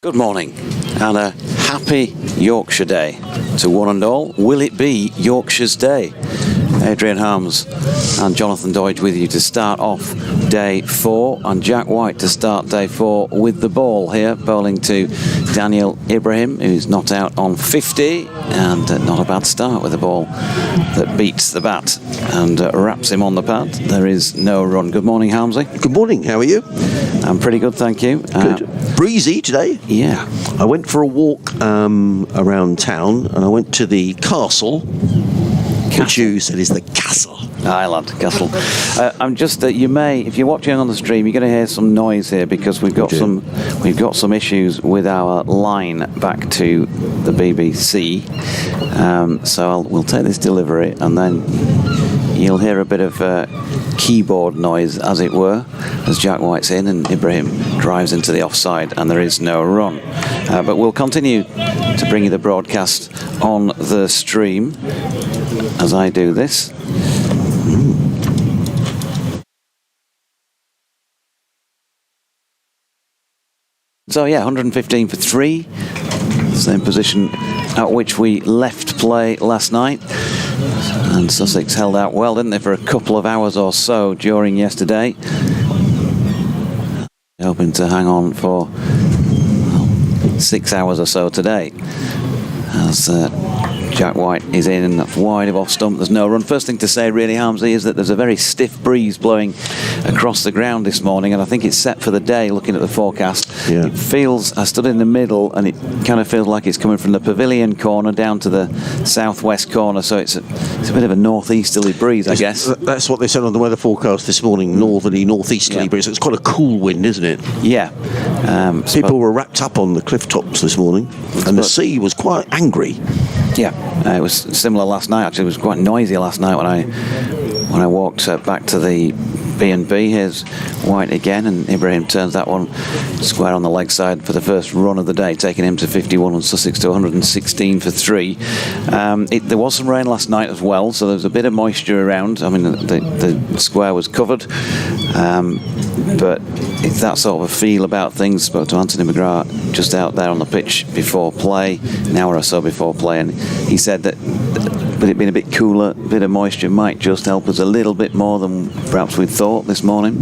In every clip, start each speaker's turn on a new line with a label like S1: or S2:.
S1: Good morning and a happy Yorkshire Day to one and all. Will it be Yorkshire's Day? Adrian Harms and Jonathan Doidge with you to start off day 4, and Jack White to start day 4 with the ball here, bowling to Daniel Ibrahim, who's not out on 50, and not a bad start with the ball that beats the bat and wraps him on the pad. There is no run. Good morning, Harmsy.
S2: Good morning, how are you?
S1: I'm pretty good, thank you.
S2: Good. Breezy today.
S1: Yeah.
S2: I went for a walk around town, and I went to the castle, which you said is the castle.
S1: Island Castle. I'm just you may, if you're watching on the stream, you're going to hear some noise here because we've got some issues with our line back to the BBC. So we'll take this delivery, and then you'll hear a bit of keyboard noise, as it were, as Jack White's in and Ibrahim drives into the offside, and there is no run. But we'll continue to bring you the broadcast on the stream as I do this. So yeah, 115 for 3, same position at which we left play last night, and Sussex held out well, didn't they, for a couple of hours or so during yesterday, hoping to hang on for 6 hours or so today, as Jack White is in wide of off stump. There's no run. First thing to say, really, Harmsy, is that there's a very stiff breeze blowing across the ground this morning, and I think it's set for the day. Looking at the forecast,
S2: yeah.
S1: It feels, I stood in the middle, and it kind of feels like it's coming from the pavilion corner down to the southwest corner. So it's a bit of a northeasterly breeze, I guess.
S2: That's what they said on the weather forecast this morning. Northerly, northeasterly breeze. It's quite a cool wind, isn't it?
S1: Yeah.
S2: People were wrapped up on the cliff tops this morning, and the sea was quite angry.
S1: Yeah, it was similar last night. Actually, it was quite noisy last night when I walked back to the B&B. Here's White again, and Ibrahim turns that one square on the leg side for the first run of the day, taking him to 51 and Sussex to 116 for 3. There was some rain last night as well, so there was a bit of moisture around. I mean, the square was covered, but it's that sort of a feel about things. Spoke to Anthony McGrath just out there on the pitch before play, an hour or so before play, and he said that with it being a bit cooler, a bit of moisture might just help us a little bit more than perhaps we thought this morning.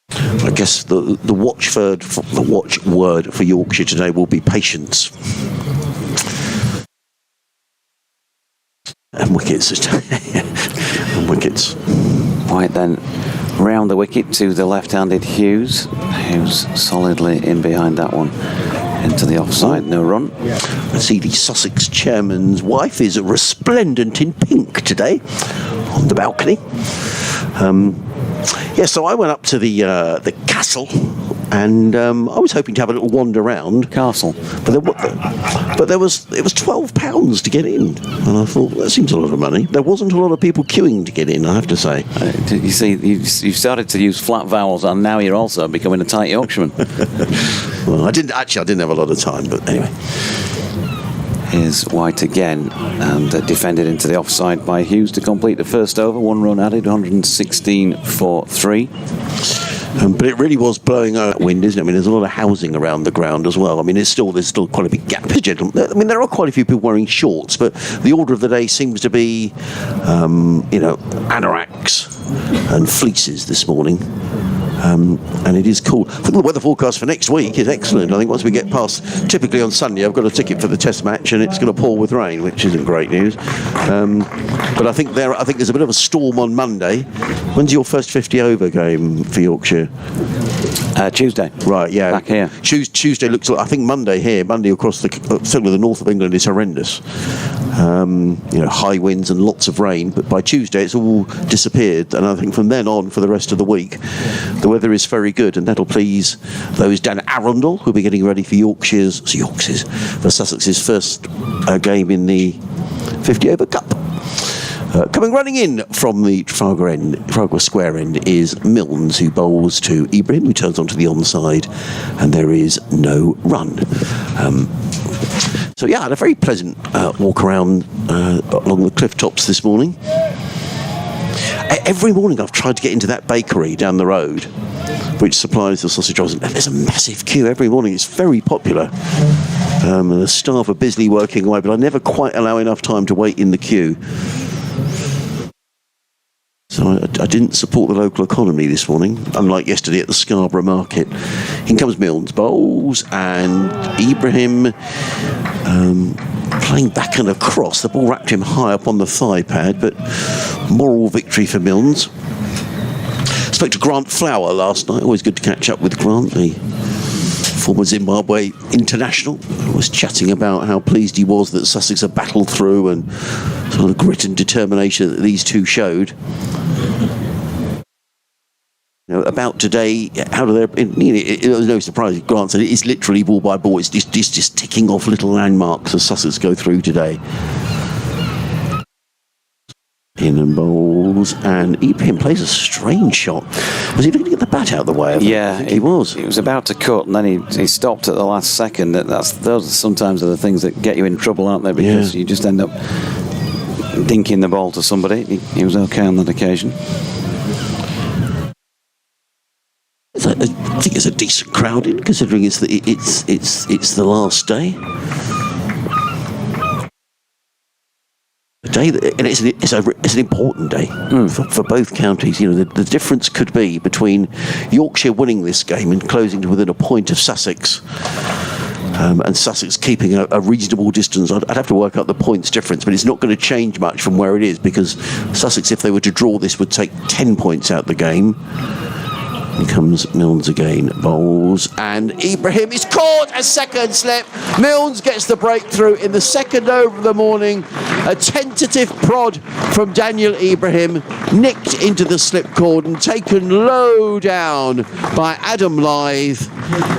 S2: I guess the watchword for Yorkshire today will be patience. And wickets. And wickets.
S1: White then round the wicket to the left-handed Hughes, who's solidly in behind that one. Into the offside, no run.
S2: I see the Sussex chairman's wife is resplendent in pink today on the balcony. So I went up to the castle, and I was hoping to have a little wander around.
S1: Castle.
S2: But it was £12 to get in, and I thought, that seems a lot of money. There wasn't a lot of people queuing to get in, I have to say.
S1: You see, you've started to use flat vowels, and now you're also becoming a tight Yorkshireman.
S2: Well, I didn't have a lot of time, but anyway.
S1: Here's White again, and defended into the offside by Hughes to complete the first over. 1 run added, 116 for 3.
S2: But it really was blowing out wind, isn't it? I mean, there's a lot of housing around the ground as well. I mean, there's still quite a big gap. Gentlemen, I mean, there are quite a few people wearing shorts, but the order of the day seems to be, anoraks and fleeces this morning. And it is cool. I think the weather forecast for next week is excellent. I think once we get past, typically on Sunday, I've got a ticket for the Test match, and it's going to pour with rain, which isn't great news. But I think there's a bit of a storm on Monday. When's your first 50 over game for Yorkshire?
S1: Tuesday.
S2: Right, yeah.
S1: Back here.
S2: Tuesday looks like, I think Monday here, Monday across certainly the north of England is horrendous. High winds and lots of rain, but by Tuesday it's all disappeared, and I think from then on for the rest of the week the weather is very good, and that'll please those down at Arundel who'll be getting ready for for Sussex's first game in the 50 over cup. Coming running in from the Trafalgar Square end is Milnes, who bowls to Ibrahim, who turns onto the onside, and there is no run. So yeah, I had a very pleasant walk around along the cliff tops this morning. Every morning I've tried to get into that bakery down the road, which supplies the sausage rolls. There's a massive queue every morning. It's very popular. And the staff are busily working away, but I never quite allow enough time to wait in the queue. So I didn't support the local economy this morning, unlike yesterday at the Scarborough market. In comes Milnes, bowls, and Ibrahim playing back and across. The ball wrapped him high up on the thigh pad, but moral victory for Milnes. Spoke to Grant Flower last night. Always good to catch up with Grant, the former Zimbabwe international. Was chatting about how pleased he was that Sussex had battled through and sort of grit and determination that these two showed. About today, out of there, it was no surprise. Grant said it's literally ball by ball. It's just ticking off little landmarks as Sussex go through today. In and bowls, and Ibrahim plays a strange shot. Was he looking to get the bat out of the way?
S1: Yeah,
S2: I think he was.
S1: He was about to cut, and then he stopped at the last second. Those sometimes are the things that get you in trouble, aren't they? Because you just end up dinking the ball to somebody. He was okay on that occasion.
S2: I think it's a decent crowd in, considering it's the last day. A day and it's an important day for both counties. The difference could be between Yorkshire winning this game and closing to within a point of Sussex, and Sussex keeping a reasonable distance. I'd have to work out the points difference, but it's not going to change much from where it is, because Sussex, if they were to draw this, would take 10 points out the game. Here comes Milnes again, bowls, and Ibrahim is caught a second slip. Milnes gets the breakthrough in the second over of the morning. A tentative prod from Daniel Ibrahim, nicked into the slip cord and taken low down by Adam Lyth,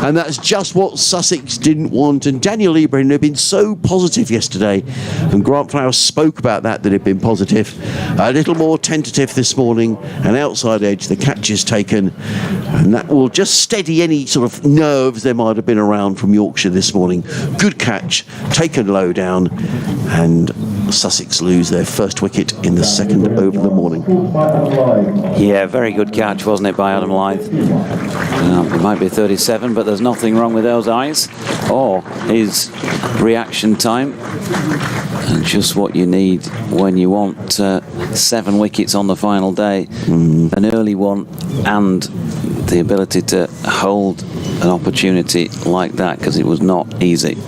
S2: and that's just what Sussex didn't want. And Daniel Ibrahim had been so positive yesterday, and Grant Flower spoke about that had been positive. A little more tentative this morning, an outside edge, the catch is taken, and that will just steady any sort of nerves there might have been around from Yorkshire this morning. Good catch, taken low down, and Sussex lose their first wicket in the second over the morning.
S1: Yeah, very good catch, wasn't it, by Adam Lyth? It might be 37, but there's nothing wrong with those eyes or his reaction time. And just what you need when you want 7 wickets on the final day. An early one and the ability to hold an opportunity like that, because it was not easy.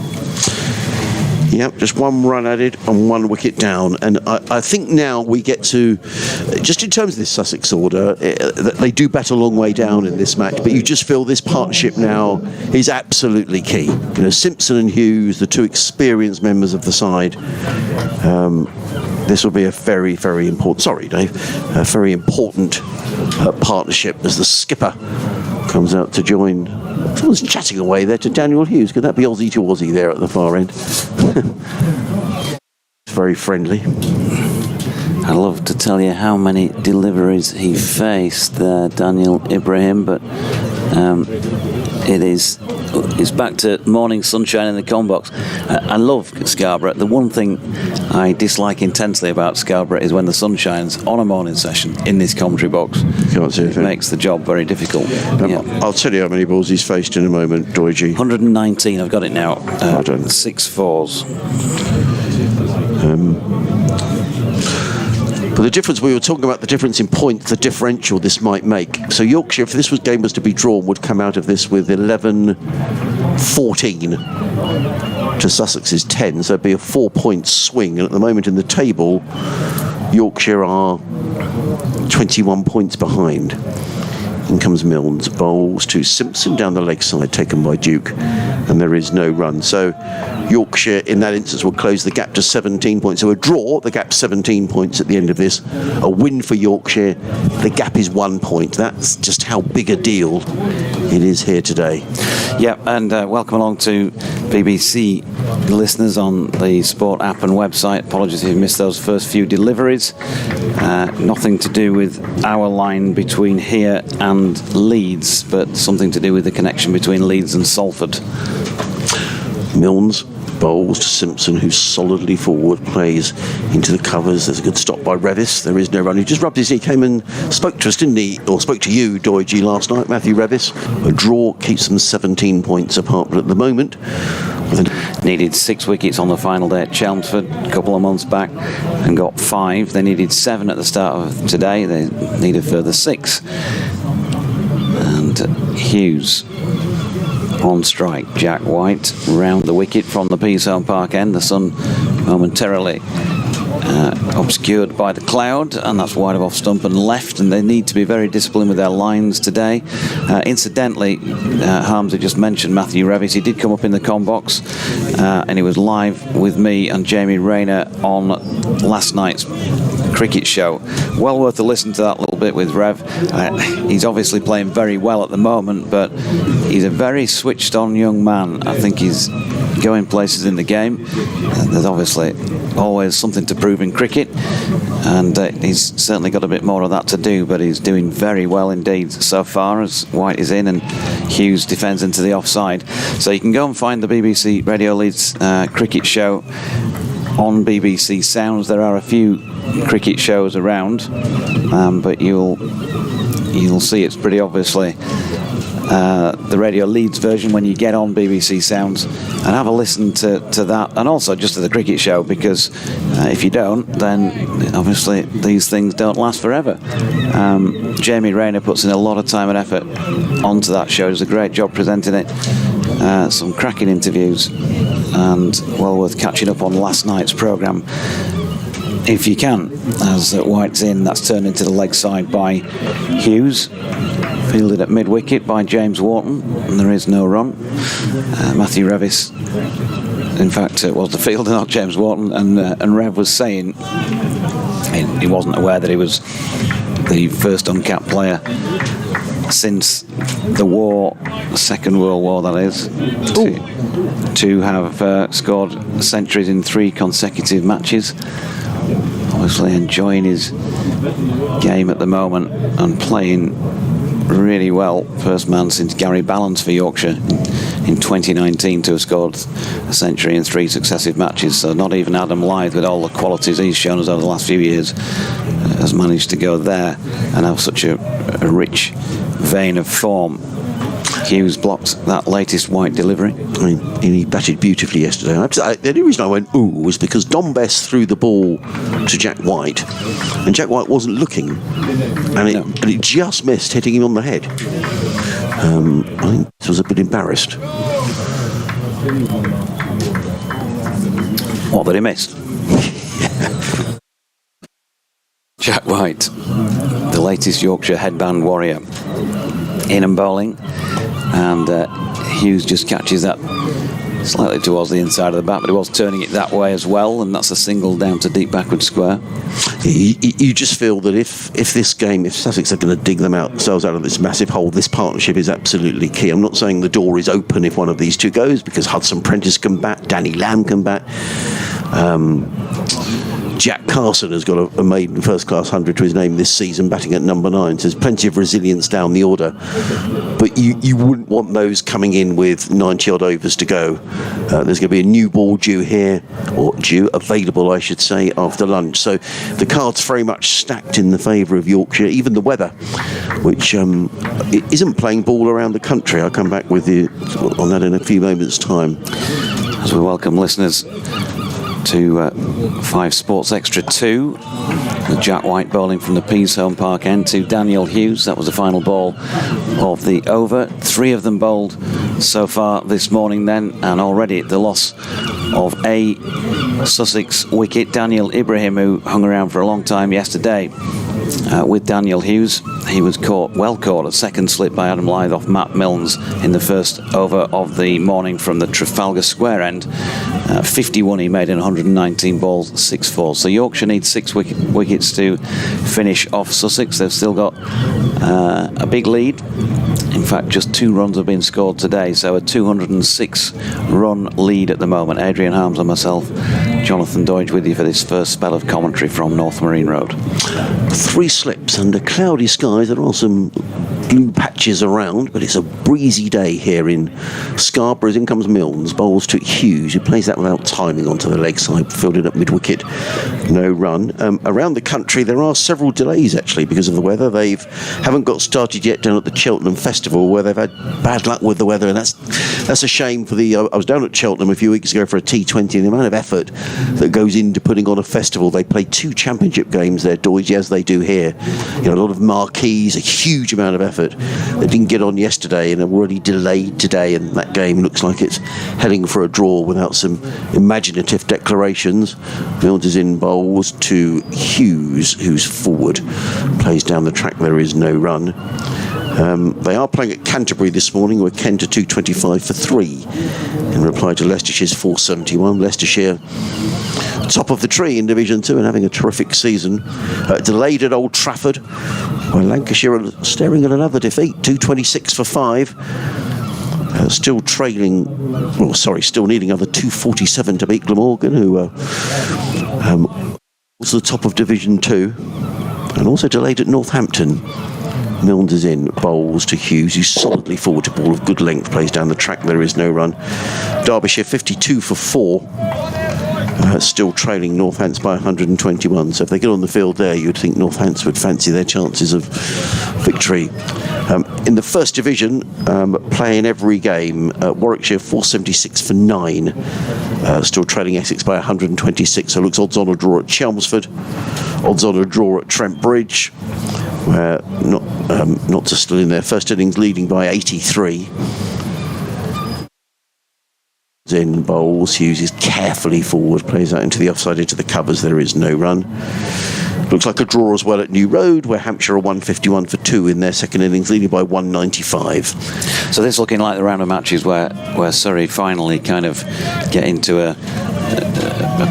S2: Yep, just 1 run added and 1 wicket down. And I think now we get to, just in terms of this Sussex order, they do bat a long way down in this match, but you just feel this partnership now is absolutely key. Simpson and Hughes, the 2 experienced members of the side. This will be a very, very important, sorry Dave, a very important partnership as the skipper comes out to join. Someone's chatting away there to Daniel Hughes. Could that be Aussie to Aussie there at the far end? Very friendly.
S1: I'd love to tell you how many deliveries he faced there, Daniel Ibrahim, but it's back to morning sunshine in the con box. I love Scarborough. The one thing I dislike intensely about Scarborough is when the sun shines on a morning session in this commentary box.
S2: Can't see anything.
S1: It makes the job very difficult.
S2: I'll tell you how many balls he's faced in a moment, Doigi.
S1: 119, I've got it now. 6 fours.
S2: But the difference, we were talking about the difference in points, the differential this might make. So Yorkshire, if this game was to be drawn, would come out of this with 11-14 to Sussex's 10, so it'd be a 4-point swing. And at the moment in the table, Yorkshire are 21 points behind. In comes Milnes, bowls to Simpson down the leg side, taken by Duke, and there is no run. So Yorkshire in that instance will close the gap to 17 points. So a draw, the gap's 17 points at the end of this. A win for Yorkshire, the gap is 1 point. That's just how big a deal it is here today.
S1: Yep, and welcome along to BBC listeners on the Sport app and website. Apologies if you missed those first few deliveries. Nothing to do with our line between here and Leeds, but something to do with the connection between Leeds and Salford.
S2: Milnes bowls to Simpson, who solidly forward, plays into the covers. There's a good stop by Revis. There is no run. He just rubbed his knee, came and spoke to us, didn't he? Or spoke to you, Doige, last night, Matthew Revis. A draw keeps them 17 points apart, but at the moment...
S1: Needed 6 wickets on the final day at Chelmsford a couple of months back and got 5. They needed 7 at the start of today. They need a further 6. And Hughes on strike. Jack White round the wicket from the Peasholm Park end. The sun momentarily obscured by the cloud, and that's wide of off stump and left, and they need to be very disciplined with their lines today. Incidentally, Harms had just mentioned Matthew Revis. He did come up in the comm box, and he was live with me and Jamie Rayner on last night's cricket show. Well worth a listen to that little bit with Rev. He's obviously playing very well at the moment, but he's a very switched on young man. I think he's going places in the game. There's obviously always something to prove in cricket, and he's certainly got a bit more of that to do, but he's doing very well indeed so far as White is in and Hughes defends into the offside. So you can go and find the BBC Radio Leeds cricket show on BBC Sounds. There are a few cricket shows around, but you'll see it's pretty obviously the Radio Leeds version when you get on BBC Sounds, and have a listen to that, and also just to the cricket show, because if you don't, then obviously these things don't last forever. Jamie Rayner puts in a lot of time and effort onto that show. Does a great job presenting it. Some cracking interviews, and well worth catching up on last night's programme if you can, as White's in. That's turned into the leg side by Hughes, fielded at mid-wicket by James Wharton, and there is no run. Matthew Revis, in fact, was the fielder, not James Wharton, and Rev was saying he wasn't aware that he was the first uncapped player since the war, the Second World War that is, to have scored centuries in 3 consecutive matches. Obviously enjoying his game at the moment and playing really well. First man since Gary Ballance for Yorkshire in 2019 to have scored a century in 3 successive matches. So not even Adam Lyth, with all the qualities he's shown us over the last few years, has managed to go there and have such a rich vein of form. Hughes blocked that latest White delivery.
S2: I mean, he batted beautifully yesterday. The only reason I went ooh was because Dom Bess threw the ball to Jack White, and Jack White wasn't looking, and it just missed hitting him on the head. I think he was a bit embarrassed.
S1: What, that he missed? Jack White, the latest Yorkshire headband warrior, in and bowling, and Hughes just catches that slightly towards the inside of the bat, but he was turning it that way as well, and that's a single down to deep backward square.
S2: You just feel that if this game, if Sussex are going to dig themselves out of this massive hole, this partnership is absolutely key. I'm not saying the door is open if one of these two goes, because Hudson Prentice can bat, Danny Lamb can bat. Jack Carson has got a maiden first-class 100 to his name this season, batting at number 9. So there's plenty of resilience down the order. But you wouldn't want those coming in with 90-odd overs to go. There's going to be a new ball available, I should say, after lunch. So the cards very much stacked in the favour of Yorkshire, even the weather, which it isn't playing ball around the country. I'll come back with you on that in a few moments' time.
S1: As we welcome listeners to 5 Sports Extra 2, with Jack White bowling from the Peasholm Park end to Daniel Hughes. That was the final ball of the over. 3 of them bowled so far this morning then, and already the loss of a Sussex wicket. Daniel Ibrahim, who hung around for a long time yesterday, with Daniel Hughes. He was well caught, a second slip by Adam Lythe off Matt Milnes in the first over of the morning from the Trafalgar Square end. 51 he made in 119 balls, 6-4. So Yorkshire needs 6 wickets to finish off Sussex. They've still got a big lead. In fact, just 2 runs have been scored today, so a 206-run lead at the moment. Adrian Harms and myself, Jonathan Doidge, with you for this first spell of commentary from North Marine Road.
S2: 3 slips under cloudy skies. There are some blue patches around, but it's a breezy day here in Scarborough. In comes Milnes, bowls to Hughes, who plays that without timing onto the leg side, fielded up mid-wicket, no run. Around the country, there are several delays actually because of the weather. They haven't got started yet down at the Cheltenham Festival, where they've had bad luck with the weather, and that's a shame for the. I was down at Cheltenham a few weeks ago for a T20, and the amount of effort that goes into putting on a festival. They play 2 championship games there, Doidge, as they do here. You know, a lot of marquees, a huge amount of effort. They didn't get on yesterday and are already delayed today, and that game looks like it's heading for a draw without some imaginative declarations. Milnes is in bowls to Hughes, who's forward, plays down the track, there is no run. They are playing at Canterbury this morning, where Kent are 225 for 3 in reply to Leicestershire's 471. Leicestershire top of the tree in Division 2 and having a terrific season. Delayed at Old Trafford, where Lancashire are staring at another defeat, 226 for 5. Still needing other 247 to beat Glamorgan, who are also the top of Division 2, and also delayed at Northampton. Milnes is in, bowls to Hughes, who's solidly forward to ball of good length, plays down the track, there is no run. Derbyshire 52 for 4. Still trailing Northants by 121. So if they get on the field there, you'd think Northants would fancy their chances of victory. In the first division, playing every game, Warwickshire 476 for 9. Still trailing Essex by 126. So it looks odds on a draw at Chelmsford, odds on a draw at Trent Bridge, where Notts are still in their first innings leading by 83. In bowls, Hughes is carefully forward, plays out into the offside, into the covers, there is no run. Looks like a draw as well at New Road, where Hampshire are 151 for 2 in their second innings, leading by 195.
S1: So this looking like the round of matches where Surrey finally kind of get into a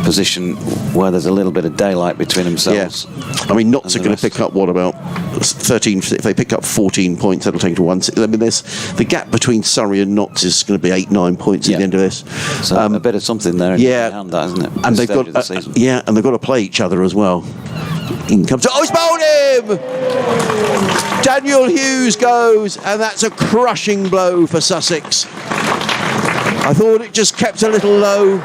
S1: position where there's a little bit of daylight between themselves.
S2: Yeah. I mean, Notts are going to pick up, what, about 13? If they pick up 14 points, that'll take to 1. I mean, there's the gap between Surrey and Notts is going to be 8-9 points at the end of this.
S1: So a bit of something there. Behind that, isn't it?
S2: And they've got and they've got to play each other as well. In comes he's bowled him. Daniel Hughes goes, and that's a crushing blow for Sussex. I thought it just kept a little low.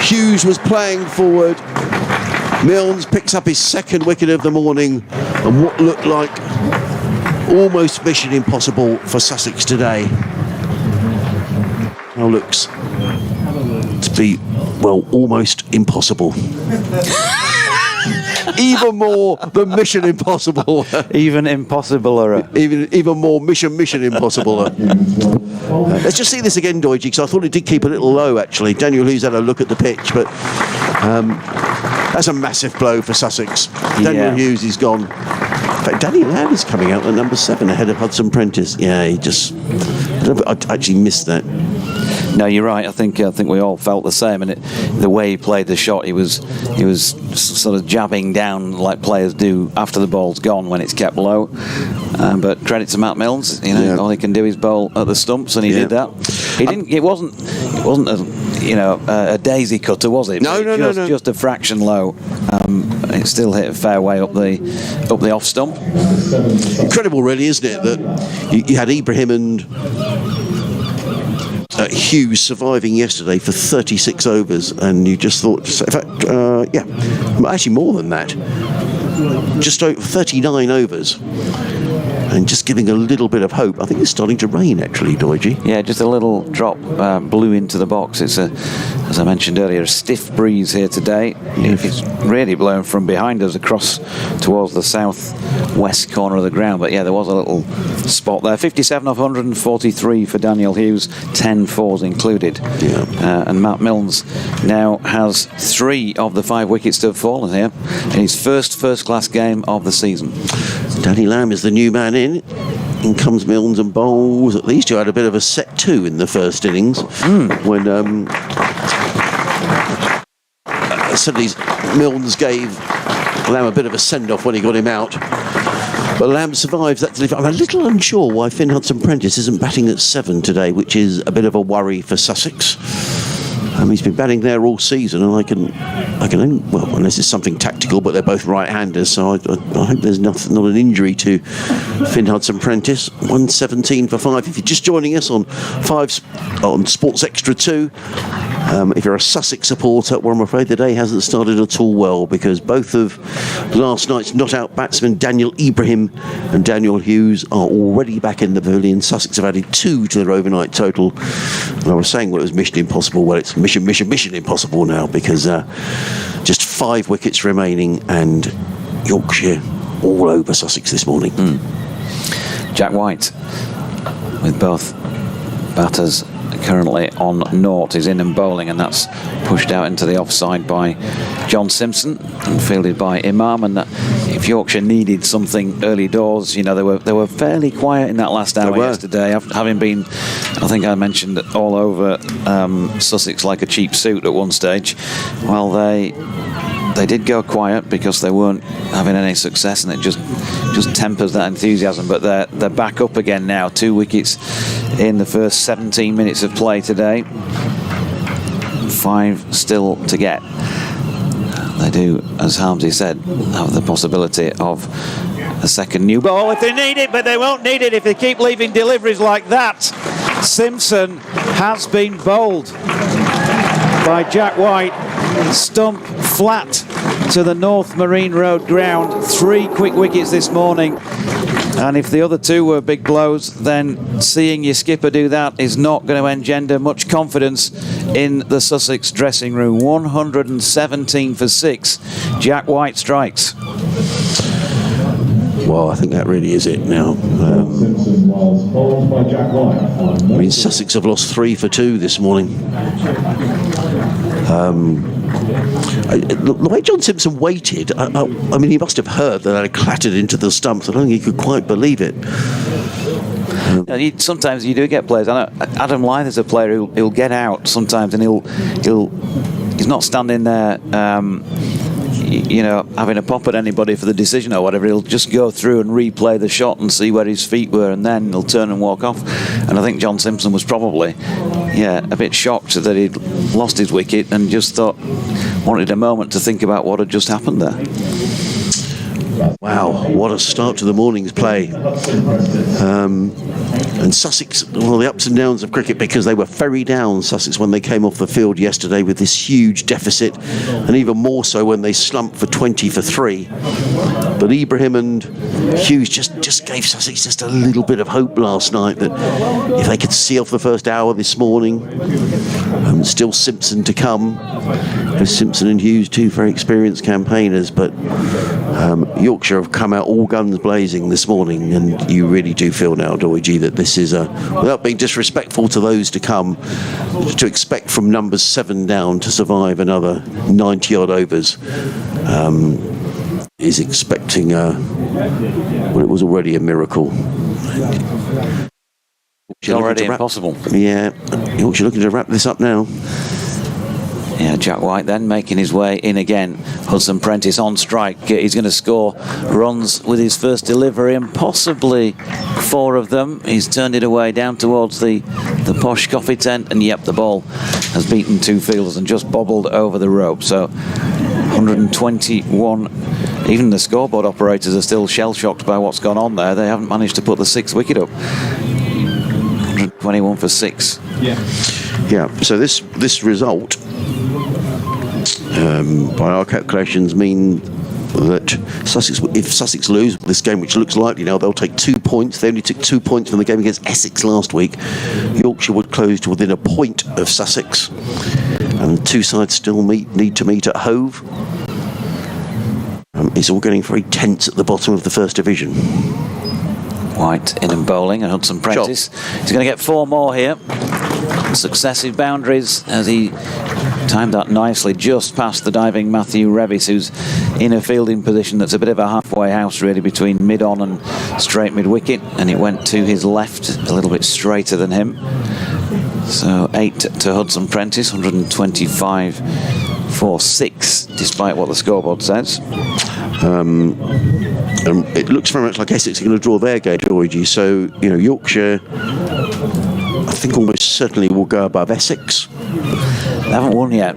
S2: Hughes was playing forward. Milnes picks up his second wicket of the morning, and what looked like almost mission impossible for Sussex today now looks to be, well, almost impossible. Even more than Mission Impossible.
S1: Even impossibler.
S2: Even more Mission Impossible. Let's just see this again, Doidge, because I thought it did keep a little low, actually. Daniel Hughes had a look at the pitch, but that's a massive blow for Sussex. Daniel Hughes is gone. In fact, Danny Lamb is coming out at number 7 ahead of Hudson Prentice. Yeah, I actually missed that.
S1: No, you're right. I think we all felt the same, and the way he played the shot, he was sort of jabbing down like players do after the ball's gone when it's kept low. But credit to Matt Milnes, all he can do is bowl at the stumps, and he did that. He didn't. It wasn't a daisy cutter, was it?
S2: No.
S1: Just a fraction low. It still hit a fair way up the off stump.
S2: Incredible, really, isn't it? That you had Ibrahim and Hughes surviving yesterday for 36 overs, and you just thought, in fact, actually more than that, just over 39 overs. and just giving a little bit of hope. I think it's starting to rain, actually, Doigi.
S1: Yeah, just a little drop blew into the box. It's as I mentioned earlier, a stiff breeze here today. It's really blowing from behind us across towards the south-west corner of the ground. But yeah, there was a little spot there. 57 of 143 for Daniel Hughes, 10 fours included.
S2: Yeah.
S1: And Matt Milnes now has 3 of the 5 wickets to have fallen here in his first-class game of the season.
S2: Danny Lamb is the new man in. In comes Milnes and bowls. At least you had a bit of a set 2 in the first innings when suddenly Milnes gave Lamb a bit of a send-off when he got him out. But Lamb survives that delivery. I'm a little unsure why Finn Hudson-Prentice isn't batting at 7 today, which is a bit of a worry for Sussex. He's been batting there all season, and I can only, well, unless it's something tactical, but they're both right-handers, so I hope there's not an injury to Finn Hudson-Prentice. 117 for 5. If you're just joining us on Sports Extra 2, if you're a Sussex supporter, well, I'm afraid the day hasn't started at all well, because both of last night's not-out batsmen, Daniel Ibrahim and Daniel Hughes, are already back in the pavilion. Sussex have added 2 to their overnight total. And I was saying, well, it was mission impossible. Well, it's mission impossible now, because just 5 wickets remaining and Yorkshire all over Sussex this morning.
S1: Jack White with both batters currently on naught is in and bowling, and that's pushed out into the offside by John Simpson and fielded by Imam. And that if Yorkshire needed something early doors, you know, they were fairly quiet in that last hour yesterday, having been, I think I mentioned, all over Sussex like a cheap suit at one stage. Well, they did go quiet because they weren't having any success, and it just tempers that enthusiasm. But they're back up again now. 2 wickets in the first 17 minutes of play today. 5 still to get. They do, as Harmsy said, have the possibility of a second new ball if they need it, but they won't need it if they keep leaving deliveries like that. Simpson has been bowled by Jack White. Stump flat to the North Marine Road ground. 3 quick wickets this morning. And if the other 2 were big blows, then seeing your skipper do that is not going to engender much confidence in the Sussex dressing room. 117 for 6. Jack White strikes.
S2: Well, I think that really is it now. I mean, Sussex have lost 3 for 2 this morning. The way John Simpson waited, I mean, he must have heard that I clattered into the stumps. I don't think he could quite believe it.
S1: Sometimes you do get players. I know Adam Lyth is a player who'll get out sometimes, and he's not standing there, having a pop at anybody for the decision or whatever. He'll just go through and replay the shot and see where his feet were, and then he'll turn and walk off. And I think John Simpson was probably, a bit shocked that he'd lost his wicket and just wanted a moment to think about what had just happened there.
S2: Wow, what a start to the morning's play. And Sussex, well, the ups and downs of cricket, because they were very down, Sussex, when they came off the field yesterday with this huge deficit, and even more so when they slumped for 20 for 3. But Ibrahim and Hughes just gave Sussex just a little bit of hope last night that if they could see off the first hour this morning, still Simpson to come. Simpson and Hughes, 2 very experienced campaigners, but Yorkshire have come out all guns blazing this morning, and you really do feel now, Doigi, that this is without being disrespectful to those to come, to expect from numbers 7 down to survive another 90 odd overs is expecting it was already a miracle.
S1: It's already impossible.
S2: Yeah, Yorkshire looking to wrap this up now.
S1: Yeah, Jack White then making his way in again. Hudson-Prentice on strike. He's going to score runs with his first delivery, and possibly 4 of them. He's turned it away down towards the posh coffee tent, and the ball has beaten 2 fielders and just bobbled over the rope. So 121. Even the scoreboard operators are still shell-shocked by what's gone on there. They haven't managed to put the 6th wicket up. 121 for 6.
S2: Yeah, so this result, by our calculations, mean that if Sussex lose this game, which looks likely now, they'll take 2 points. They only took 2 points from the game against Essex last week. Yorkshire would close to within a point of Sussex, and the two sides still need to meet at Hove. It's all getting very tense at the bottom of the First Division.
S1: White in and bowling, and Hudson Prentice. He's going to get 4 more here. Successive boundaries as he timed that nicely just past the diving Matthew Revis, who's in a fielding position that's a bit of a halfway house really between mid-on and straight mid-wicket, and it went to his left a little bit straighter than him. So 8 to Hudson Prentice, 125 for 6, despite what the scoreboard says.
S2: It looks very much like Essex are going to draw their gauge, Luigi. So, Yorkshire, I think almost certainly will go above Essex.
S1: They haven't won yet.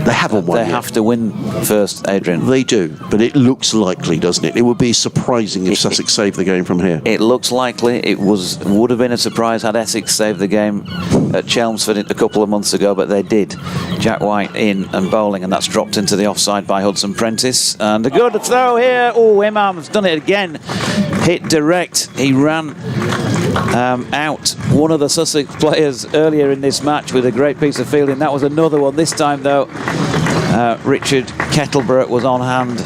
S2: They haven't won yet.
S1: They have to win first, Adrian.
S2: They do, but it looks likely, doesn't it? It would be surprising if Sussex saved the game from here.
S1: It looks likely. It would have been a surprise had Essex saved the game at Chelmsford a couple of months ago, but they did. Jack White in and bowling, and that's dropped into the offside by Hudson Prentice. And a good throw here. Oh, Imam's done it again. Hit direct. He ran out one of the Sussex players earlier in this match with a great piece of fielding. That was another one. This time, though, Richard Kettleborough was on hand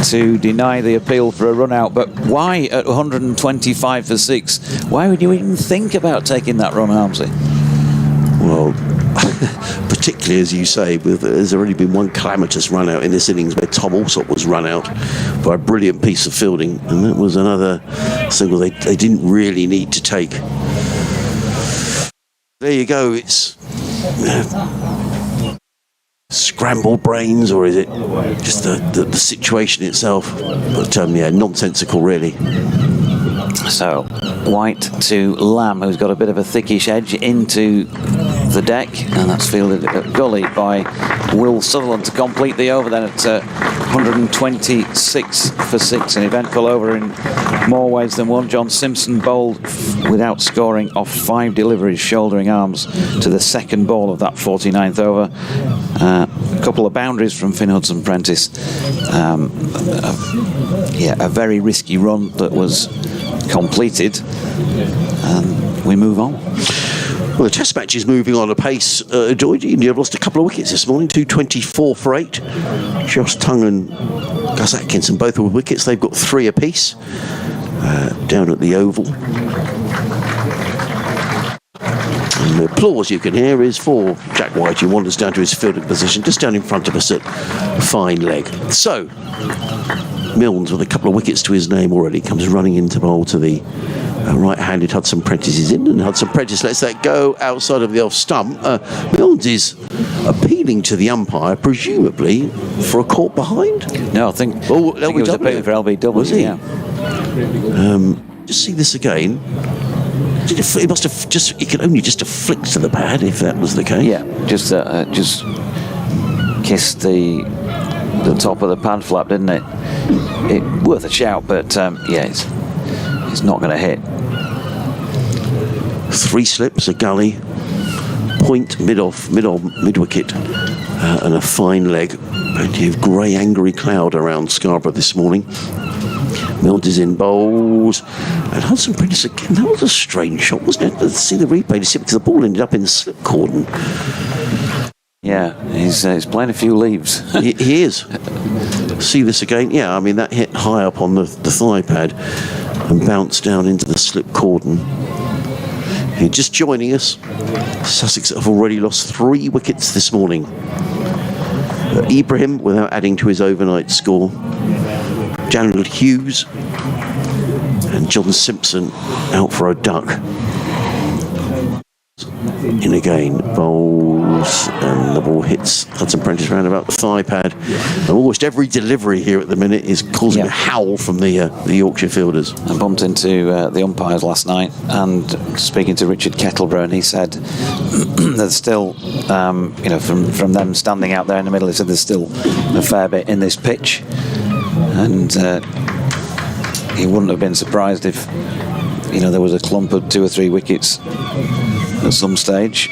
S1: to deny the appeal for a run out. But why at 125 for 6? Why would you even think about taking that run, Harmsley?
S2: Well, particularly as you say, there's already been one calamitous run out in this innings where Tom Alsop was run out by a brilliant piece of fielding, and that was another single they didn't really need to take. There you go. It's scrambled brains, or is it just the situation itself? But nonsensical really.
S1: So White to Lamb, who's got a bit of a thickish edge into the deck, and that's fielded at gully by Will Sutherland to complete the over then at 126 for 6. An eventful over in more ways than one. John Simpson bowled without scoring off 5 deliveries, shouldering arms to the second ball of that 49th over. A couple of boundaries from Finn Hudson Prentice. A very risky run that was completed, and we move on.
S2: Well, the Test match is moving on apace. George, India have lost a couple of wickets this morning, 224 for 8. Josh Tongue and Gus Atkinson both with wickets. They've got 3 apiece down at the Oval. And the applause you can hear is for Jack White, who wanders down to his fielding position, just down in front of us at fine leg. So, Milnes, with a couple of wickets to his name already, comes running into bowl to the right-handed Hudson Prentice is in, and Hudson Prentice lets that go outside of the off stump. Milnes is appealing to the umpire, presumably for a caught behind.
S1: No, I think he was appealing for LBW.
S2: Was he?
S1: Yeah.
S2: Just see this again. He must have just. He could only just have flicked to the pad if that was the case.
S1: Yeah, just kissed the top of the pad flap, didn't it? Worth a shout, but it's not going to hit.
S2: 3 slips, a gully, point, mid-off, mid-wicket, and a fine leg. Plenty of grey, angry cloud around Scarborough this morning. Milnes is in bowls, and Hudson Prentice again. That was a strange shot, wasn't it? Let's see the replay to see, because the ball ended up in the slip cordon.
S1: Yeah, he's playing a few leaves.
S2: He is. See this again? Yeah, I mean, that hit high up on the thigh pad and bounced down into the slip cordon. And just joining us, Sussex have already lost 3 wickets this morning. Ibrahim, without adding to his overnight score, Daniel Hughes and John Simpson out for a duck. In again, bowls, and the ball hits Hudson Prentice round about the thigh pad. And almost every delivery here at the minute is causing a howl from the Yorkshire fielders.
S1: I bumped into the umpires last night, and speaking to Richard Kettleborough, and he said there's still, from them standing out there in the middle, he said there's still a fair bit in this pitch, and he wouldn't have been surprised if there was a clump of 2 or 3 wickets at some stage.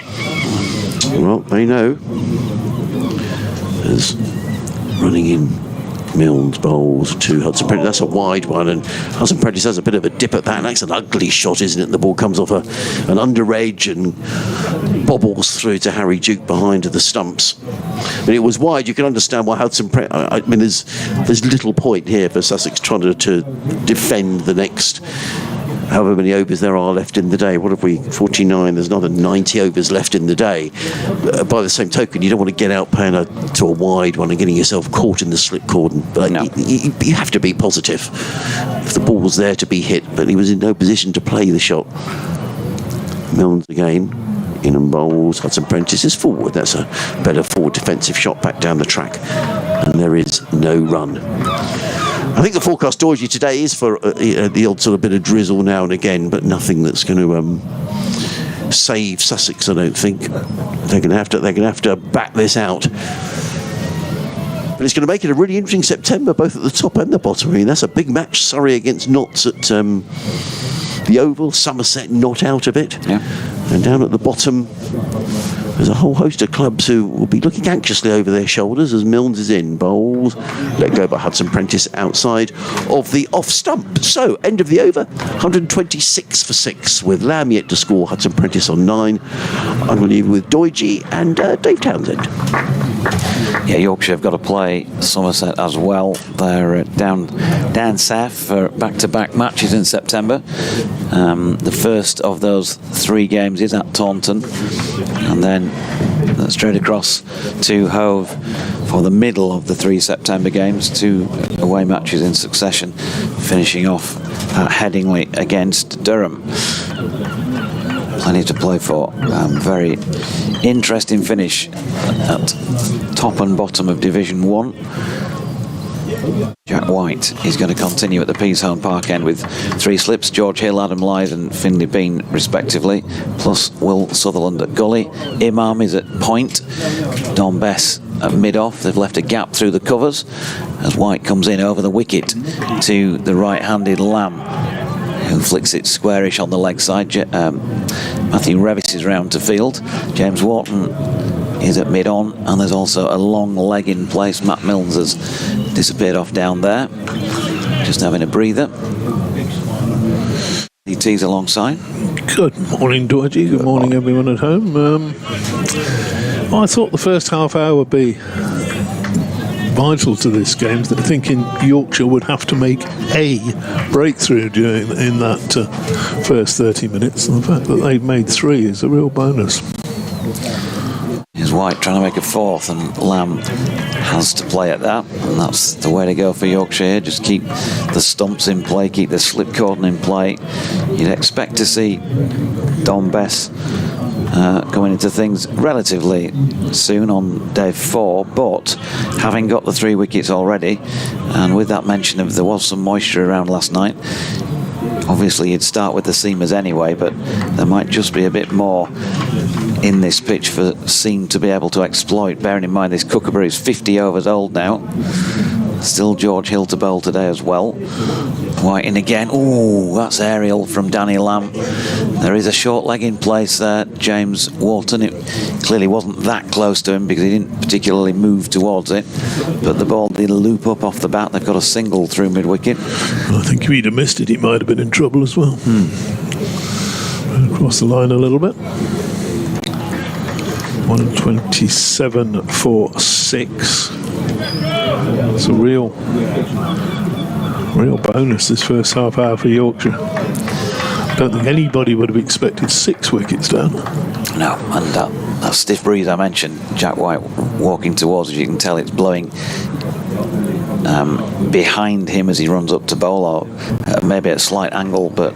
S2: Well, they know. As running in. Milnes bowls to Hudson Prentice. That's a wide one, and Hudson Prentice has a bit of a dip at that. That's an ugly shot, isn't it? The ball comes off an under edge and bobbles through to Harry Duke behind the stumps. But it was wide. You can understand why Hudson Prentice. I mean, there's little point here for Sussex trying to defend the next. However many overs there are left in the day. What have we? 49. There's another 90 overs left in the day. By the same token, you don't want to get out playing to a wide one and getting yourself caught in the slip cordon. But
S1: no.
S2: you have to be positive if the ball was there to be hit. But he was in no position to play the shot. Milnes again. In and bowls. Hudson Prentice is forward. That's a better forward defensive shot back down the track. And there is no run. I think the forecast dodgy today is for the odd sort of bit of drizzle now and again, but nothing that's going to save Sussex. I don't think they're going to have to back this out. But it's going to make it a really interesting September, both at the top and the bottom. I mean, that's a big match. Surrey against Notts at the Oval. Somerset not out of it.
S1: Yeah.
S2: And down at the bottom, there's a whole host of clubs who will be looking anxiously over their shoulders as Milnes is in. Bowls, let go by Hudson Prentice outside of the off stump. So, end of the over, 126 for 6, with Lamb yet to score, Hudson Prentice on 9. I'm going to leave with Doidge and Dave Townsend.
S1: Yeah, Yorkshire have got to play Somerset as well. They're down south for back-to-back matches in September. The first of those 3 games is at Taunton, and then straight across to Hove for the middle of the 3 September games, 2 away matches in succession, finishing off at Headingley against Durham. Plenty to play for. Very interesting finish at top and bottom of Division 1. Jack White is going to continue at the Peasholm Park end with 3 slips: George Hill, Adam Lythe and Finlay Bean respectively, plus Will Sutherland at Gully. Imam is at point, Don Bess at mid-off. They've left a gap through the covers as White comes in over the wicket to the right-handed Lamb, who flicks it squarish on the leg side. Matthew Revis is round to field. James Wharton is at mid-on, and there's also a long leg in place. Matt Milnes has disappeared off down there, just having a breather. He tees alongside.
S3: Good morning, Doidge. Good morning, everyone at home. I thought the first half hour would be vital to this game. Thinking Yorkshire would have to make a breakthrough in that first 30 minutes, and the fact that they've made 3 is a real bonus.
S1: Here's White trying to make a 4th, and Lamb has to play at that, and that's the way to go for Yorkshire here. Just keep the stumps in play, keep the slip cordon in play. You'd expect to see Don Bess going into things relatively soon on day 4, but having got the 3 wickets already, and with that mention of there was some moisture around last night, obviously you'd start with the seamers anyway, but there might just be a bit more in this pitch for Seam to be able to exploit, bearing in mind this Kookaburra is 50 overs old now. Still George Hill to bowl today as well. White in again. Oh, that's aerial from Danny Lamb. There is a short leg in place there. James Wharton, it clearly wasn't that close to him because he didn't particularly move towards it, but the ball did loop up off the bat. They've got a single through mid-wicket.
S3: I think if he'd have missed it, he might have been in trouble as well. Across the line a little bit. 127 for 6. It's a real bonus this first half hour for Yorkshire. I don't think anybody would have expected 6 wickets down.
S1: No, and that stiff breeze I mentioned, Jack White walking towards us, you can tell it's blowing behind him as he runs up to bowl, or maybe at a slight angle, but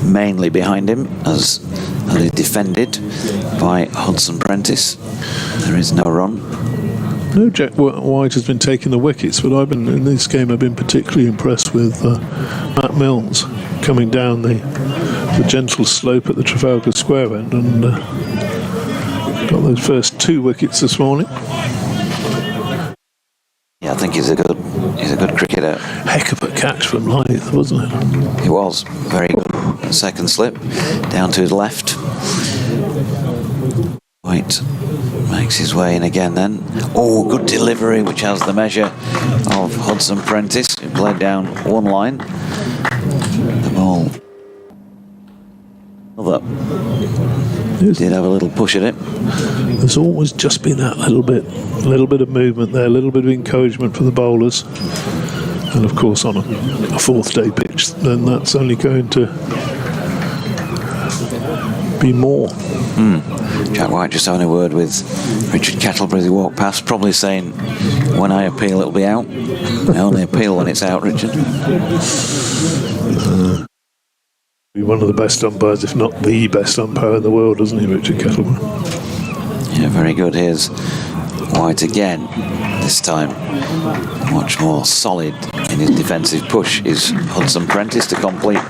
S1: mainly behind him as he's defended by Hudson Prentice. There is no run.
S3: No, Jack White has been taking the wickets, but in this game I've been particularly impressed with Matt Milnes coming down the gentle slope at the Trafalgar Square end, and got those first 2 wickets this morning.
S1: Yeah, I think he's a good cricketer.
S3: Heck of a catch from Lythe, wasn't it?
S1: He was very good. Second slip down to his left. White Makes his way in again then. Oh, good delivery, which has the measure of Hudson Prentice, who played down one line. The ball. Did have a little push at it.
S3: There's always just been that little bit of movement there, a little bit of encouragement for the bowlers. And of course on a fourth day pitch, then that's only going to be more.
S1: Jack White just having a word with Richard Kettleborough as he walked past, probably saying, when I appeal it'll be out. I only appeal when it's out, Richard.
S3: One of the best umpires, if not the best umpire in the world, isn't he, Richard Kettleborough?
S1: Yeah, very good. Here's White again. This time much more solid in his defensive push is Hudson Prentice to complete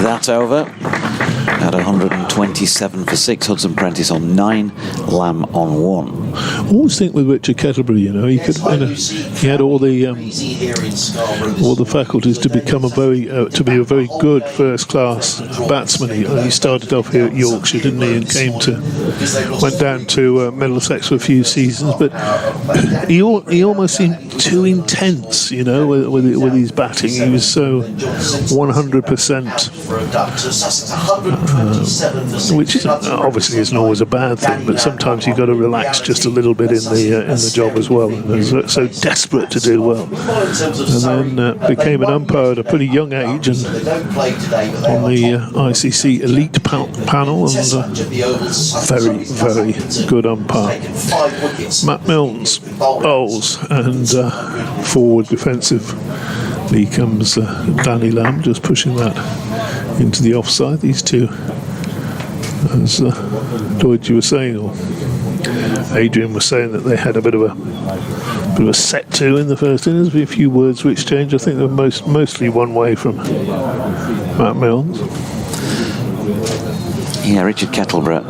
S1: that over. At 127 for 6, Hudson Prentice on 9, Lamb on 1.
S3: I always think with Richard Kettleborough, you know, he could, he had all the faculties to become a very good first class batsman. He started off here at Yorkshire, didn't he, and went down to Middlesex for a few seasons, but he almost seemed too intense, you know, with his batting. He was so 100%. Which obviously isn't always a bad thing, but sometimes you've got to relax just a little bit in the job as well. And so desperate to do well, and then became an umpire at a pretty young age, and on the ICC elite panel, and very, very good umpire. Matt Milnes bowls, and forward defensively comes Danny Lamb, just pushing that into the offside. These two, as Lloyd, you were saying, or Adrian was saying, that they had a bit of a set to in the first innings, a few words for exchange. I think they were mostly one way from Matt Milnes.
S1: Yeah, Richard Kettleborough,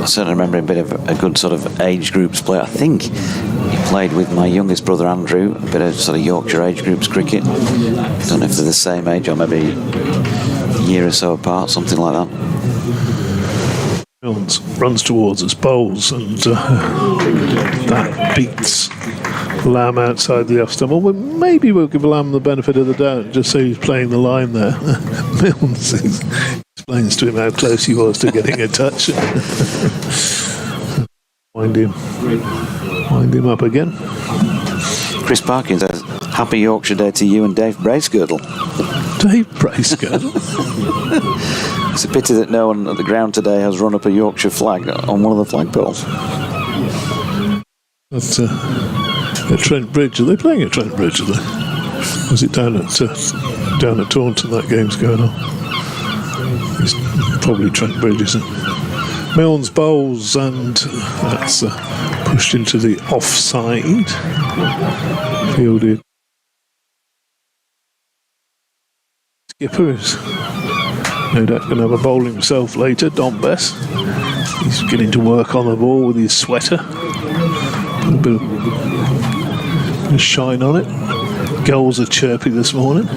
S1: I certainly remember him a bit of a good sort of age groups player. I think he played with my youngest brother Andrew, a bit of sort of Yorkshire age groups cricket. I don't know if they're the same age or maybe a year or so apart, something like that.
S3: Milnes runs towards us, bowls, and that beats Lamb outside the off stump. Well, maybe we'll give Lamb the benefit of the doubt and just say he's playing the line there. Milnes explains to him how close he was to getting a touch. Wind him up again.
S1: Chris Parkins says, happy Yorkshire Day to you and Dave Bracegirdle.
S3: Dave Bracegirdle?
S1: It's a pity that no one at the ground today has run up a Yorkshire flag on one of the flagpoles.
S3: That's at Trent Bridge. Are they playing at Trent Bridge? Are they? Was it down at Taunton that game's going on? It's probably Trent Bridge, isn't it? Milnes bowls, and that's pushed into the offside. Fielded. Skipper is no doubt going to have a bowl himself later, Don Bess. He's getting to work on the ball with his sweater. A bit of shine on it. Gulls are chirpy this morning.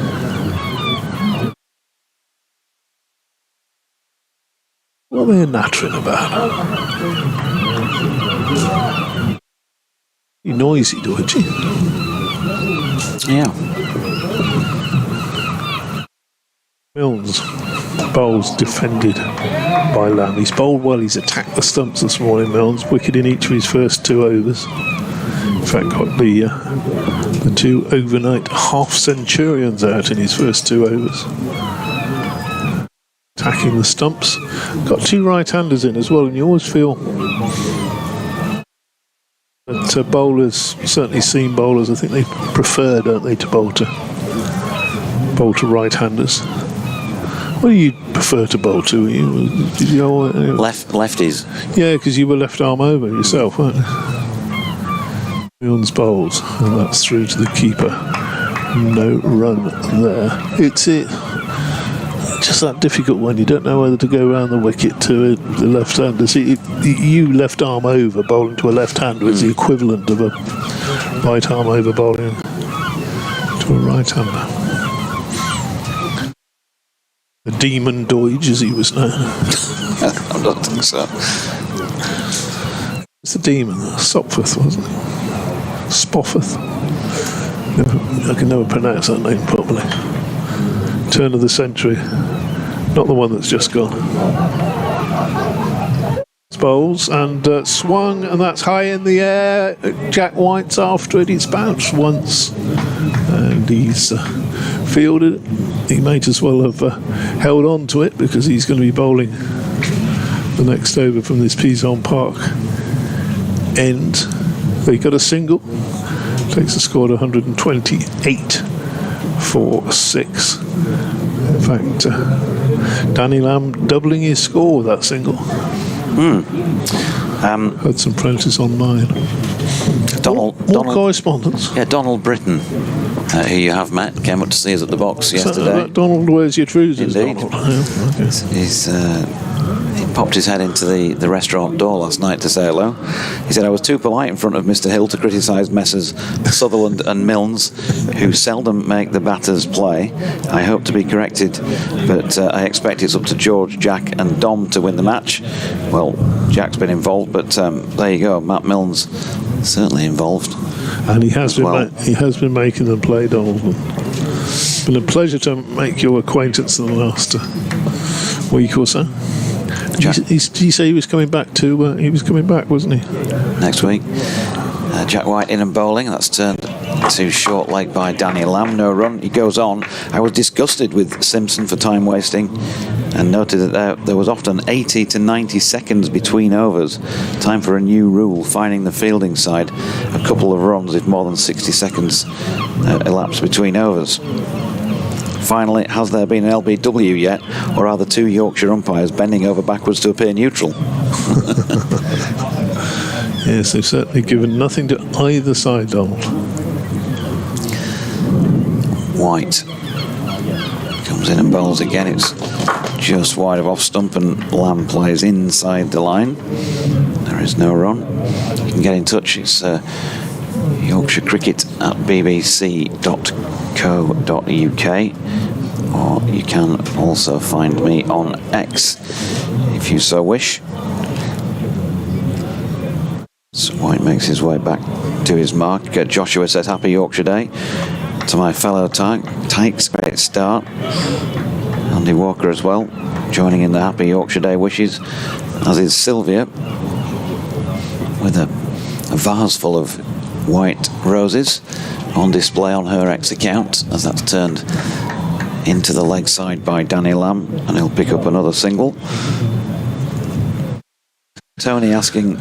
S3: What are they nattering about? You're noisy, don't you?
S1: Yeah.
S3: Milnes bowls defended by Lamb. He's bowled well. He's attacked the stumps this morning, Milnes. Wicket in each of his first 2 overs. In fact, got the 2 overnight half centurions out in his first 2 overs. Attacking the stumps. Got 2 right-handers in as well, and you always feel that bowlers, certainly seam bowlers, I think they prefer, don't they, to bowl to right-handers. What do you prefer to bowl to?
S1: Lefties.
S3: Yeah, because you were left arm over yourself, weren't you? Milnes bowls, and that's through to the keeper. No run there. It's just that difficult one. You don't know whether to go around the wicket to the left-hander. See, you left arm over bowling to a left-hander is the equivalent of a right arm over bowling to a right-hander. The Demon Doige, as he was known.
S1: I don't think so.
S3: It's the demon, Sopforth, wasn't it? Spofford. I can never pronounce that name properly. Turn of the century. Not the one that's just gone. Bowls and swung, and that's high in the air. Jack White's after it. He's bounced once and he's fielded it. He might as well have held on to it because he's going to be bowling the next over from this Pizon Park end. They got a single. Takes the score to 128 for 6. In fact, Danny Lamb doubling his score with that single. Hudson Prentice on mine. Donald correspondence.
S1: Yeah, Donald Britton, who you have met, came up to see us at the box yesterday.
S3: Donald wears your trousers.
S1: Indeed.
S3: Yeah, okay.
S1: He popped his head into the restaurant door last night to say hello. He said, I was too polite in front of Mr. Hill to criticise Messrs. Sutherland and Milnes, who seldom make the batters play. I hope to be corrected, but I expect it's up to George, Jack and Dom to win the match. Well, Jack's been involved, but there you go. Matt Milnes certainly involved.
S3: And he has been making them play, Donald. It's been a pleasure to make your acquaintance in the last week or so. Did you say he was coming back to? He was coming back, wasn't he?
S1: Next week. Jack White in and bowling. That's turned to short leg by Danny Lamb. No run. He goes on. I was disgusted with Simpson for time wasting and noted that there was often 80 to 90 seconds between overs. Time for a new rule, finding the fielding side a couple of runs if more than 60 seconds elapse between overs. Finally, has there been an LBW yet, or are the two Yorkshire umpires bending over backwards to appear neutral?
S3: Yes, they've certainly given nothing to either side, Donald.
S1: White comes in and bowls again. It's just wide of off stump, and Lamb plays inside the line. There is no run. You can get in touch. It's Yorkshire Cricket at bbc.co.uk, or you can also find me on X if you so wish. So White makes his way back to his mark. Joshua says happy Yorkshire Day to my fellow Tykes. Great start. Andy Walker as well, joining in the happy Yorkshire Day wishes, as is Sylvia, with a vase full of white roses on display on her X account, as that's turned into the leg side by Danny Lamb, and he'll pick up another single. Tony asking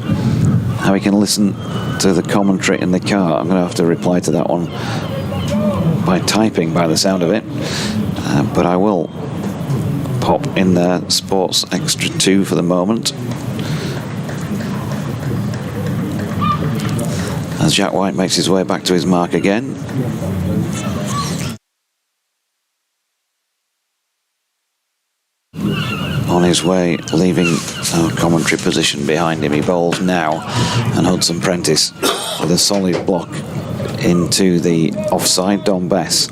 S1: how he can listen to the commentary in the car. I'm going to have to reply to that one by typing, by the sound of it, but I will pop in there Sports Extra 2 for the moment. As Jack White makes his way back to his mark again. On his way, leaving our commentary position behind him, he bowls now, and Hudson Prentice with a solid block into the offside. Don Bess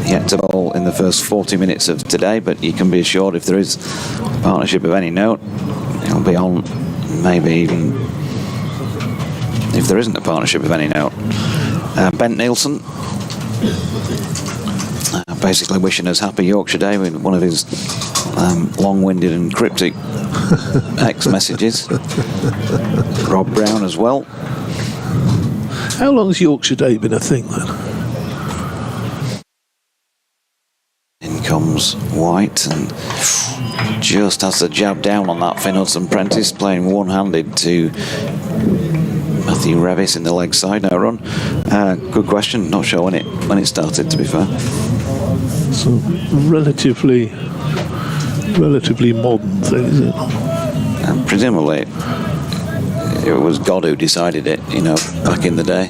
S1: yet to bowl in the first 40 minutes of today, but you can be assured if there is a partnership of any note, he'll be on, maybe even if there isn't a partnership of any note. Bent Nielsen basically wishing us happy Yorkshire Day with one of his long-winded and cryptic X messages. Rob Brown as well.
S3: How long has Yorkshire Day been a thing then?
S1: In comes White and just has to jab down on that Finn Hudson Prentice, playing one-handed to Matthew Revis in the leg side. No run. Good question. Not sure when it started, to be fair.
S3: So relatively modern thing, is it?
S1: And presumably it was God who decided it, back in the day.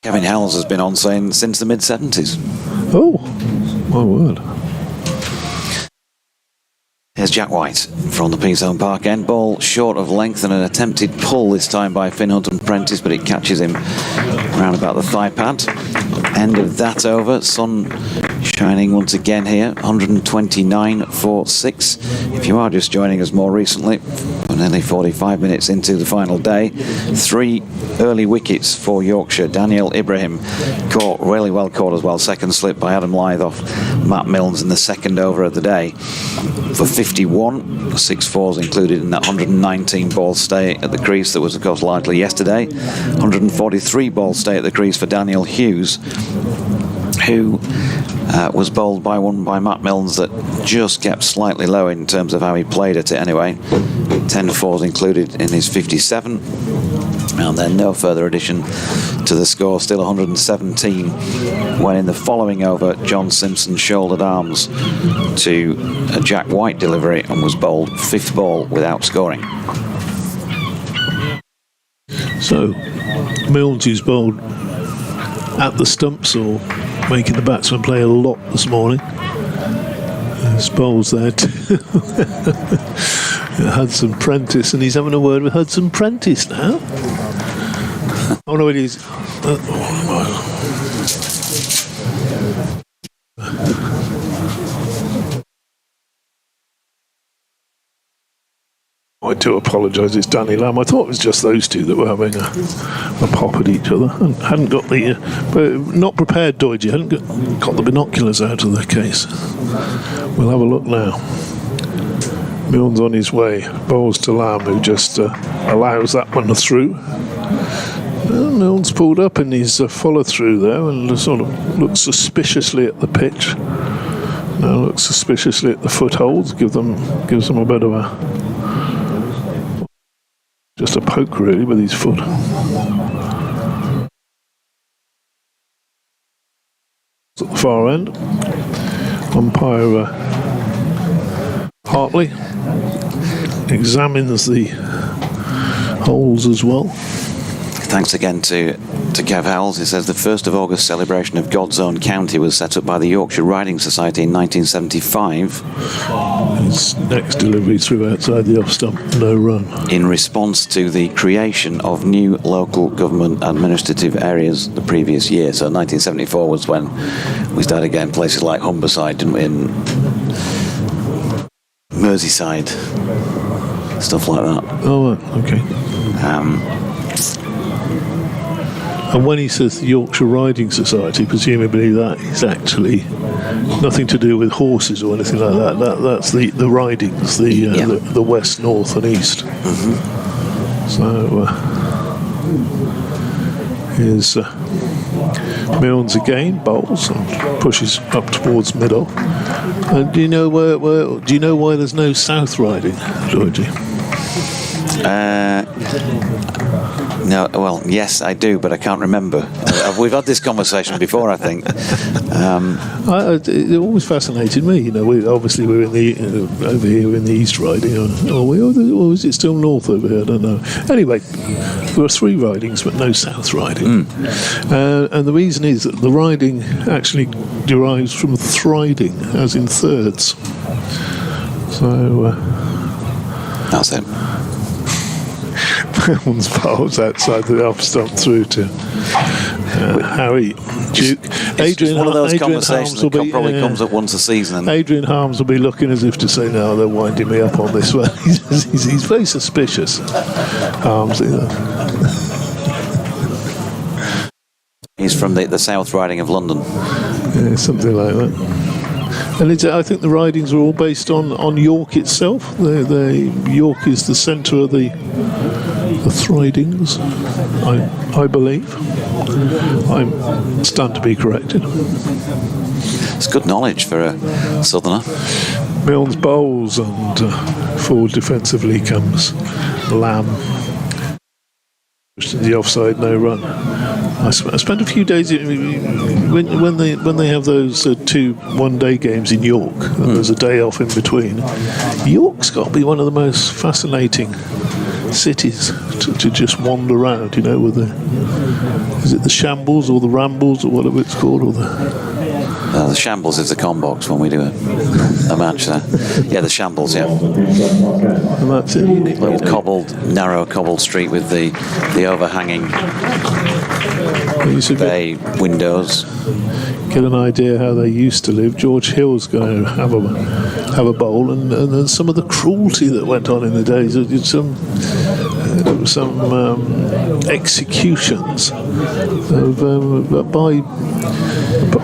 S1: Kevin Hells has been on saying since the mid-70s.
S3: Oh, my word.
S1: Here's Jack White from the P-Zone Park end. Ball short of length and an attempted pull this time by Finn Hudson Prentice, but it catches him around about the thigh pad. End of that over. Sun shining once again here, 129 for 6. If you are just joining us more recently, we're nearly 45 minutes into the final day. 3 early wickets for Yorkshire. Daniel Ibrahim caught, really well caught as well. Second slip by Adam Lyth off Matt Milnes in the second over of the day for 51. 6 fours included in that 119 ball stay at the crease that was of course likely yesterday. 143 ball stay at the crease for Daniel Hughes, who was bowled by one by Matt Milnes that just kept slightly low in terms of how he played at it anyway. 10 fours included in his 57, and then no further addition to the score, still 117, when in the following over John Simpson shouldered arms to a Jack White delivery and was bowled 5th ball without scoring.
S3: So Milnes, who's bowled at the stumps or making the batsman play a lot this morning, his bowls there to Hudson Prentice, and he's having a word with Hudson Prentice now. Oh no, it is. I do apologise, it's Danny Lamb. I thought it was just those two that were having a pop at each other. And hadn't got the not prepared, Doidge. Hadn't got the binoculars out of the case. We'll have a look now. Milnes on his way, bowls to Lamb, who just allows that one through. Well, Milnes pulled up in his follow through there and sort of looked suspiciously at the pitch. Now looks suspiciously at the footholds. Gives them a bit of just a poke really with his foot. At the far end, umpire Hartley examines the holes as well.
S1: Thanks again to Kev Howells. He says the 1st of August celebration of God's Own County was set up by the Yorkshire Riding Society in 1975.
S3: His next delivery threw outside the off stump, no run. In
S1: response to the creation of new local government administrative areas the previous year. So 1974 was when we started getting places like Humberside, didn't we, in Merseyside, stuff like that.
S3: Oh, okay. And when he says the Yorkshire Riding Society, presumably that is actually nothing to do with horses or anything like that. That's the ridings, the west, north and east.
S1: Mm-hmm.
S3: So here's Milnes again, bowls and pushes up towards middle. And do you know why there's no south riding, Georgie?
S1: No, well, yes, I do, but I can't remember. We've had this conversation before, I think.
S3: It always fascinated me. You know, we're in the over here in the East Riding, or is it still North over here? I don't know. Anyway, there are 3 ridings, but no South Riding, and the reason is that the riding actually derives from thriding, as in thirds. So
S1: that's it.
S3: Milnes bowls outside the off stump through to Harry Duke.
S1: It's one of those conversations that probably comes up once a season.
S3: Adrian Harms will be looking as if to say, "No, they're winding me up on this one." He's very suspicious. Harms,
S1: He's from the South Riding of London.
S3: Yeah, something like that. And I think the ridings are all based on York itself. York is the centre of the thridings, I believe. I stand to be corrected.
S1: It's good knowledge for a southerner.
S3: Milnes bowls and forward defensively comes Lamb. The offside, no run. I spent a few days when they have those 2 one-day games in York, and there's a day off in between. York's got to be one of the most fascinating cities to just wander around. With is it the shambles or the rambles or whatever it's called, or the
S1: The Shambles is the con box when we do a match there. Yeah, the Shambles, yeah.
S3: And that's it.
S1: Little narrow cobbled street with the overhanging bay windows.
S3: Get an idea how they used to live. George Hill's going to have a bowl, and then some of the cruelty that went on in the days. Some executions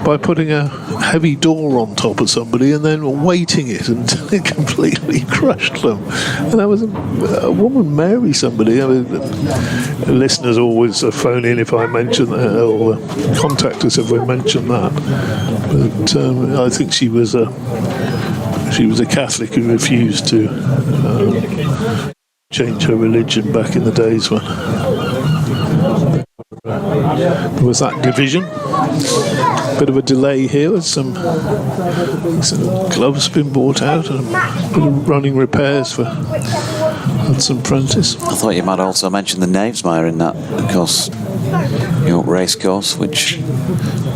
S3: by putting a heavy door on top of somebody and then weighting it until it completely crushed them. And that was a woman, Mary somebody. I mean, listeners always phone in if I mention that, or contact us if we mention that. But I think she was a Catholic who refused to change her religion back in the days when there was that division. Bit of a delay here with some gloves been bought out and a bit of running repairs for Hudson Prentice.
S1: I thought you might also mention the Knavesmire in that, of course, York Racecourse, which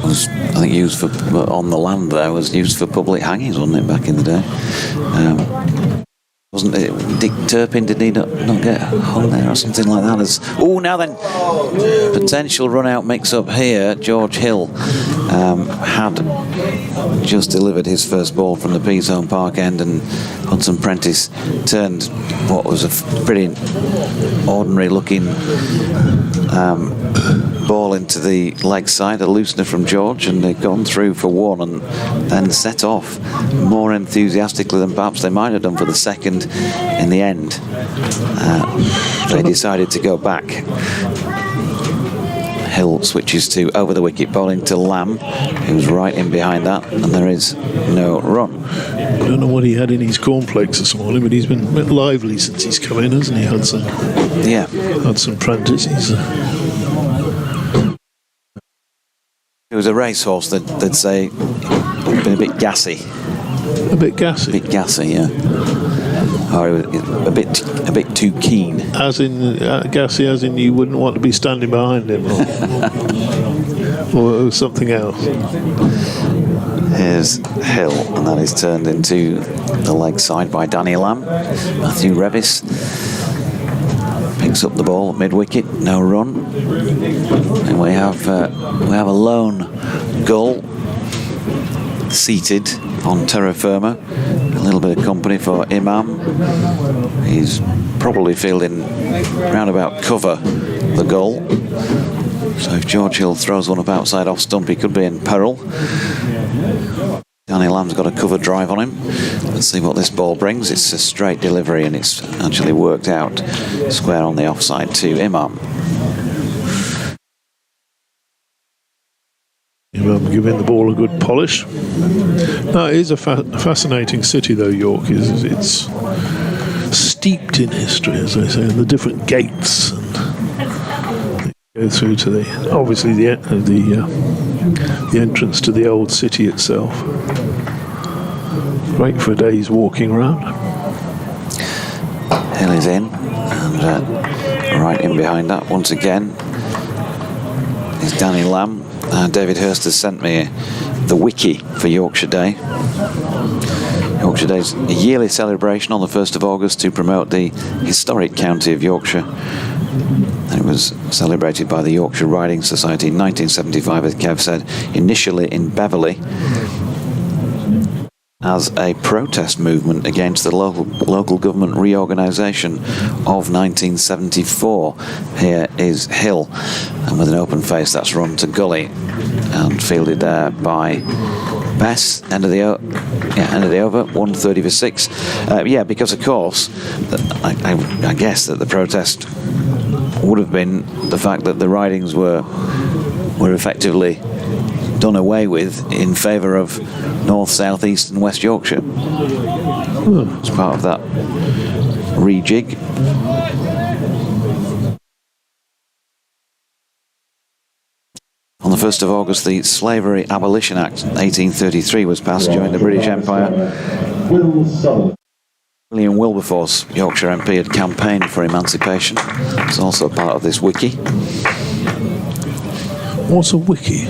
S1: was, I think, used for, on the land there, was used for public hangings, wasn't it, back in the day? Wasn't it Dick Turpin, did he not get hung there or something like that? Now then, potential run-out mix-up here. George Hill had just delivered his first ball from the Peasholm Park end, and Hudson Prentice turned what was a pretty ordinary-looking ball into the leg side, a loosener from George, and they'd gone through for one and then set off more enthusiastically than perhaps they might have done for the second. In the end, they decided to go back. Hill switches to over the wicket bowling to Lamb, who's right in behind that, and there is no run.
S3: I don't know what he had in his cornflakes this morning, but he's been a bit lively since he's come in, hasn't he, Hudson?
S1: Yeah.
S3: Hudson Prentice.
S1: It was a racehorse that they'd say been a bit gassy.
S3: A bit gassy?
S1: A bit gassy, yeah. Or a bit too keen.
S3: As in gassy, as in you wouldn't want to be standing behind him, or something else.
S1: Here's Hill, and that is turned into the leg side by Danny Lamb. Matthew Revis picks up the ball at mid-wicket, no run, and we have a lone gull seated on terra firma. A little bit of company for Imam. He's probably fielding roundabout cover the goal. So if George Hill throws one up outside off stump, he could be in peril. Danny Lamb's got a cover drive on him. Let's see what this ball brings. It's a straight delivery, and it's actually worked out square on the offside to Imam.
S3: Giving the ball a good polish. No, it is a fascinating city, though, York. It's steeped in history, as they say, and the different gates and go through to the entrance to the old city itself. Great for a day's walking around.
S1: Hill is in, and right in behind that once again is Danny Lamb. David Hurst has sent me the wiki for Yorkshire Day. Yorkshire Day is a yearly celebration on the 1st of August to promote the historic county of Yorkshire. And it was celebrated by the Yorkshire Riding Society in 1975, as Kev said, initially in Beverley, as a protest movement against the local government reorganisation of 1974. Here is Hill, and with an open face, that's run to gully and fielded there by Bess. End of the over, 130 for 6. Because of course, I guess that the protest would have been the fact that the ridings were effectively done away with in favour of North, South, East and West Yorkshire. As part of that rejig. On the 1st of August, the Slavery Abolition Act 1833 was passed during the British Empire. William Wilberforce, Yorkshire MP, had campaigned for emancipation. It's also part of this wiki.
S3: What's a wiki?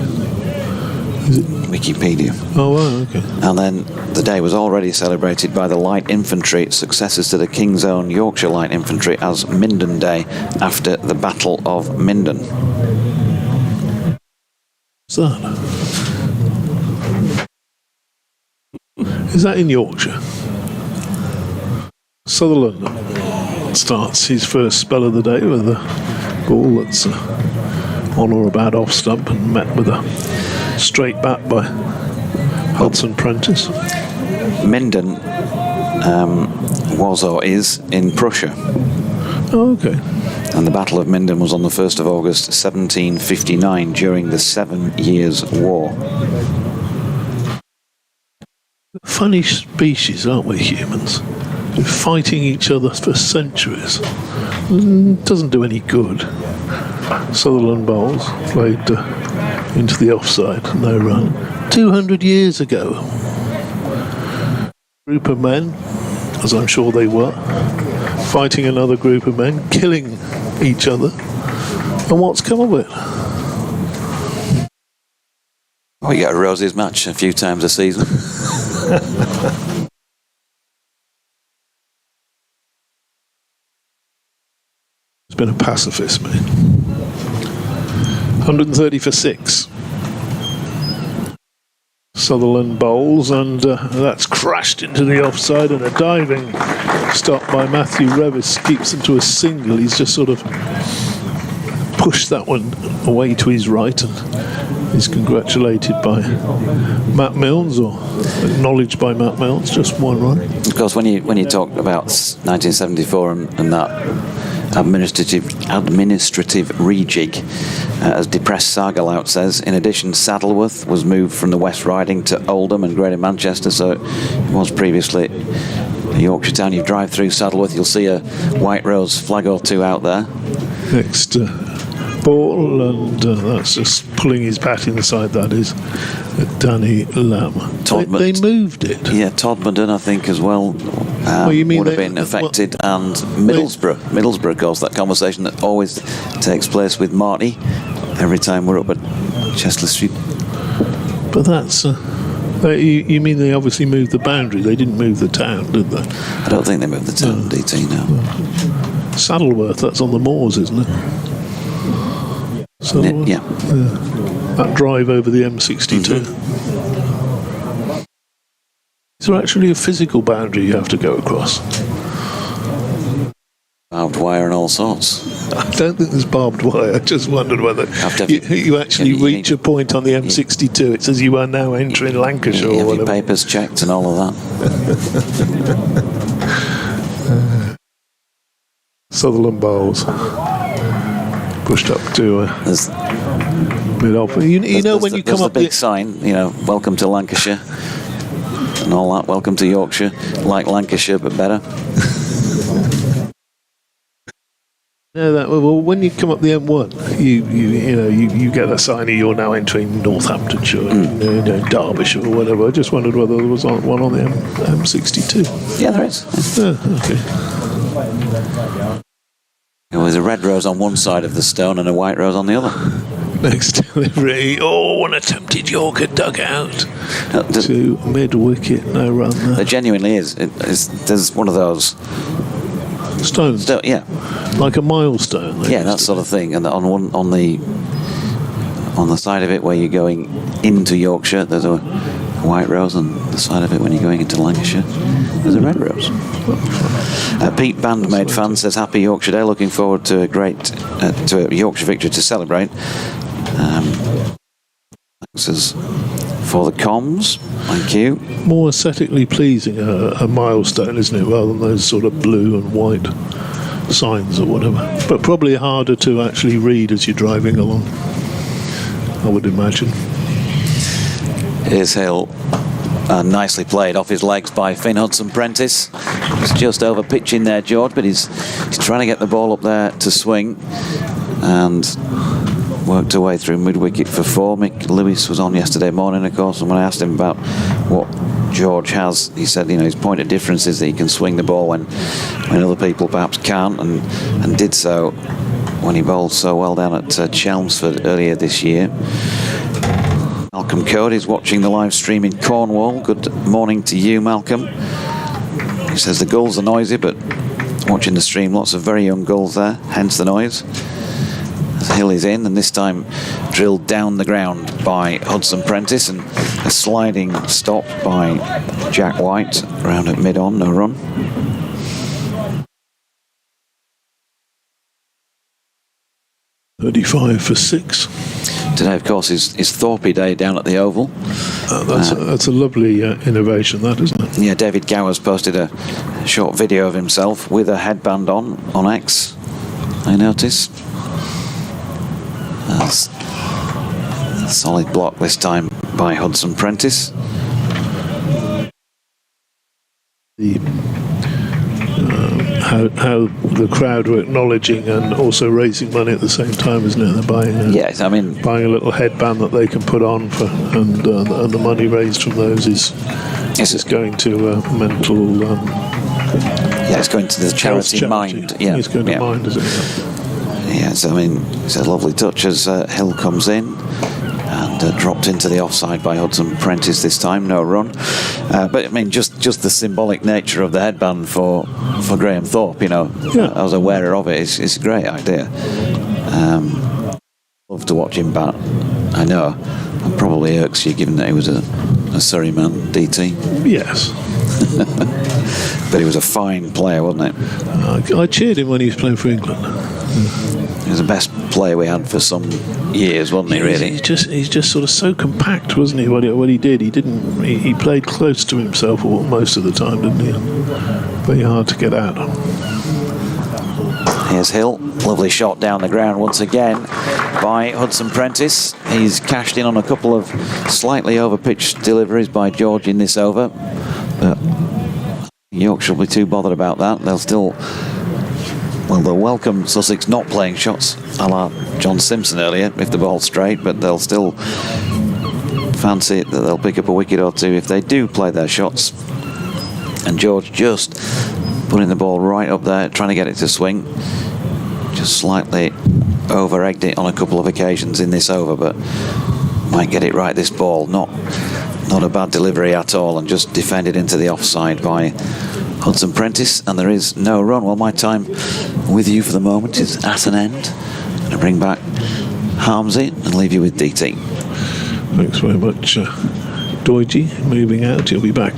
S1: Wikipedia.
S3: Oh, wow, okay.
S1: And then the day was already celebrated by the Light Infantry, successors to the King's Own Yorkshire Light Infantry, as Minden Day after the Battle of Minden.
S3: What's that? Is that in Yorkshire? Sutherland starts his first spell of the day with a ball that's on or about off stump and met with a straight bat by Hudson Prentice.
S1: Minden was or is in Prussia.
S3: Oh, okay.
S1: And the Battle of Minden was on the 1st of August 1759 during the 7 Years' War.
S3: Funny species, aren't we, humans? We're fighting each other for centuries. Doesn't do any good. Sutherland bowls played into the offside, no run. 200 years ago. Group of men, as I'm sure they were, fighting another group of men, killing each other. And what's come of it?
S1: We get a Rosie's match a few times a season.
S3: It's been a pacifist, mate. 130 for 6. Sutherland bowls, and that's crashed into the offside, and a diving stop by Matthew Revis keeps them to a single. He's just sort of pushed that one away to his right, and he's congratulated by Matt Milnes, or acknowledged by Matt Milnes. Just one run.
S1: Of course, when you talk about 1974 and that administrative rejig, as Depressed Sargalout says, in addition, Saddleworth was moved from the West Riding to Oldham and Greater Manchester, so it was previously Yorkshire Town. You drive through Saddleworth, you'll see a White Rose flag or two out there.
S3: Next ball, and that's just pulling his bat inside, that is Danny Lamb. They moved it.
S1: Yeah, Todmorden, I think, as well,
S3: you mean
S1: would have been affected, and Middlesbrough, of course, that conversation that always takes place with Marty every time we're up at Chester Street.
S3: But that's you mean they obviously moved the boundary, they didn't move the town, did they?
S1: I don't think they moved the town, DT, no.
S3: Saddleworth, that's on the moors, isn't it? Saddleworth?
S1: Yeah.
S3: That drive over the M62. Is there actually a physical boundary you have to go across?
S1: Barbed wire and all sorts.
S3: I don't think there's barbed wire. I just wondered whether you actually reach a point on the M62. It says you are now entering Lancashire,
S1: you
S3: or whatever.
S1: Your papers checked and all of that.
S3: Sutherland bowls. Pushed up to mid off. You know when you come up
S1: the big sign, welcome to Lancashire and all that. Welcome to Yorkshire, like Lancashire but better.
S3: Well, when you come up the M1, you get a sign, you're now entering Northamptonshire, Derbyshire or whatever. I just wondered whether there was one on the M62.
S1: Yeah, there is.
S3: Okay.
S1: There's a red rose on one side of the stone and a white rose on the other.
S3: Next delivery. Oh, an attempted Yorker dugout to mid wicket. No run there.
S1: There genuinely is. There's one of those
S3: stones.
S1: Yeah,
S3: like a milestone.
S1: Yeah, that sort of thing. And on the side of it where you're going into Yorkshire, there's a white rose, and the side of it when you're going into Lancashire, there's a red rose. Pete Bandmaid fan says, "Happy Yorkshire Day. Looking forward to a Yorkshire victory to celebrate." Thanks for the comms. Thank you.
S3: More aesthetically pleasing a milestone, isn't it, rather than those sort of blue and white signs or whatever. But probably harder to actually read as you're driving along, I would imagine.
S1: Here's Hill. Nicely played off his legs by Finn Hudson-Prentice. He's just over pitching there, George, but he's trying to get the ball up there to swing, and worked away through mid-wicket for 4. Mick Lewis was on yesterday morning, of course, and when I asked him about what George has, he said, his point of difference is that he can swing the ball when other people perhaps can't, and did so when he bowled so well down at Chelmsford earlier this year. Malcolm Cody's watching the live stream in Cornwall. Good morning to you, Malcolm. He says the gulls are noisy, but watching the stream, lots of very young gulls there, hence the noise. The hill is in, and this time drilled down the ground by Hudson Prentice, and a sliding stop by Jack White around at mid-on, no run.
S3: $35 for 6.
S1: Today, of course, is Thorpe Day down at the Oval.
S3: That's a lovely innovation, that, isn't it?
S1: Yeah, David Gower's posted a short video of himself with a headband on X, I noticed. That's a solid block this time by Hudson Prentice.
S3: How the crowd were acknowledging and also raising money at the same time, isn't it? They're buying
S1: Yes, I mean,
S3: buying a little headband that they can put on for, and the money raised from those is going to mental.
S1: It's going to the charity Mind. Yeah,
S3: it's going to Mind, isn't it?
S1: Yes, I mean, it's a lovely touch as Hill comes in and dropped into the offside by Hudson Prentice this time, no run. But I mean, just the symbolic nature of the headband for Graham Thorpe, I was aware of it. It's a great idea. Love to watch him bat. I know, and probably irks you given that he was a Surrey man, DT.
S3: Yes.
S1: But he was a fine player, wasn't it?
S3: I cheered him when he was playing for England.
S1: He was the best player we had for some years, wasn't he? Really,
S3: he's just sort of so compact, wasn't he? What he did, he played close to himself most of the time, didn't he? Very hard to get out.
S1: Here's Hill, lovely shot down the ground once again by Hudson Prentice. He's cashed in on a couple of slightly over-pitched deliveries by George in this over, but Yorkshire will be too bothered about that. They'll welcome Sussex not playing shots a la John Simpson earlier if the ball's straight, but they'll still fancy it that they'll pick up a wicket or two if they do play their shots. And George just putting the ball right up there, trying to get it to swing. Just slightly over-egged it on a couple of occasions in this over, but might get it right this ball. Not a bad delivery at all, and just defended into the offside by Hudson Prentice, and there is no run. Well, my time with you for the moment is at an end. I'm going to bring back Harmsy and leave you with DT.
S3: Thanks very much, Doidgy. Moving out, he'll be back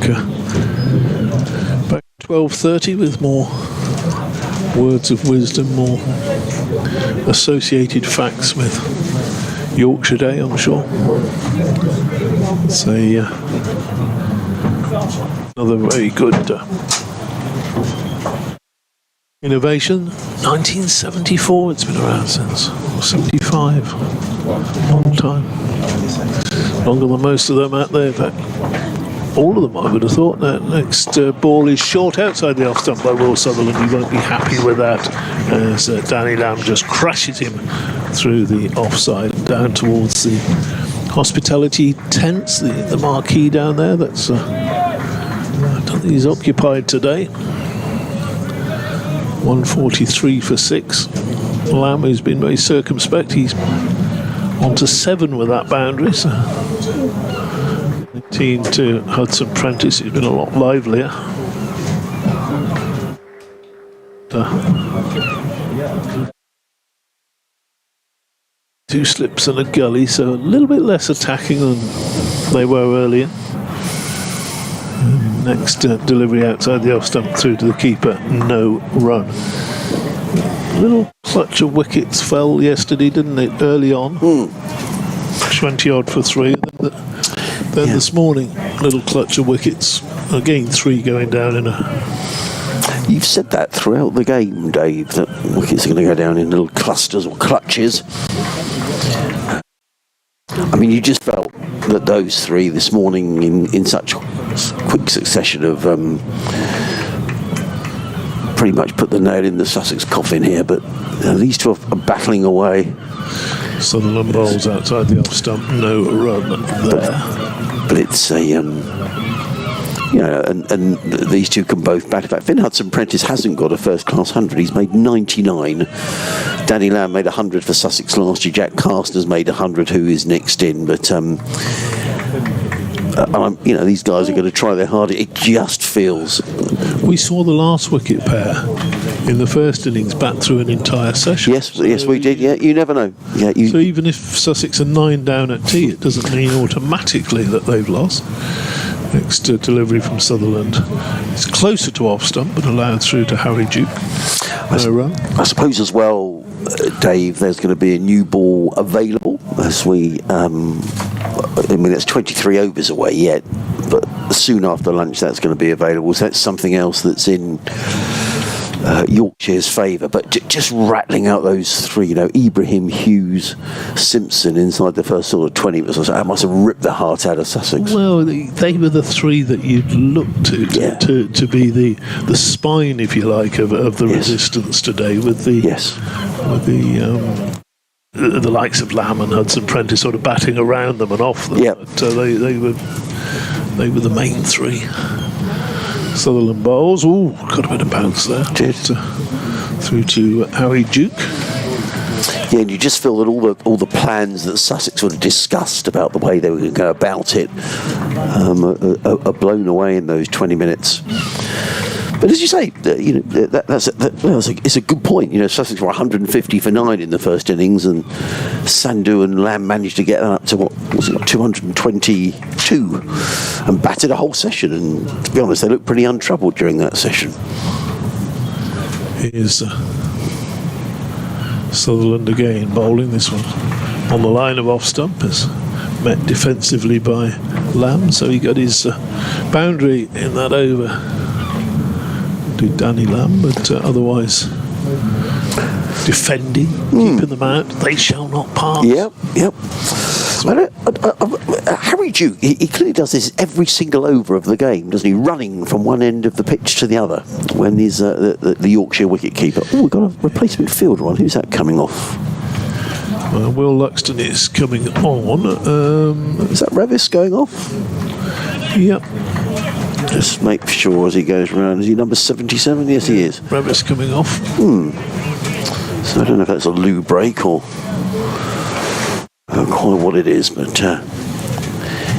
S3: 12:30 with more words of wisdom, more associated facts with Yorkshire Day, I'm sure. It's another very good innovation. 1974 it's been around since, or 75. Long time. Longer than most of them out there, in fact. All of them, I would have thought. That next ball is short outside the off stump by Will Sutherland. He won't be happy with that as Danny Lamb just crashes him through the offside down towards the hospitality tents, the marquee down there. That's I don't think he's occupied today. 143 for 6. Lamb, who's been very circumspect, he's on to 7 with that boundary. So 19 to Hudson Prentice, he's been a lot livelier. 2 slips and a gully, so a little bit less attacking than they were earlier. Next delivery outside the off stump through to the keeper, no run. A little clutch of wickets fell yesterday, didn't it, early on? 20 odd for 3. Then this morning, little clutch of wickets. Again, 3 going down in a...
S2: You've said that throughout the game, Dave, that wickets are going to go down in little clusters or clutches. I mean, you just felt that those 3 this morning in such quick succession of pretty much put the nail in the Sussex coffin here, but these 2 are battling away.
S3: Sutherland bowls outside the off stump, no run there.
S2: But it's a and these 2 can both bat. In fact, Finn Hudson Prentice hasn't got a first-class 100. He's made 99. Danny Lamb made 100 for Sussex last year. Jack Carstner's made 100, who is next in. But These guys are going to try their hardest. It just feels.
S3: We saw the last wicket pair in the first innings bat through an entire session.
S2: Yes, we did. Yeah, you never know. Yeah,
S3: So even if Sussex are 9 down at tea, it doesn't mean automatically that they've lost. Next delivery from Sutherland. It's closer to off stump, but allowed through to Harry Duke. No run.
S2: I suppose as well, Dave, there's going to be a new ball available as we. It's 23 overs away yet, but soon after lunch that's going to be available. So that's something else that's in Yorkshire's favour. But just rattling out those three, Ibrahim, Hughes, Simpson inside the first sort of 20 minutes or so, I must have ripped the heart out of Sussex.
S3: Well, they were the three that you'd look to be the spine, if you like, of the resistance today, with the likes of Lamb and Hudson Prentice sort of batting around them and off them.
S2: Yep.
S3: But they were the main three. Sutherland bowls. Ooh, got a bit of bounce there.
S2: Did.
S3: Through to Harry Duke.
S2: Yeah, and you just feel that all the plans that Sussex would have discussed about the way they were going to go about it are blown away in those 20 minutes. But as you say, it's a good point. Sussex were 150 for 9 in the first innings, and Sandhu and Lamb managed to get that up to 222, and batted a whole session. And to be honest, they looked pretty untroubled during that session.
S3: Here's Sutherland again bowling this one on the line of off stump, is met defensively by Lamb, so he got his boundary in that over. To Danny Lamb, but otherwise defending, keeping them out. They shall not pass.
S2: Yep. Harry Duke, he clearly does this every single over of the game, doesn't he? Running from one end of the pitch to the other when he's the Yorkshire wicket keeper. Oh, we've got a replacement fielder on. Who's that coming off?
S3: Will Luxton is coming on.
S2: Is that Revis going off?
S3: Yep.
S2: Just make sure as he goes round. Is he number 77? Yes, he is.
S3: Revis coming off.
S2: So I don't know if that's a loo break or quite what it is, but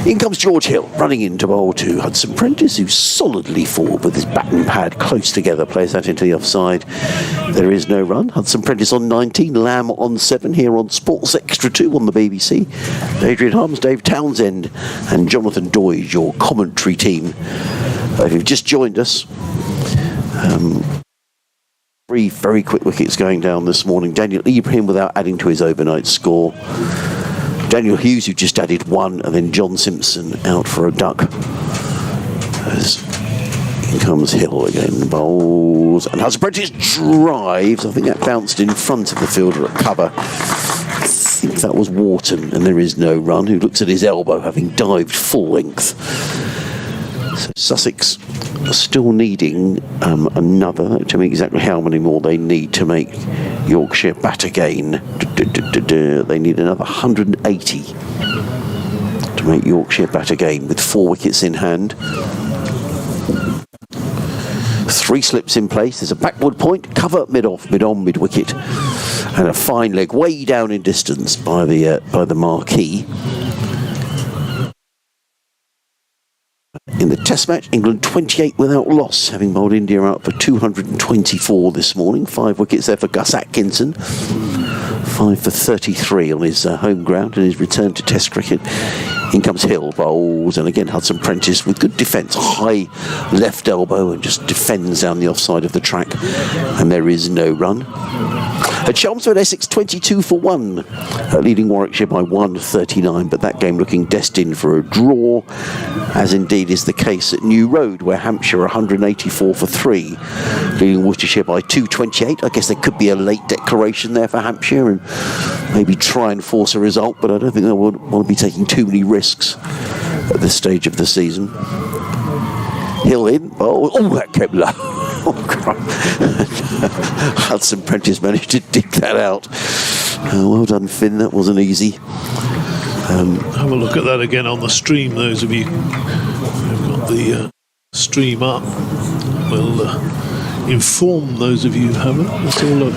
S2: in comes George Hill, running into bowl to Hudson Prentice, who's solidly forward with his bat and pad close together, plays that into the offside. There is no run. Hudson Prentice on 19, Lamb on 7 here on Sports Extra 2 on the BBC. Adrian Harms, Dave Townsend and Jonathan Doige, your commentary team. If you've just joined us, 3 very quick wickets going down this morning. Daniel Ibrahim without adding to his overnight score. Daniel Hughes, who just added 1, and then John Simpson out for a duck. As in comes Hill again, bowls, and Hudson Prentice drives. I think that bounced in front of the fielder at cover. I think that was Wharton, and there is no run, who looks at his elbow, having dived full length. So Sussex are still needing another, to me exactly how many more they need to make Yorkshire bat again. They need another 180 to make Yorkshire bat again with 4 wickets in hand. 3 slips in place. There's a backward point, cover, mid-off, mid-on, mid-wicket, and a fine leg way down in distance by the marquee. In the Test match, England 28 without loss, having bowled India out for 224 this morning. 5 wickets there for Gus Atkinson. 5 for 33 on his home ground in his return to Test cricket. In comes Hill, bowls, and again Hudson Prentice with good defence, high left elbow, and just defends down the offside of the track, and there is no run. At Chelmsford, Essex 22 for 1, leading Warwickshire by 139, but that game looking destined for a draw, as indeed is the case at New Road, where Hampshire 184 for 3, leading Worcestershire by 228. I guess there could be a late declaration there for Hampshire and maybe try and force a result, but I don't think they would want to be taking too many risks at this stage of the season. Hill in, that kept low. Hudson Prentice managed to dig that out. Well done, Finn, that wasn't easy.
S3: Have a look at that again on the stream, those of you who've got the stream up. We'll inform those of you who haven't. Let's all look.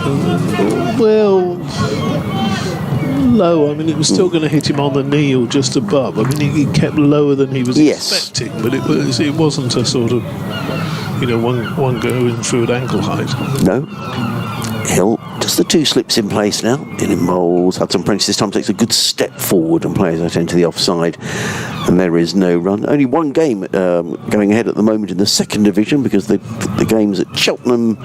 S3: Well, low. I mean, it was still going to hit him on the knee or just above. I mean, he kept lower than he was expecting, but it wasn't a sort of, one going through at ankle height.
S2: No. Hill, just the two slips in place now. In bowls. Hudson Prentice this time takes a good step forward and plays out into the offside. And there is no run. Only one game going ahead at the moment in the second division, because the games at Cheltenham,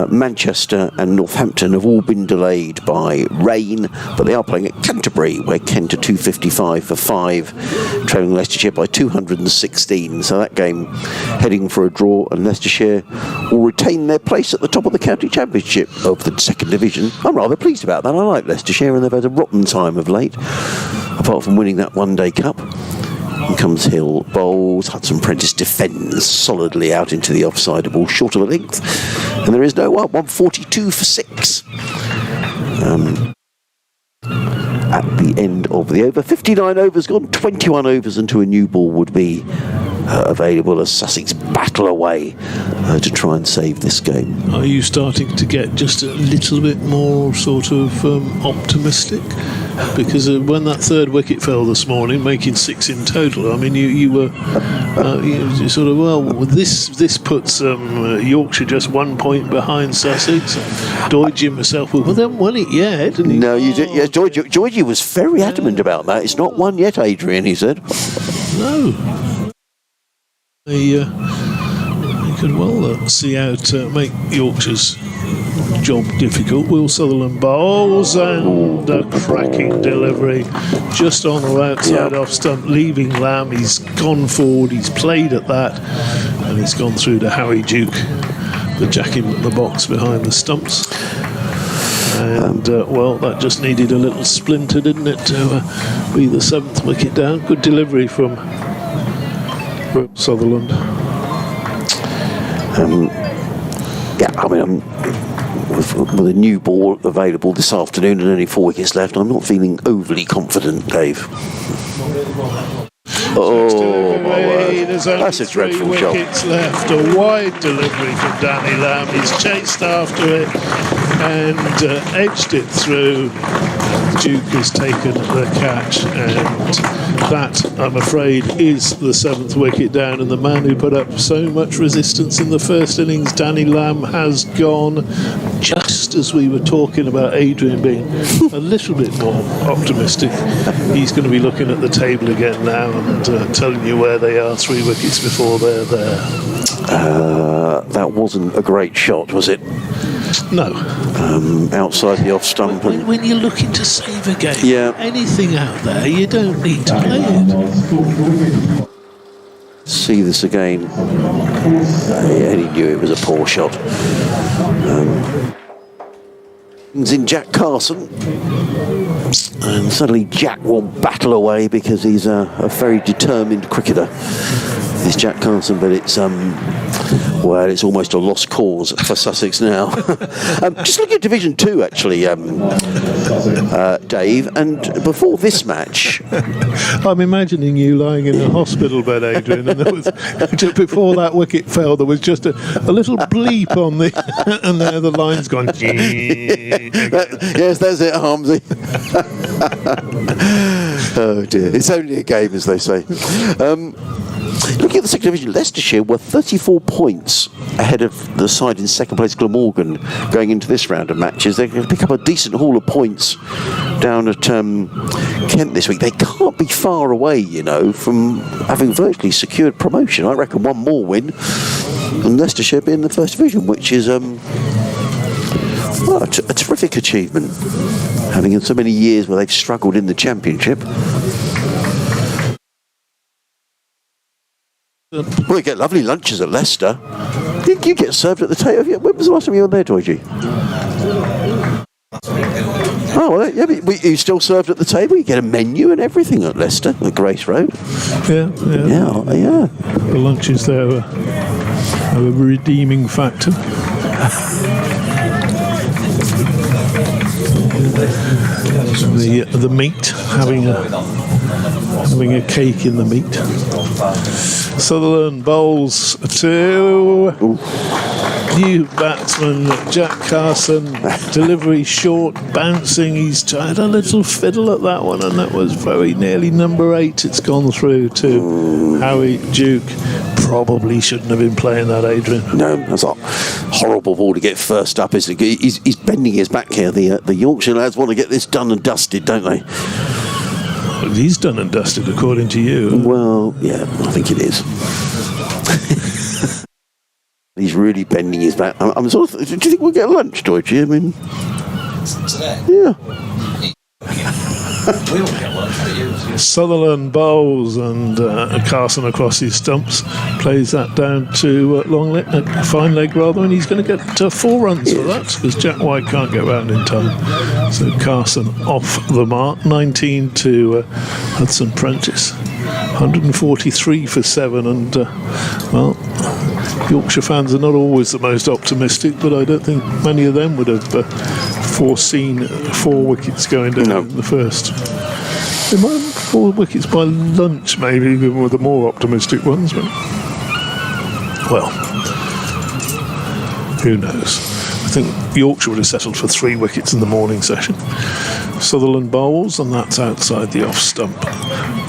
S2: Manchester and Northampton have all been delayed by rain, but they are playing at Canterbury, where Kent are 255 for 5, trailing Leicestershire by 216. So that game heading for a draw, and Leicestershire will retain their place at the top of the county championship of the second division. I'm rather pleased about that. I like Leicestershire, and they've had a rotten time of late, apart from winning that one-day cup. Here comes Hill, bowls. Hudson Prentice defends solidly out into the offside, a ball short of a length, and there is no 142 for 6. At the end of the over, 59 overs gone, 21 overs until a new ball would be available as Sussex battle away to try and save this game.
S3: Are you starting to get just a little bit more sort of optimistic? Because when that third wicket fell this morning, making 6 in total, I mean, you were you sort of, well, this puts Yorkshire just 1 point behind Sussex. Doidge himself, well, they haven't won it yet. And
S2: no, you did. Yes, Doidge was very adamant about that. It's not won yet, Adrian, he said.
S3: No. They could well see out make Yorkshire's job difficult. Will Sutherland bowls, and a cracking delivery just on the outside off stump, leaving Lamb. He's gone forward, he's played at that, and he's gone through to Harry Duke, the jack in the box behind the stumps. And well, that just needed a little splinter, didn't it, to be the 7th wicket down. Good delivery from Sutherland.
S2: I mean, with a new ball available this afternoon and only 4 wickets left, I'm not feeling overly confident, Dave. Oh, my word. That's a dreadful shot.
S3: Wickets left. A wide delivery from Danny Lamb. He's chased after it and edged it through. Duke has taken the catch, and that, I'm afraid, is the 7th wicket down. And the man who put up so much resistance in the first innings, Danny Lamb, has gone. Just as we were talking about Adrian being a little bit more optimistic, he's going to be looking at the table again now and telling you where they are 3 wickets before they're there.
S2: That wasn't a great shot, was it?
S3: No.
S2: Outside the off stump.
S3: When you're looking to save a game, anything out there, you don't need to play it.
S2: See this again. Yeah, he knew it was a poor shot. In Jack Carson, and suddenly Jack will battle away because he's a very determined cricketer. This Jack Carson, but it's well, it's almost a lost cause for Sussex now. Just looking at Division 2, actually, Dave, and before this match...
S3: I'm imagining you lying in a hospital bed, Adrian, and there was, just before that wicket fell, there was just a little bleep on the... and there the line's gone...
S2: Yes, that's it, Harmsy. Oh, dear. It's only a game, as they say. Looking at the second division, Leicestershire were 34 points ahead of the side in second place, Glamorgan, going into this round of matches. They're going to pick up a decent haul of points down at Kent this week. They can't be far away, you know, from having virtually secured promotion. I reckon one more win and Leicestershire be in the first division, which is a terrific achievement, having had so many years where they've struggled in the Championship. Well, you get lovely lunches at Leicester. You get served at the table. When was the last time you were there, Doidge? Oh, well, yeah, but you still served at the table. You get a menu and everything at Leicester, at Grace Road.
S3: Yeah. The lunches there are a redeeming factor. The meat, having a cake in the meat. Sutherland bowls 2. new batsman, Jack Carson, delivery short, bouncing. He's tried a little fiddle at that one, and that was very nearly number 8. It's gone through to Harry Duke. Probably shouldn't have been playing that, Adrian.
S2: No, that's a horrible ball to get first up. He's bending his back here. The Yorkshire lads want to get this done and dusted, don't they?
S3: He's done and dusted, according to you.
S2: Well, yeah, I think it is. He's really bending his back. I'm sort of. Do you think we'll get lunch, Deutsche? I mean,
S1: Today?
S2: yeah.
S1: We'll get lunch for you.
S3: Sutherland bowls, and Carson across his stumps plays that down to fine leg rather, and he's going to get 4 runs for that because Jack White can't get round in time. So Carson off the mark. 19 to Hudson Prentice. 143 for 7, and well, Yorkshire fans are not always the most optimistic, but I don't think many of them would have foreseen 4 wickets going down in the first. They might have 4 wickets by lunch, maybe, even with the more optimistic ones. But, well, who knows? I think Yorkshire would have settled for 3 wickets in the morning session. Sutherland bowls, and that's outside the off stump.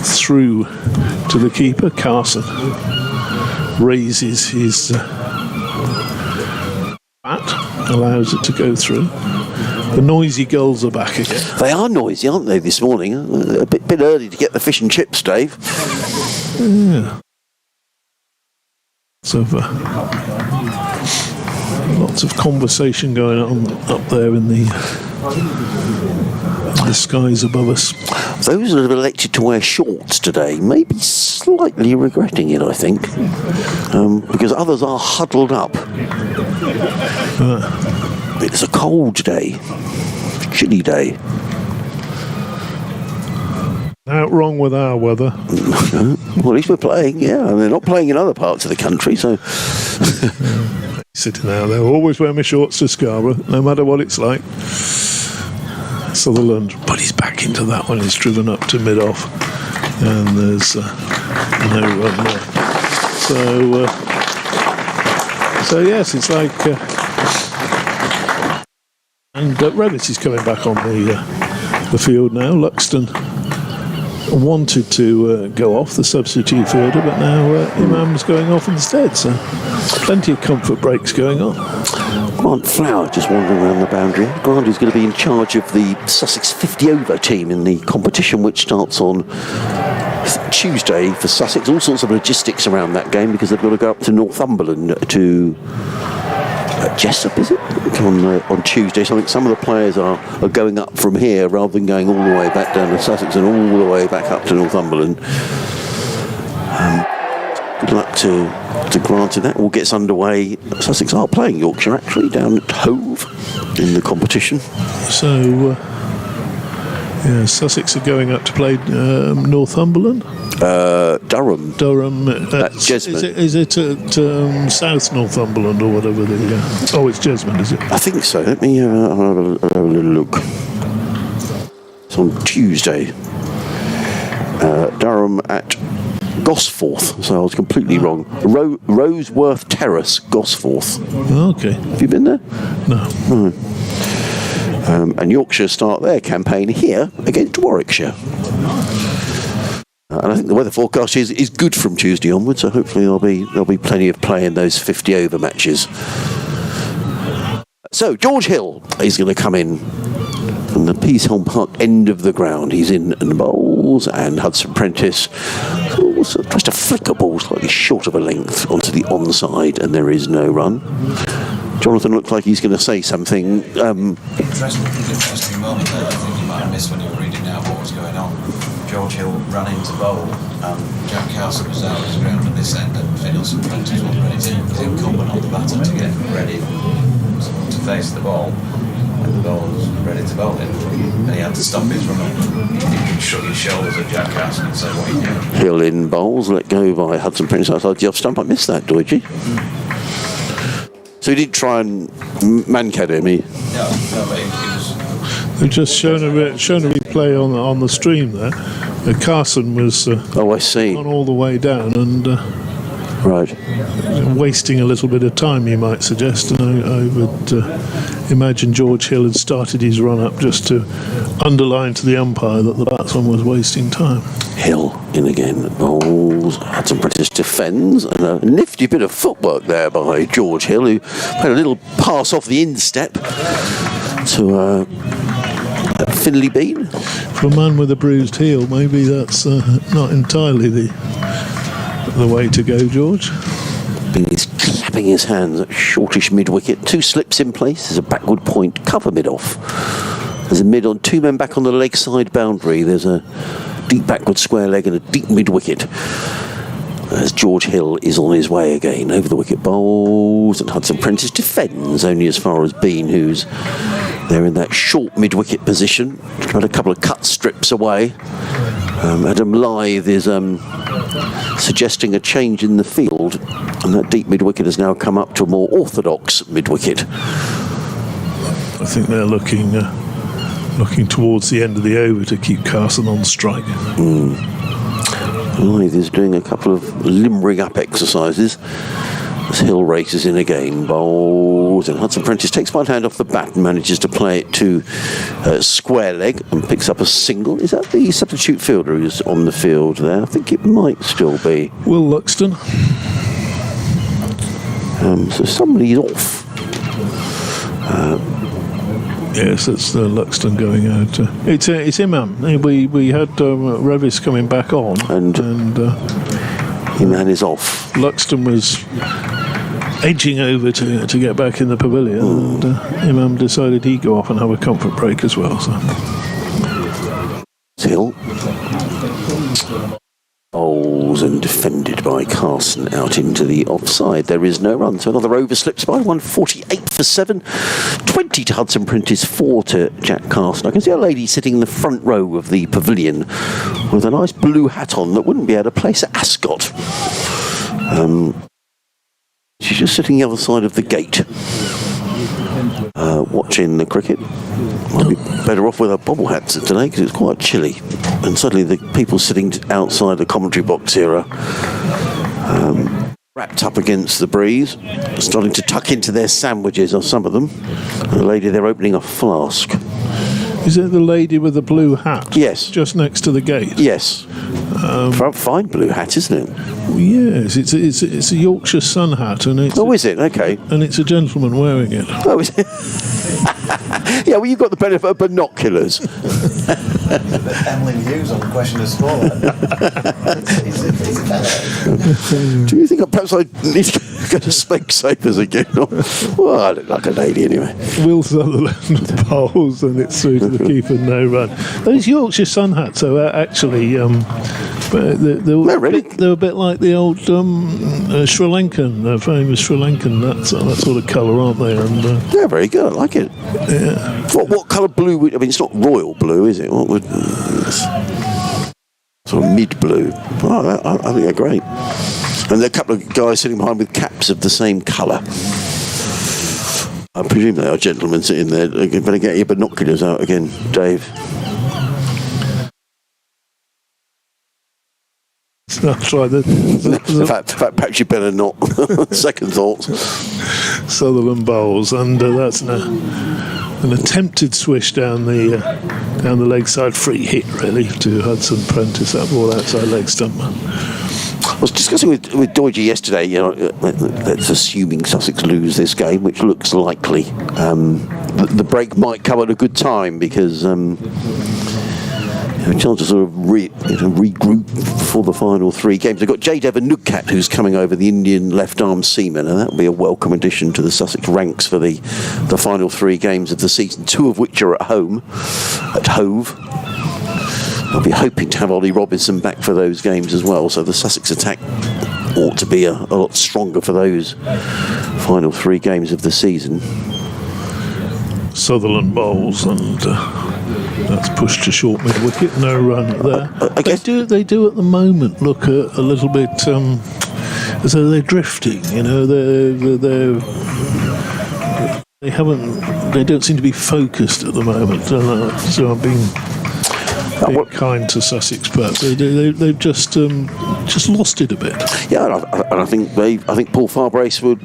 S3: Through to the keeper. Carson raises his bat, allows it to go through. The noisy gulls are back again.
S2: They are noisy, aren't they, this morning? A bit early to get the fish and chips, Dave.
S3: Yeah. So lots of conversation going on up there in the skies above us.
S2: Those that have elected to wear shorts today may be slightly regretting it, I think, because others are huddled up. It's a cold day, chilly day.
S3: Out wrong with our weather.
S2: Well, at least we're playing, yeah. And they're not playing in other parts of the country, so.
S3: Sitting out there, always wear my shorts to Scarborough, no matter what it's like. Sutherland, but he's back into that one. He's driven up to mid-off, and there's no run there. So yes, it's like. And Revis is coming back on the field now. Luxton wanted to go off, the substitute fielder, but now Imam's going off instead. So plenty of comfort breaks going on.
S2: Grant Flower just wandering around the boundary. Grant is going to be in charge of the Sussex 50 over team in the competition, which starts on Tuesday for Sussex. All sorts of logistics around that game because they've got to go up to Northumberland to Jessup, is it? On Tuesday. So I think some of the players are going up from here rather than going all the way back down to Sussex and all the way back up to Northumberland. Good luck to Grant in that. All gets underway. Sussex are playing Yorkshire actually down at Hove in the competition.
S3: So Sussex are going up to play Northumberland.
S2: Durham.
S3: At
S2: Jesmond.
S3: Is it at South Northumberland or whatever? Oh, it's Jesmond, is it?
S2: I think so. Let me have a little look. It's on Tuesday. Durham at Gosforth. So I was completely wrong. Roseworth Terrace, Gosforth.
S3: Okay.
S2: Have you been there?
S3: No.
S2: And Yorkshire start their campaign here against Warwickshire. And I think the weather forecast is good from Tuesday onwards, so hopefully there'll be plenty of play in those 50 over matches. So George Hill is going to come in from the Peacehelm Park end of the ground. He's in and bowls, and Hudson Prentice also tries to flick a ball slightly short of a length onto the onside, and there is no run. Jonathan looks like he's going to say something.
S1: Interesting moment there. I think you might have missed when you were reading out what was going on. George Hill ran into bowl. Jack Carson was out his ground at this end, and Hudson Prentice was ready to incumbent on the batter to get ready to face the ball. And the ball was ready to bowl it. And he had to stop his run. He shrugged his shoulders at Jack Carson and said, "What are you doing?"
S2: Hill in bowls, let go by Hudson Prentice outside the off stump. I missed that, Deutsche. So he did try and mankad him.
S1: No, but he was.
S3: They've just shown a replay on the stream there. Carson was
S2: I see.
S3: on all the way down, and
S2: Right.
S3: Wasting a little bit of time, you might suggest, and I would imagine George Hill had started his run-up just to underline to the umpire that the batsman was wasting time.
S2: Hill in again, bowls, Hudson Prentice defends, and a nifty bit of footwork there by George Hill, who played a little pass off the instep to Finley Bean.
S3: For a man with a bruised heel, maybe that's not entirely the way to go, George.
S2: Bean is clapping his hands at shortish mid-wicket. 2 slips in place. There's a backward point. Cover mid-off. There's a mid on 2 men back on the leg side boundary. There's a deep backward square leg and a deep mid-wicket. As George Hill is on his way again. Over the wicket bowls, and Hudson Prentice defends only as far as Bean, who's there in that short mid-wicket position. Got a couple of cut strips away. Adam Lyth is suggesting a change in the field, and that deep mid-wicket has now come up to a more orthodox mid-wicket.
S3: I think they're looking towards the end of the over to keep Carson on strike.
S2: Lyth is doing a couple of limbering up exercises as Hill races in again, bowls, and Hudson Prentice takes one hand off the bat and manages to play it to square leg and picks up a single. Is that the substitute fielder who's on the field there? I think it might still be
S3: Will Luxton.
S2: So somebody's off.
S3: Yes, it's Luxton going out. It's Imam. We had Revis coming back on,
S2: And Imam is off.
S3: Luxton was edging over to get back in the pavilion, and Imam decided he'd go off and have a comfort break as well. So
S2: Hill bowls and defended by Carson out into the offside. There is no run, so another over slips by. 148 for 7, 20 to Hudson Prentice, 4 to Jack Carson. I can see a lady sitting in the front row of the pavilion with a nice blue hat on that wouldn't be able to place at Ascot. She's just sitting the other side of the gate, watching the cricket. Might be better off with her bobble hats today because it's quite chilly. And suddenly the people sitting outside the commentary box here are wrapped up against the breeze, starting to tuck into their sandwiches, or some of them. And the lady there opening a flask.
S3: is it the lady with the blue hat?
S2: Yes.
S3: Just next to the gate?
S2: Yes. Fine blue hat, isn't it?
S3: Well, yes, it's a Yorkshire sun hat, and it's
S2: Is it? Okay.
S3: and it's a gentleman wearing it.
S2: Oh, is it? Yeah, well, you've got the benefit of binoculars.
S4: Emily Hughes on the question of sport.
S2: Do you think perhaps I need to go to Specsavers again? Well, I look like a lady anyway.
S3: Will Sutherland bowls, and it's through to the keeper, no run. Those Yorkshire sun hats are actually they're a bit like the old Sri Lankan, the famous Sri Lankan that sort of colour, aren't they? And
S2: Yeah, very good. I like it.
S3: yeah.
S2: What colour blue would... I mean, it's not royal blue, is it? What would... sort of mid-blue. Oh, I think they're great. And there are a couple of guys sitting behind with caps of the same colour. I presume they are gentlemen sitting there. You better get your binoculars out again, Dave.
S3: I'll try
S2: In fact, perhaps you better not. Second thoughts.
S3: Sutherland bowls, and that's an attempted swish down the leg side, free hit really to Hudson Prentice, that ball outside leg stump.
S2: I was discussing with Doidge yesterday, let's assuming Sussex lose this game, which looks likely. The break might come at a good time because a chance to sort of regroup for the final 3 games. They've got Jaydev Nugcat, who's coming over, the Indian left-arm seaman, and that will be a welcome addition to the Sussex ranks for the final 3 games of the season, 2 of which are at home, at Hove. I'll be hoping to have Ollie Robinson back for those games as well, so the Sussex attack ought to be a lot stronger for those final 3 games of the season.
S3: Sutherland bowls, and that's pushed to short mid-wicket, no run there.
S2: I guess
S3: They do at the moment look a little bit as though they're drifting. They don't seem to be focused at the moment. So I've been being kind to Sussex, but they've just lost it a bit.
S2: Yeah, and I think Paul Farbrace would.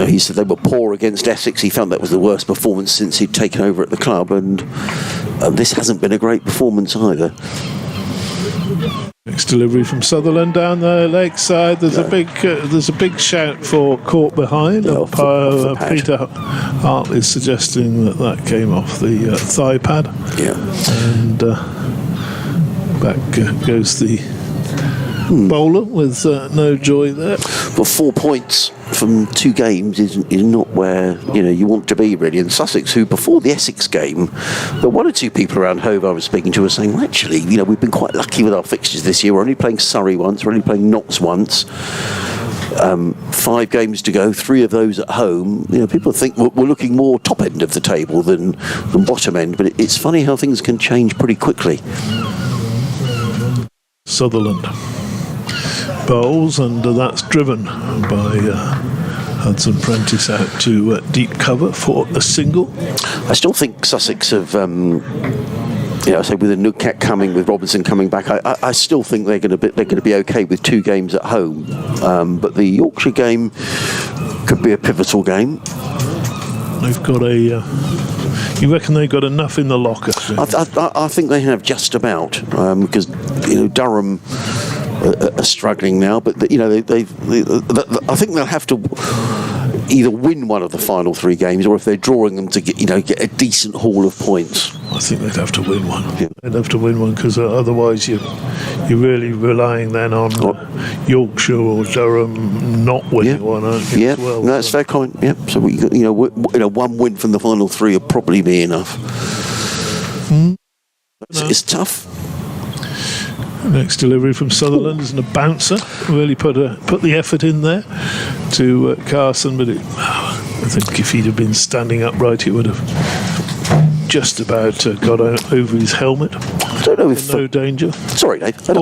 S2: He said they were poor against Essex. He found that was the worst performance since he'd taken over at the club, and this hasn't been a great performance either.
S3: Next delivery from Sutherland down the leg side. There's a big shout for caught behind.
S2: For
S3: Peter Hartley suggesting that came off the thigh pad.
S2: Yeah,
S3: and back goes the bowler with no joy there.
S2: But 4 points from 2 games is not where you want to be, really. And Sussex, who before the Essex game, there were 1 or 2 people around Hove I was speaking to were saying, well, actually, we've been quite lucky with our fixtures this year. We're only playing Surrey once, we're only playing Notts once. 5 games to go, 3 of those at home. People think we're looking more top end of the table than bottom end, but it's funny how things can change pretty quickly.
S3: Sutherland bowls, and that's driven by Hudson Prentice out to deep cover for a single.
S2: I still think Sussex have, I say with the Nugget coming, with Robinson coming back, I still think they're going to be okay with 2 games at home. But the Yorkshire game could be a pivotal game.
S3: They've got you reckon they've got enough in the locker?
S2: I think they have just about, because Durham are struggling now, but I think they'll have to either win one of the final 3 games, or if they're drawing them to get a decent haul of points.
S3: I think they'd have to win one.
S2: Yeah.
S3: They'd have to win one, because otherwise you're really relying then on Yorkshire or Durham not winning one, aren't you?
S2: Yeah,
S3: as well,
S2: that's fair comment. Yeah, so we 1 win from the final 3 will probably be enough. It's tough.
S3: Next delivery from Sutherland isn't a bouncer. Really put the effort in there to Carson, but I think if he'd have been standing upright, he would have just about got over his helmet.
S2: I don't know if
S3: no danger.
S2: Sorry, Dave. I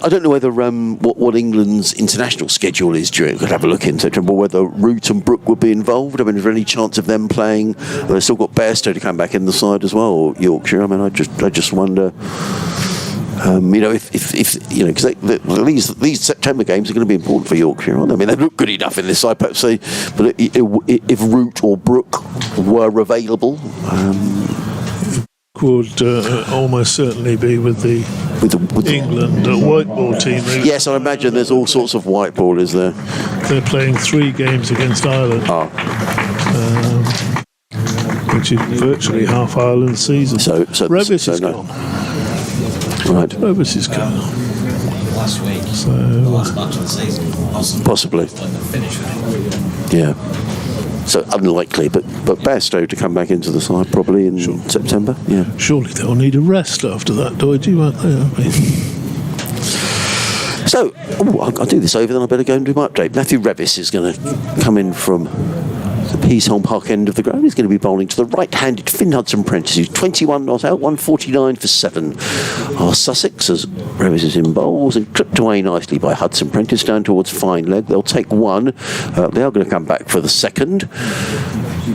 S2: don't know whether what England's international schedule is during. Could have a look into it. Whether Root and Brook would be involved. I mean, is there any chance of them playing? They've still got Bairstow to come back in the side as well, or Yorkshire. I mean, I just wonder. Because these September games are going to be important for Yorkshire, aren't they? I mean, they look good enough in this side, but if Root or Brook were available,
S3: would almost certainly be with the England white ball team.
S2: Yes, I imagine there's all sorts of white ballers there.
S3: They're playing 3 games against Ireland, which is virtually half Ireland's season. So Revis is gone.
S2: Right.
S3: Revis is gone.
S4: Last week.
S3: So
S4: Last match of the season.
S2: Possibly. Yeah. So unlikely, but Bairstow to come back into the side probably in September. Yeah.
S3: Surely they'll need a rest after that, Doidgy, won't they?
S2: So, I'll do this over, then I better go and do my update. Matthew Revis is going to come in from the Peasholm Park end of the ground. He's going to be bowling to the right-handed Finn Hudson Prentice, who's 21 not out, 149 for 7. Our Sussex, as Revis is in bowls, and clipped away nicely by Hudson Prentice down towards fine leg. They'll take 1. They are going to come back for the second.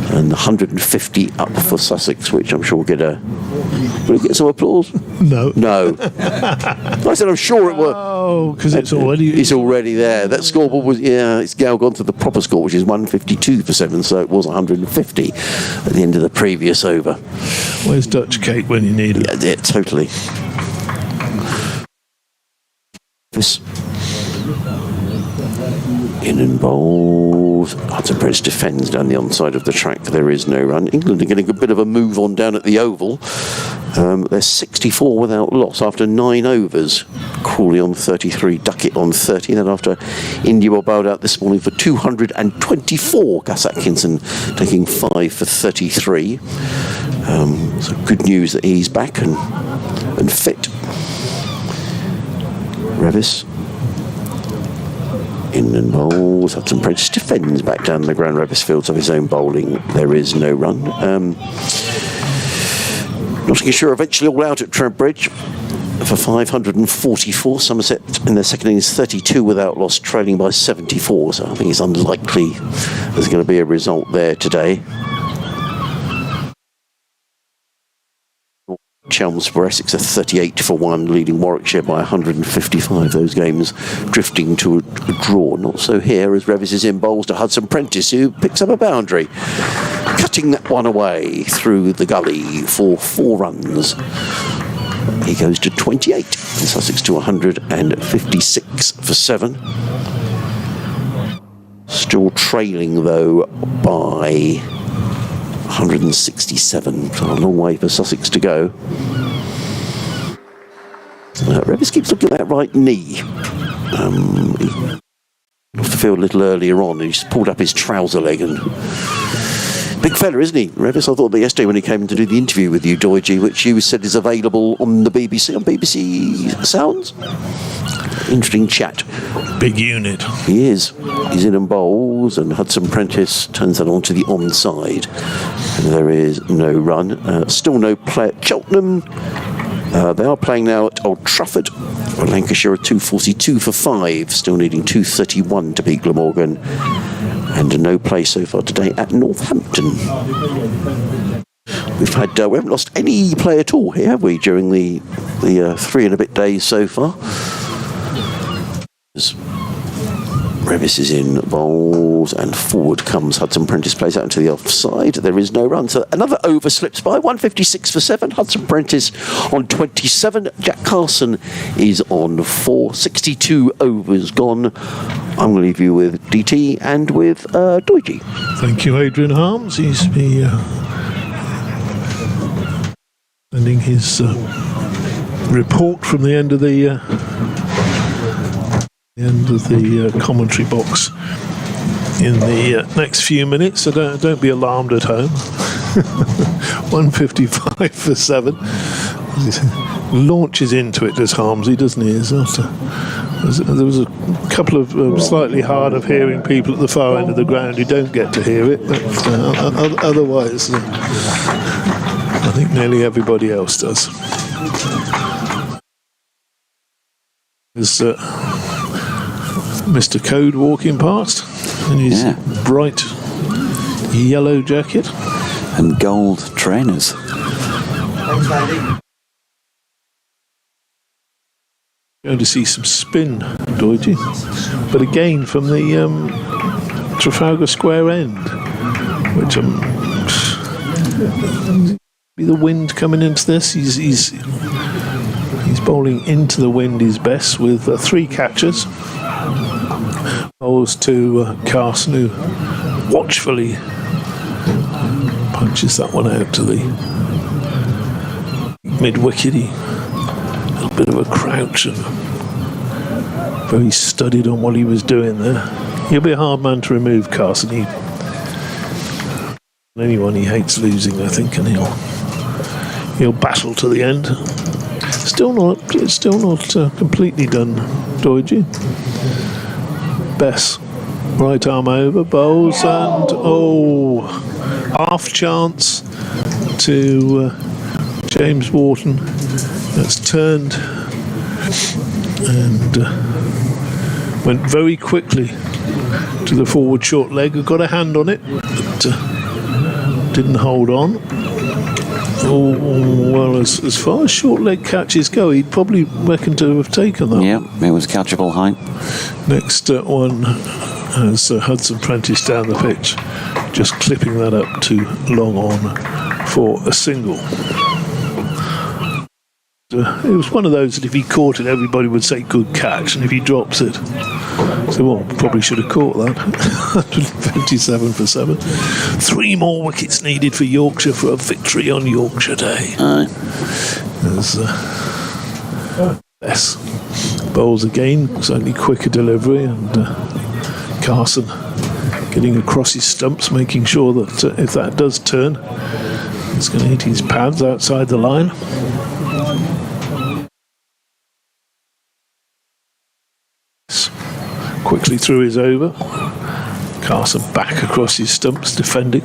S2: And 150 up for Sussex, which I'm sure will get some applause.
S3: No.
S2: I said I'm sure it will.
S3: Oh, because it's already
S2: there. That scoreboard was it's now gone to the proper score, which is 152 for 7. So it was 150 at the end of the previous over.
S3: Where's Dutch Kate when you need her?
S2: Yeah, totally. This in and bowls. Hudson Prentice defends down the onside of the track. There is no run. England are getting a bit of a move on down at the Oval. They're 64 without loss after 9 overs. Crawley on 33, Duckett on 30. Then after India were bowled out this morning for 224, Gus Atkinson taking 5 for 33. So good news that he's back and fit. Revis in and bowls. Hudson Prentice defends back down the ground. Revis fields of his own bowling. There is no run. Nottinghamshire eventually all out at Trowbridge for 544. Somerset in their second innings 32 without loss, trailing by 74. So I think it's unlikely there's going to be a result there today. Chelmsford, Essex are 38-1, leading Warwickshire by 155. Those games drifting to a draw. Not so here, as Revis is in bowls to Hudson Prentice, who picks up a boundary, cutting that one away through the gully for 4 runs. He goes to 28, and Sussex to 156 for 7. Still trailing, though, by 167. So a long way for Sussex to go. Revis keeps looking at that right knee. Off the field a little earlier on, he's pulled up his trouser leg, and big fella, isn't he, Revis? I thought that yesterday when he came to do the interview with you, Doidgy, which you said is available on the BBC, on BBC Sounds. Interesting chat.
S3: Big unit.
S2: He is. He's in and bowls, and Hudson Prentice turns that on to the onside. And there is no run. Still no play at Cheltenham. They are playing now at Old Trafford. Lancashire are 242 for 5, still needing 231 to beat Glamorgan. And no play so far today at Northampton. We haven't lost any play at all here, have we, during the 3 and a bit days so far. Revis is in bowls, and forward comes Hudson Prentice, plays out into the offside. There is no run, so another over slips by. 156 for 7. Hudson Prentice on 27. Jack Carson is on 4. 62 overs gone. I'm going to leave you with DT and with Doidgy.
S3: Thank you, Adrian Harms. He's sending his report from the end of the commentary box in the next few minutes, so don't be alarmed at home. 155 for 7. Launches into it, does Harmsy, doesn't he? There was a couple of slightly hard of hearing people at the far end of the ground who don't get to hear it, but otherwise I think nearly everybody else does. There's Mr. Code walking past in his bright yellow jacket
S1: and gold trainers.
S3: Going to see some spin, Doidgy, but again from the Trafalgar Square end, which the wind coming into this. He's bowling into the wind his best with 3 catches. Bowls to Carson, who watchfully punches that one out to the mid-wickety. A little bit of a crouch and very studied on what he was doing there. He'll be a hard man to remove, Carson. He hates losing, I think, and he'll battle to the end. Still not completely done, Doidgy. Bess, right arm over, bowls, and half chance to James Wharton. That's turned and went very quickly to the forward short leg. Got a hand on it, but didn't hold on. Well, as far as short leg catches go, he'd probably reckon to have taken that.
S1: Yeah, it was catchable height.
S3: Next one has Hudson Prentice down the pitch, just clipping that up to long on for a single. It was one of those that if he caught it, everybody would say good catch, and if he drops it, so well, probably should have caught that. 157 for 7. 3 more wickets needed for Yorkshire for a victory on Yorkshire Day. There's Bess bowls again, slightly quicker delivery, and Carson getting across his stumps, making sure that if that does turn, it's going to hit his pads outside the line. Quickly through his over. Carson back across his stumps, defending.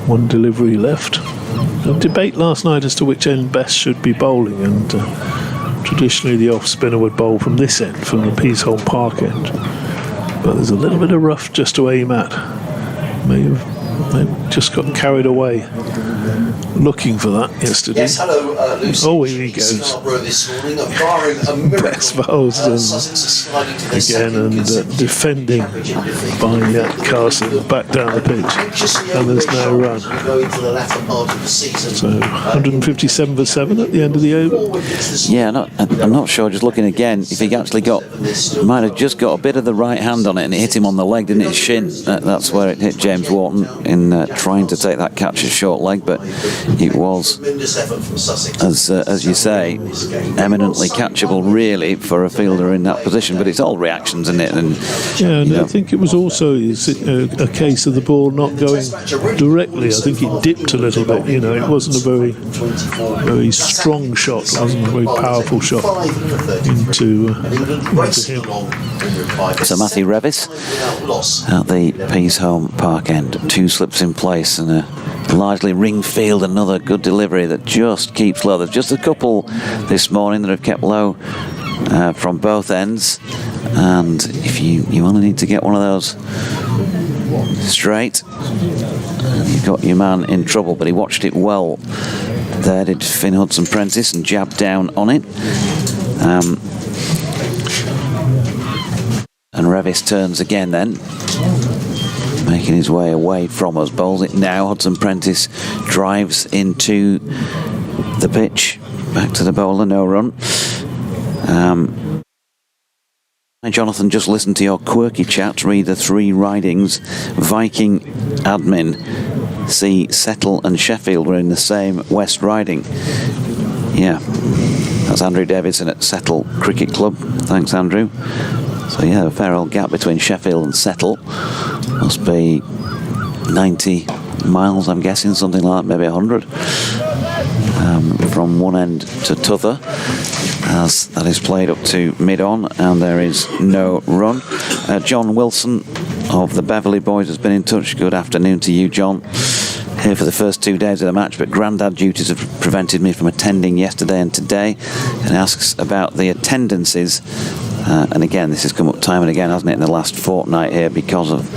S3: 1 delivery left. A debate last night as to which end Bess should be bowling, and traditionally the off spinner would bowl from this end, from the Peasholm Park end. But there's a little bit of rough just to aim at. May have just got carried away looking for that yesterday.
S2: Yes, hello, Lucy.
S3: Oh, here he goes.
S2: Scarborough this morning, barring a miracle.
S3: Best bowls
S2: Sussex are sliding to their
S3: again,
S2: second
S3: and
S2: consecutive
S3: defending
S2: championship
S3: by
S2: defeat.
S3: Carson back down the pitch, and there's no run.
S2: Go into the latter part of the season.
S3: So 157 for 7 at the end of the over.
S1: Yeah, I'm not sure. Just looking again, if he actually might have just got a bit of the right hand on it, and it hit him on the leg, didn't it? Shin. That's where it hit James Wharton in trying to take that catch at short leg, but it was, as you say, eminently catchable, really, for a fielder in that position. But it's all reactions, isn't it? And
S3: yeah, and I think it was also a case of the ball not going directly. I think it dipped a little bit. You know, it wasn't a very strong shot. It wasn't a very powerful shot into him.
S1: So Matthew Revis at the Peasholm Park end, 2 slips in place and a largely ring field, another good delivery that just keeps low. There's just a couple this morning that have kept low from both ends, and if you only need to get one of those straight, you've got your man in trouble. But he watched it well there, did Finn Hudson-Prentice, and jabbed down on it. And Revis turns again then, making his way away from us. Bowls it now. Hudson-Prentice drives into the pitch. Back to the bowler, no run. Hi Jonathan, just listen to your quirky chat. Read the 3 ridings. Viking admin. See Settle and Sheffield were in the same West Riding. Yeah, that's Andrew Davidson at Settle Cricket Club. Thanks, Andrew. So yeah, a fair old gap between Sheffield and Settle. Must be 90 miles, I'm guessing, something like that, maybe 100. From one end to t'other, as that is played up to mid-on, and there is no run. John Wilson of the Beverley Boys has been in touch. Good afternoon to you, John. Here for the first 2 days of the match, but grandad duties have prevented me from attending yesterday and today, and asks about the attendances. And again, this has come up time and again, hasn't it, in the last fortnight here, because of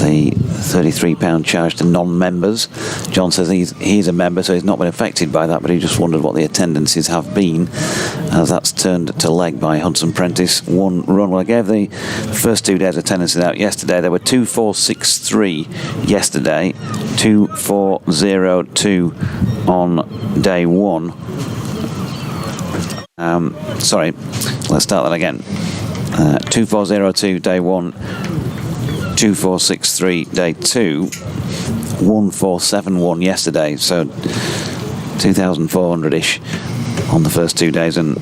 S1: the £33 charge to non-members. John says he's a member, so he's not been affected by that, but he just wondered what the attendances have been, as that's turned to leg by Hudson-Prentice. 1 run. Well, I gave the first 2 days attendances out yesterday. There were 2,463 yesterday, 2,402 on day 1. Sorry, let's start that again. 2,402 day 1, 2,463 day 2, 1,471 yesterday, so 2,400-ish on the first 2 days, and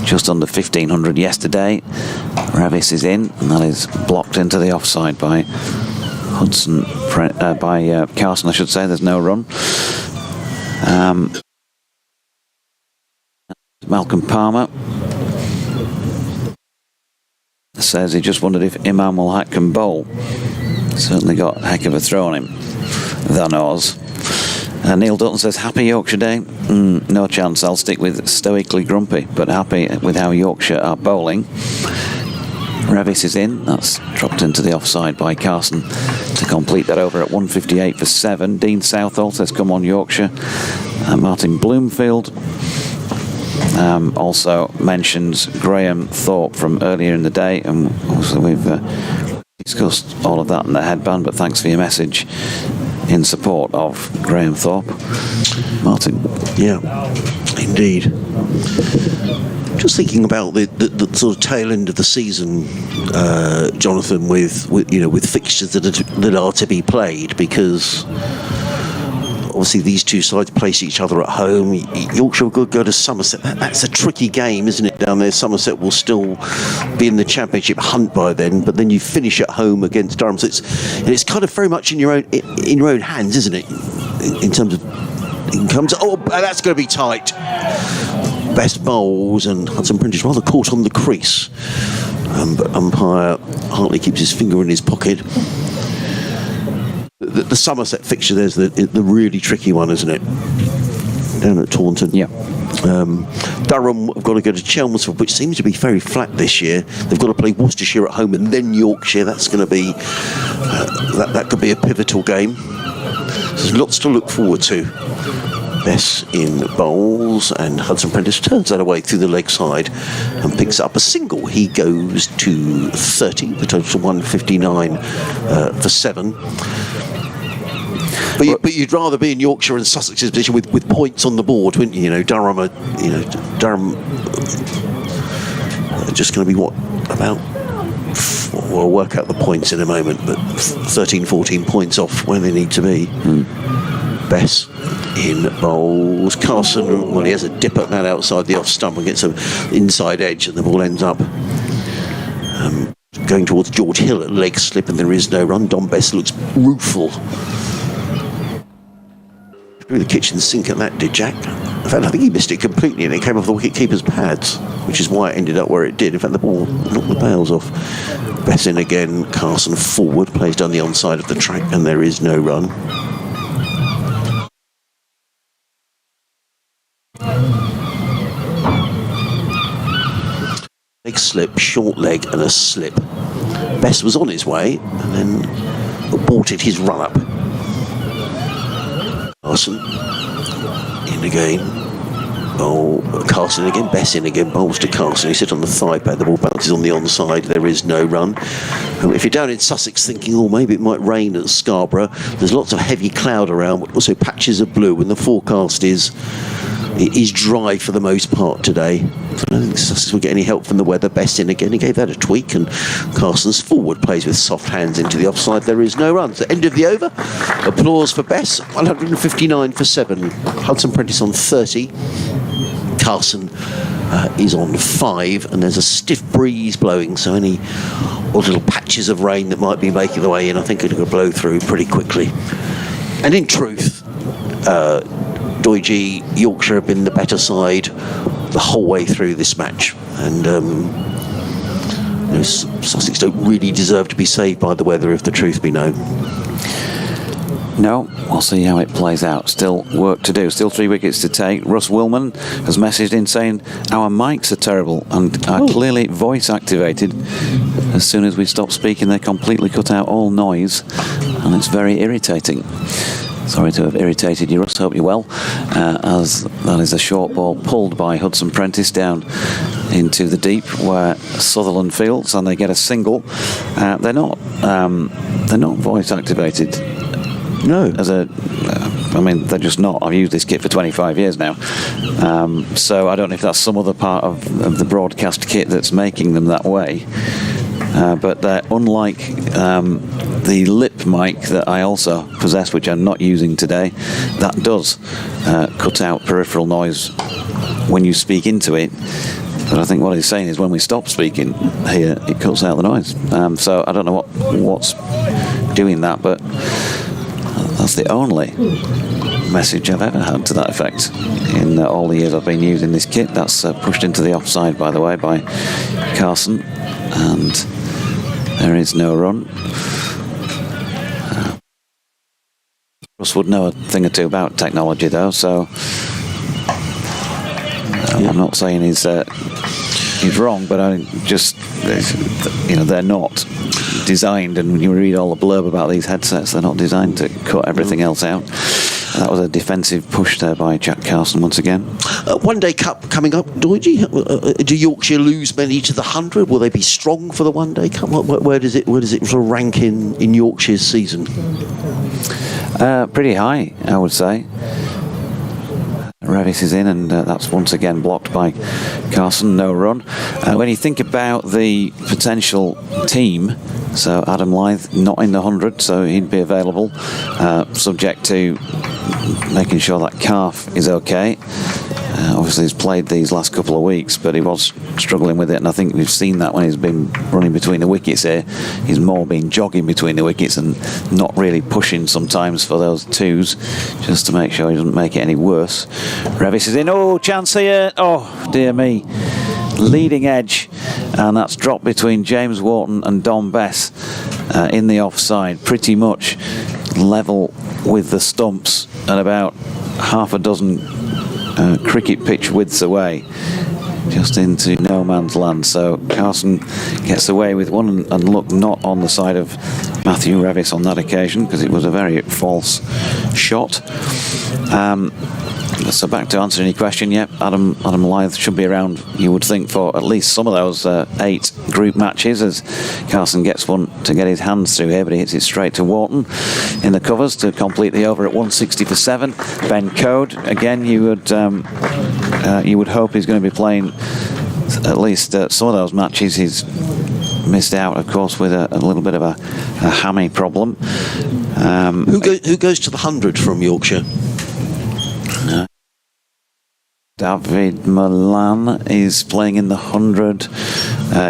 S1: just under 1,500 yesterday. Revis is in, and that is blocked into the offside by Carson, I should say. There's no run. Malcolm Palmer says he just wondered if Imam ul Haq can bowl. Certainly got a heck of a throw on him than ours. Neil Dutton says, happy Yorkshire Day? No chance. I'll stick with stoically grumpy, but happy with how Yorkshire are bowling. Revis is in. That's dropped into the offside by Carson to complete that over at 158 for 7. Dean Southall says, come on Yorkshire. Martin Bloomfield also mentions Graham Thorpe from earlier in the day, and also we've discussed all of that in the headband, but thanks for your message in support of Graham Thorpe. Martin.
S2: Yeah, indeed. Just thinking about the sort of tail end of the season, Jonathan, with fixtures that are to be played, because obviously these two sides place each other at home. Yorkshire will go to Somerset. That's a tricky game, isn't it, down there? Somerset will still be in the championship hunt by then, but then you finish at home against Durham. So it's kind of very much in your own hands, isn't it? In terms of that's going to be tight. Best bowls, and Hudson-Prentice rather caught on the crease, but umpire Hartley keeps his finger in his pocket. The Somerset fixture, there's the really tricky one, isn't it? Down at Taunton.
S1: Yeah.
S2: Durham have got to go to Chelmsford, which seems to be very flat this year. They've got to play Worcestershire at home and then Yorkshire. That's going to be that could be a pivotal game. There's lots to look forward to. Bess in bowls, and Hudson Prentice turns that away through the leg side and picks up a single. He goes to 30, the total to 159 for 7. But you'd rather be in Yorkshire and Sussex's position with points on the board, wouldn't you? You know, Durham are just going to be about. We'll work out the points in a moment, but 13, 14 points off where they need to be. Bess in bowls. Carson, well, he has a dip at that outside the off stump and gets an inside edge, and the ball ends up going towards George Hill at leg slip, and there is no run. Don Bess looks rueful. Through the kitchen sink at that, did Jack? In fact, I think he missed it completely, and it came off the wicket keeper's pads, which is why it ended up where it did. In fact, the ball knocked the bails off. Bess in again. Carson forward, plays down the onside of the track, and there is no run. Leg slip, short leg, and a slip. Bess was on his way, and then aborted his run-up. Carson in again. Carson again. Bess in again. Bowls to Carson. He sits on the thigh pad. The ball bounces on the onside. There is no run. If you're down in Sussex thinking, oh, maybe it might rain at Scarborough, there's lots of heavy cloud around, but also patches of blue, and the forecast is dry for the most part today. So I don't think Sussex will get any help from the weather. Bess in again. He gave that a tweak, and Carson's forward plays with soft hands into the offside. There is no run. So end of the over. Applause for Bess. 159 for 7. Hudson Prentice on 30. Carson is on 5, and there's a stiff breeze blowing, so any little patches of rain that might be making their way in, I think it'll blow through pretty quickly. And in truth, Doige, Yorkshire have been the better side the whole way through this match, and Sussex don't really deserve to be saved by the weather, if the truth be known.
S1: No, we'll see how it plays out. Still work to do. Still 3 wickets to take. Russ Willman has messaged in saying our mics are terrible and are clearly voice activated. As soon as we stop speaking, they completely cut out all noise, and it's very irritating. Sorry to have irritated you, Russ. Hope you're well. As that is a short ball pulled by Hudson Prentice down into the deep where Sutherland fields, and they get a single. They're not voice activated.
S2: No.
S1: They're just not. I've used this kit for 25 years now. So I don't know if that's some other part of the broadcast kit that's making them that way. But they're unlike the lip mic that I also possess, which I'm not using today. That does cut out peripheral noise when you speak into it. But I think what he's saying is when we stop speaking here, it cuts out the noise. So I don't know what's doing that, but that's the only message I've ever had to that effect in all the years I've been using this kit. That's pushed into the offside, by the way, by Carson, and there is no run. Russ would know a thing or two about technology, though, so I'm not saying he's wrong, but I just, they're not designed, and when you read all the blurb about these headsets, they're not designed to cut everything else out. That was a defensive push there by Jack Carson once again.
S2: One Day Cup coming up, Doige. Do Yorkshire lose many to the 100? Will they be strong for the One Day Cup? Where does it sort of rank in Yorkshire's season?
S1: Pretty high, I would say. Revis is in, and that's once again blocked by Carson. No run. When you think about the potential team, so Adam Lyth not in the 100, so he'd be available, subject to making sure that calf is okay. Obviously he's played these last couple of weeks, but he was struggling with it, and I think we've seen that when he's been running between the wickets here. He's more been jogging between the wickets and not really pushing sometimes for those twos, just to make sure he doesn't make it any worse. Revis is in. Oh, chance here. Oh, dear me. Leading edge, and that's dropped between James Wharton and Don Bess in the offside, pretty much level with the stumps and about half a dozen cricket pitch widths away, just into no man's land. So Carson gets away with one, and look, not on the side of Matthew Revis on that occasion, because it was a very false shot. So back to answering your question, yep, Adam Lyth should be around, you would think, for at least some of those 8 group matches, as Carson gets one to get his hands through here, but he hits it straight to Wharton in the covers to complete the over at 160 for 7. Ben Code, again, you would hope he's going to be playing at least some of those matches. He's missed out, of course, with a little bit of a hammy problem.
S2: Who goes to the 100 from Yorkshire?
S1: David Milan is playing in the 100.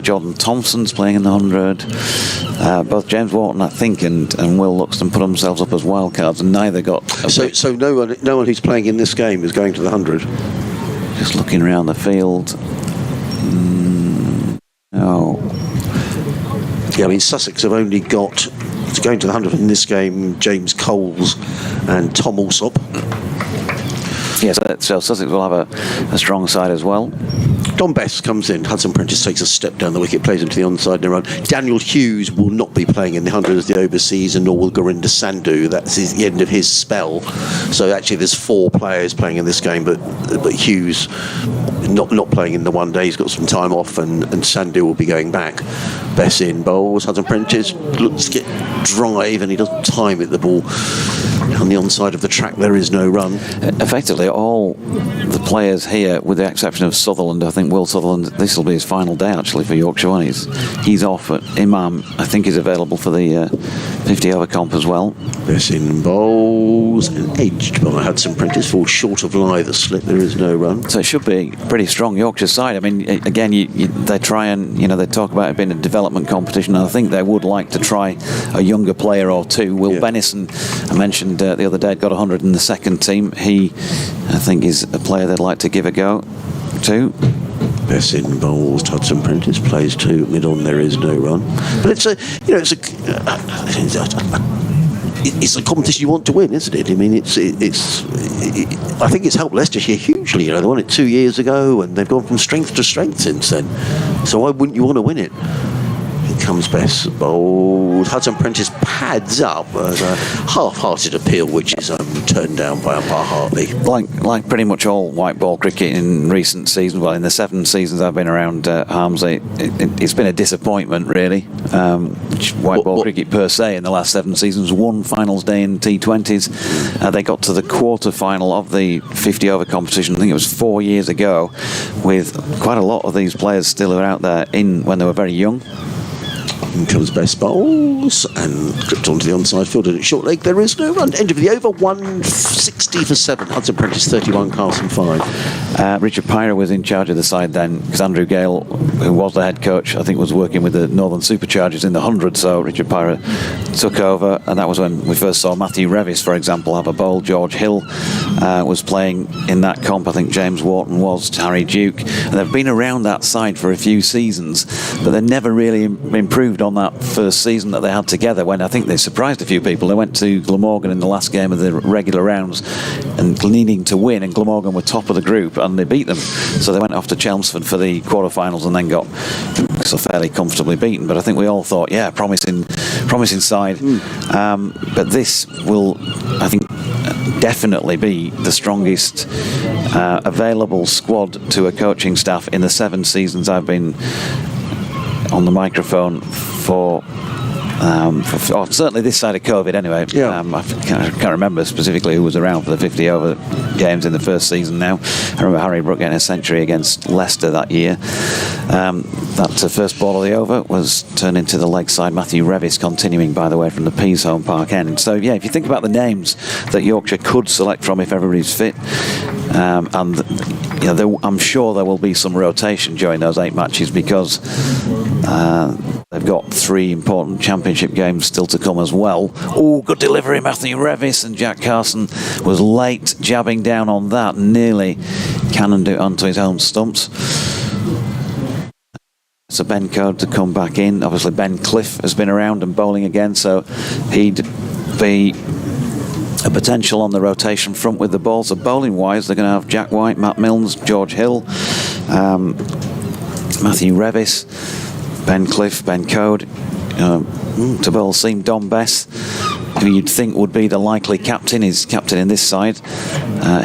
S1: Jordan Thompson's playing in the 100. Both James Wharton, I think, and Will Luxton put themselves up as wildcards, and neither got.
S2: So no one who's playing in this game is going to the 100.
S1: Just looking around the field. No.
S2: Yeah, I mean Sussex have only got, it's going to the 100 in this game, James Coles and Tom Alsop.
S1: Yes, so Sussex will have a strong side as well.
S2: Don Best comes in. Hudson Prentice takes a step down the wicket, plays into the onside in a run. Daniel Hughes will not be playing in the 100 as the overseas, and nor will Gurinder Sandhu. That's the end of his spell. So actually there's 4 players playing in this game, but Hughes not playing in the one day. He's got some time off, and Sandhu will be going back. Best in bowls. Hudson Prentice looks to get drive, and he doesn't time it. The ball on the onside of the track, there is no run.
S1: Effectively, all the players here, with the exception of Sutherland, I think Will Sutherland, this will be his final day actually for Yorkshire One. He's off, but Imam, I think, is available for the 50 over comp as well.
S2: Best in bowls and edged by Hudson Prentice, falls short of Lyth, the slip, there is no run.
S1: So it should be a pretty strong Yorkshire side. I mean, again, they try and, they talk about it being a development competition, and I think they would like to try a younger player or two. Will Bennison, I mentioned the other day, had got 100 in the second team. He, I think, is a player they'd like to give a go to.
S2: Best in bowls, Hudson Prentice plays 2 mid on, there is no run. But it's a competition you want to win, isn't it? I mean, I think it's helped Leicestershire hugely. They won it 2 years ago, and they've gone from strength to strength since then. So why wouldn't you want to win it? Here comes Best bowled. Hudson Prentice pads up as a half-hearted appeal, which is turned down by umpire Hartley.
S1: Like pretty much all white ball cricket in recent seasons, well, in the 7 seasons I've been around Harmsley, it's been a disappointment, really. White ball cricket per se in the last 7 seasons, 1 finals day in T20s. They got to the quarter-final of the 50 over competition, I think it was 4 years ago, with quite a lot of these players still who were out there when they were very young.
S2: In comes Best bowls and clipped onto the onside field and at short leg. There is no run. End of the over, 160 for 7. Hudson Prentice 31, Carson 5.
S1: Richard Pyra was in charge of the side then, because Andrew Gale, who was the head coach, I think was working with the Northern Superchargers in the 100. So Richard Pyra took over, and that was when we first saw Matthew Revis, for example, have a bowl. George Hill was playing in that comp. I think James Wharton was, Harry Duke, and they've been around that side for a few seasons, but they never really improved on that first season that they had together, when I think they surprised a few people. They went to Glamorgan in the last game of the regular rounds and needing to win, and Glamorgan were top of the group and they beat them, so they went off to Chelmsford for the quarterfinals and then got so fairly comfortably beaten. But I think we all thought, promising side. But this will, I think, definitely be the strongest available squad to a coaching staff in the 7 seasons I've been on the microphone for certainly this side of COVID anyway. I can't remember specifically who was around for the 50 over games in the first season now. I remember Harry Brook getting a century against Leicester that year. That first ball of the over was turned into the leg side. Matthew Revis continuing, by the way, from the Peas home park end. So if you think about the names that Yorkshire could select from if everybody's fit, I'm sure there will be some rotation during those 8 matches, because they've got 3 important championship games still to come as well. Oh, good delivery, Matthew Revis, and Jack Carson was late jabbing down on that, nearly cannoned it onto his own stumps. So Ben Code to come back in. Obviously Ben Cliff has been around and bowling again, so he'd be a potential on the rotation front with the ball. So bowling wise, they're going to have Jack White, Matt Milnes, George Hill, Matthew Revis, Ben Cliff, Ben Code. to bowl Seam Don Bess, who you'd think would be the likely captain. He's captain in this side.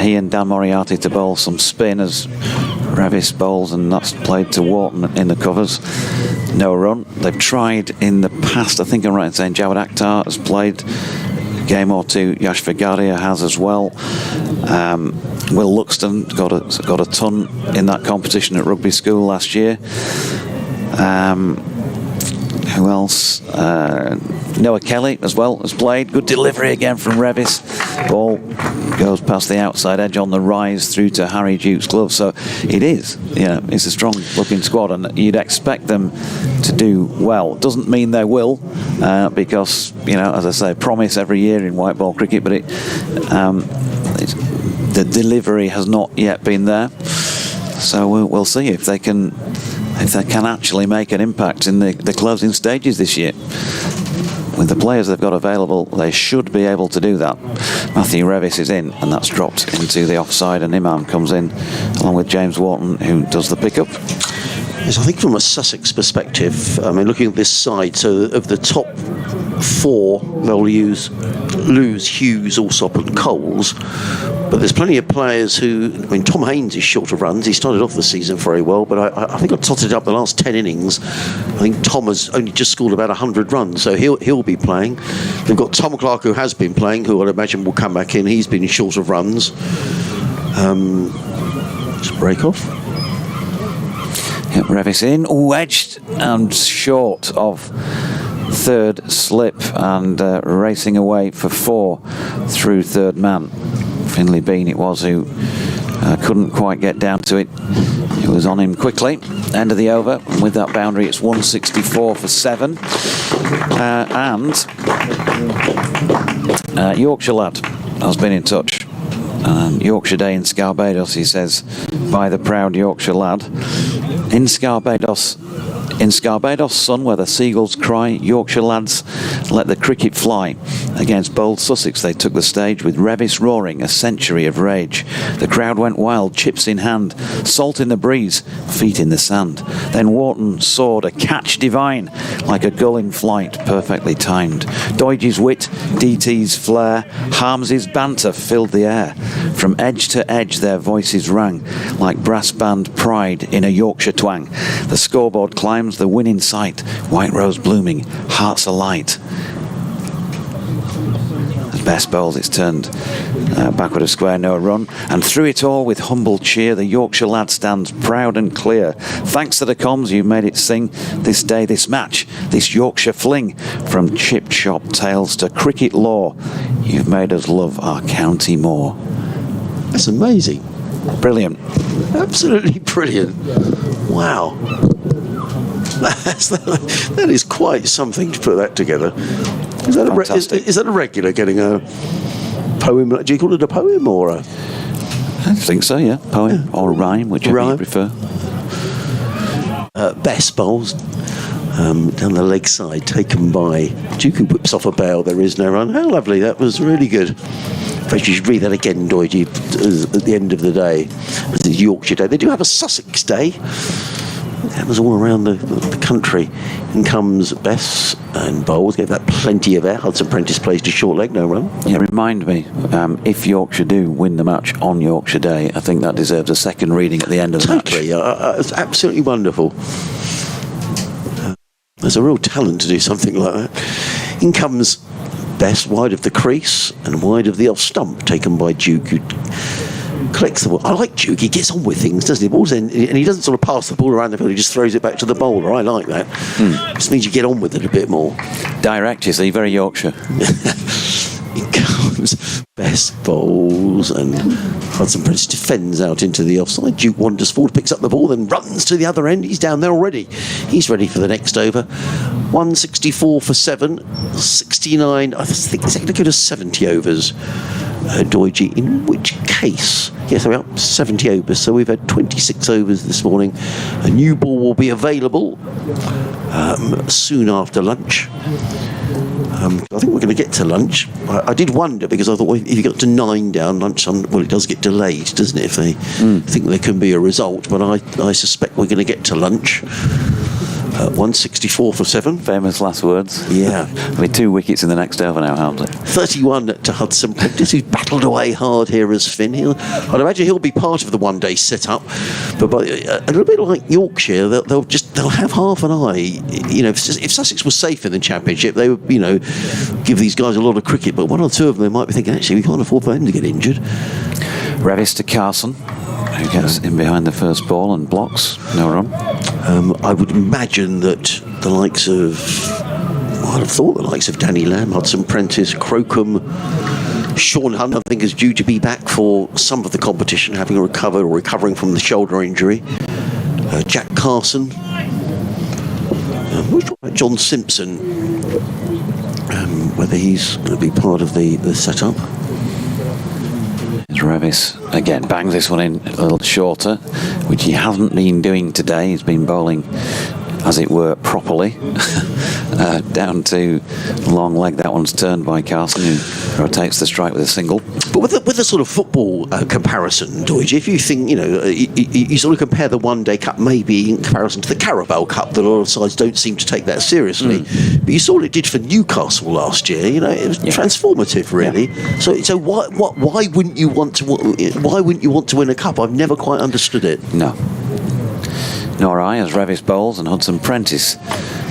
S1: He and Dan Moriarty to bowl some spin as Revis bowls, and that's played to Wharton in the covers. No run. They've tried in the past, I think I'm right in saying Jawad Akhtar has played a game or two. Yash Vigaria has as well. Will Luxton got a ton in that competition at rugby school last year. Who else? Noah Kelly as well has played. Good delivery again from Revis. Ball goes past the outside edge on the rise through to Harry Duke's glove. So it is, it's a strong looking squad, and you'd expect them to do well. Doesn't mean they will, because, as I say, promise every year in white ball cricket, but the delivery has not yet been there. So we'll see if they can actually make an impact in the closing stages this year. With the players they've got available, they should be able to do that. Matthew Revis is in, and that's dropped into the offside, and Imam comes in along with James Wharton, who does the pickup.
S2: Yes, I think from a Sussex perspective, looking at this side, so of the top 4, they'll lose Hughes, Alsop and Coles. But there's plenty of players who, Tom Haynes is short of runs. He started off the season very well, but I think I've totted up the last 10 innings. I think Tom has only just scored about 100 runs, so he'll be playing. They've got Tom Clark, who has been playing, who I'd imagine will come back in. He's been short of runs. Just break off.
S1: Yep, Revis in, edged and short of third slip, and racing away for 4 through third man. Finlay Bean it was who couldn't quite get down to it. It was on him quickly. End of the over, and with that boundary it's 164 for 7. And Yorkshire lad has been in touch. Yorkshire Day in Scarborough, he says, by the proud Yorkshire lad. In Scarborough, sun, where the seagulls cry, Yorkshire lads let the cricket fly. Against bold Sussex they took the stage, with Revis roaring, a century of rage. The crowd went wild, chips in hand, salt in the breeze, feet in the sand. Then Wharton soared, a catch divine, like a gull in flight, perfectly timed. Doidge's wit, DT's flair, Harms's banter filled the air. From edge to edge their voices rang, like brass band pride in a Yorkshire twang. The scoreboard climbs, the win in sight, white rose blooming, hearts alight. As Best bowls, it's turned backward of square, no run, and through it all with humble cheer the Yorkshire lad stands proud and clear. Thanks to the comms, you've made it sing this day, this match, this Yorkshire fling. From chip shop tales to cricket lore, you've made us love our county more.
S2: That's amazing.
S1: Brilliant.
S2: Absolutely brilliant. Wow. That is quite something to put that together. Is that a regular getting a poem? Do you call it a poem or a?
S1: I think so, yeah. Poem or rhyme, whichever you prefer.
S2: Best bowls down the leg side, taken by Duke, who whips off a bail. There is no run. How lovely! That was really good. In fact, you should read that again, Doidge, at the end of the day. It's Yorkshire Day. They do have a Sussex Day. That was all around the country. In comes Bess and bowls, gave that plenty of air. Hudson Prentice plays to short leg, no run.
S1: Yeah, remind me, if Yorkshire do win the match on Yorkshire Day, I think that deserves a second reading at the end of the match.
S2: It's absolutely wonderful. There's a real talent to do something like that. In comes Bess, wide of the crease and wide of the off stump, taken by Duke, who collects the ball. I like Duke, he gets on with things, doesn't he? Ball's in, and he doesn't sort of pass the ball around the field, he just throws it back to the bowler. I like that. Just means you get on with it a bit more.
S1: Direct, you see, very Yorkshire.
S2: It comes Best bowls, and Hudson Prentice defends out into the offside. Duke wanders forward, picks up the ball, then runs to the other end. He's down there already. He's ready for the next over. 164 for 7, 69. I think it's going to go to 70 overs. Doidge, in which case, yes, we're up 70 overs, so we've had 26 overs this morning. A new ball will be available soon after lunch. I think we're going to get to lunch. I did wonder, because I thought, well, if you got to 9 down, lunch, well, it does get delayed, doesn't it, if they think there can be a result, but I suspect we're going to get to lunch. 164 for 7.
S1: Famous last words.
S2: Yeah.
S1: With 2 wickets in the next over now, Hamlet.
S2: 31 to Hudson Prentice, who's battled away hard here as Finn. I'd imagine he'll be part of the one-day set-up, but a little bit like Yorkshire, they'll have half an eye. You know, if Sussex was safe in the Championship, they would, you know, give these guys a lot of cricket. But one or two of them, they might be thinking, actually, we can't afford for them to get injured.
S1: Revis to Carson, who gets in behind the first ball and blocks. No run.
S2: I would imagine that the likes of, I'd have thought the likes of Danny Lamb, Hudson Prentice, Crocombe, Sean Hunt, I think, is due to be back for some of the competition, having recovered or recovering from the shoulder injury. Jack Carson, John Simpson, whether he's going to be part of the setup.
S1: Revis again bangs this one in a little shorter, which he hasn't been doing today. He's been bowling, as it were, properly. Down to long leg. That one's turned by Carson, who rotates the strike with a single.
S2: But with the sort of football comparison, Deutsch, if you think, you know, you sort of compare the One Day Cup maybe in comparison to the Carabao Cup, that a lot of sides don't seem to take that seriously. But you saw what it did for Newcastle last year. You know, it was transformative, really. Yeah. So why wouldn't you want to win a cup? I've never quite understood it.
S1: No. Nor I, as Revis bowls and Hudson Prentice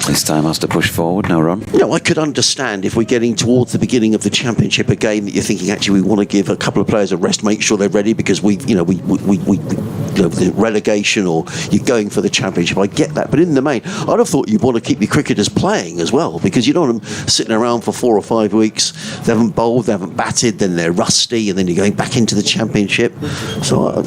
S1: this time has to push forward. No run.
S2: You know, I could understand if we're getting towards the beginning of the Championship, a game that you're thinking, actually, we want to give a couple of players a rest, make sure they're ready, because we the relegation, or you're going for the Championship. I get that, but in the main, I'd have thought you'd want to keep your cricketers playing as well, because you don't want them sitting around for 4 or 5 weeks. They haven't bowled, they haven't batted, then they're rusty, and then you're going back into the Championship. So.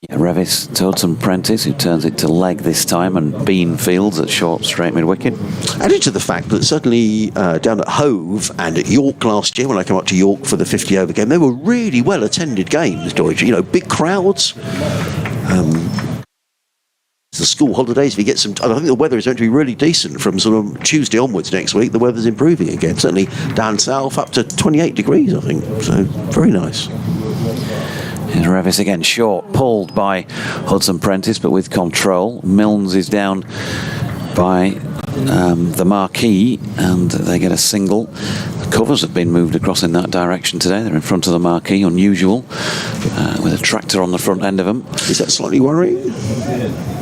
S1: Revis to Hudson Prentice, who turns it to leg this time, and Bean fields at short straight mid-wicket.
S2: Added to the fact that certainly down at Hove and at York last year, when I came up to York for the 50 over game, they were really well attended games, Deutsch. You know, big crowds. The school holidays, if you get some, I think the weather is going to be really decent from sort of Tuesday onwards next week. The weather's improving again, certainly down south up to 28 degrees, I think. So very nice.
S1: Here's Revis again, short, pulled by Hudson Prentice, but with control. Milnes is down by the marquee, and they get a single. The covers have been moved across in that direction today. They're in front of the marquee, unusual, with a tractor on the front end of them.
S2: Is that slightly worrying?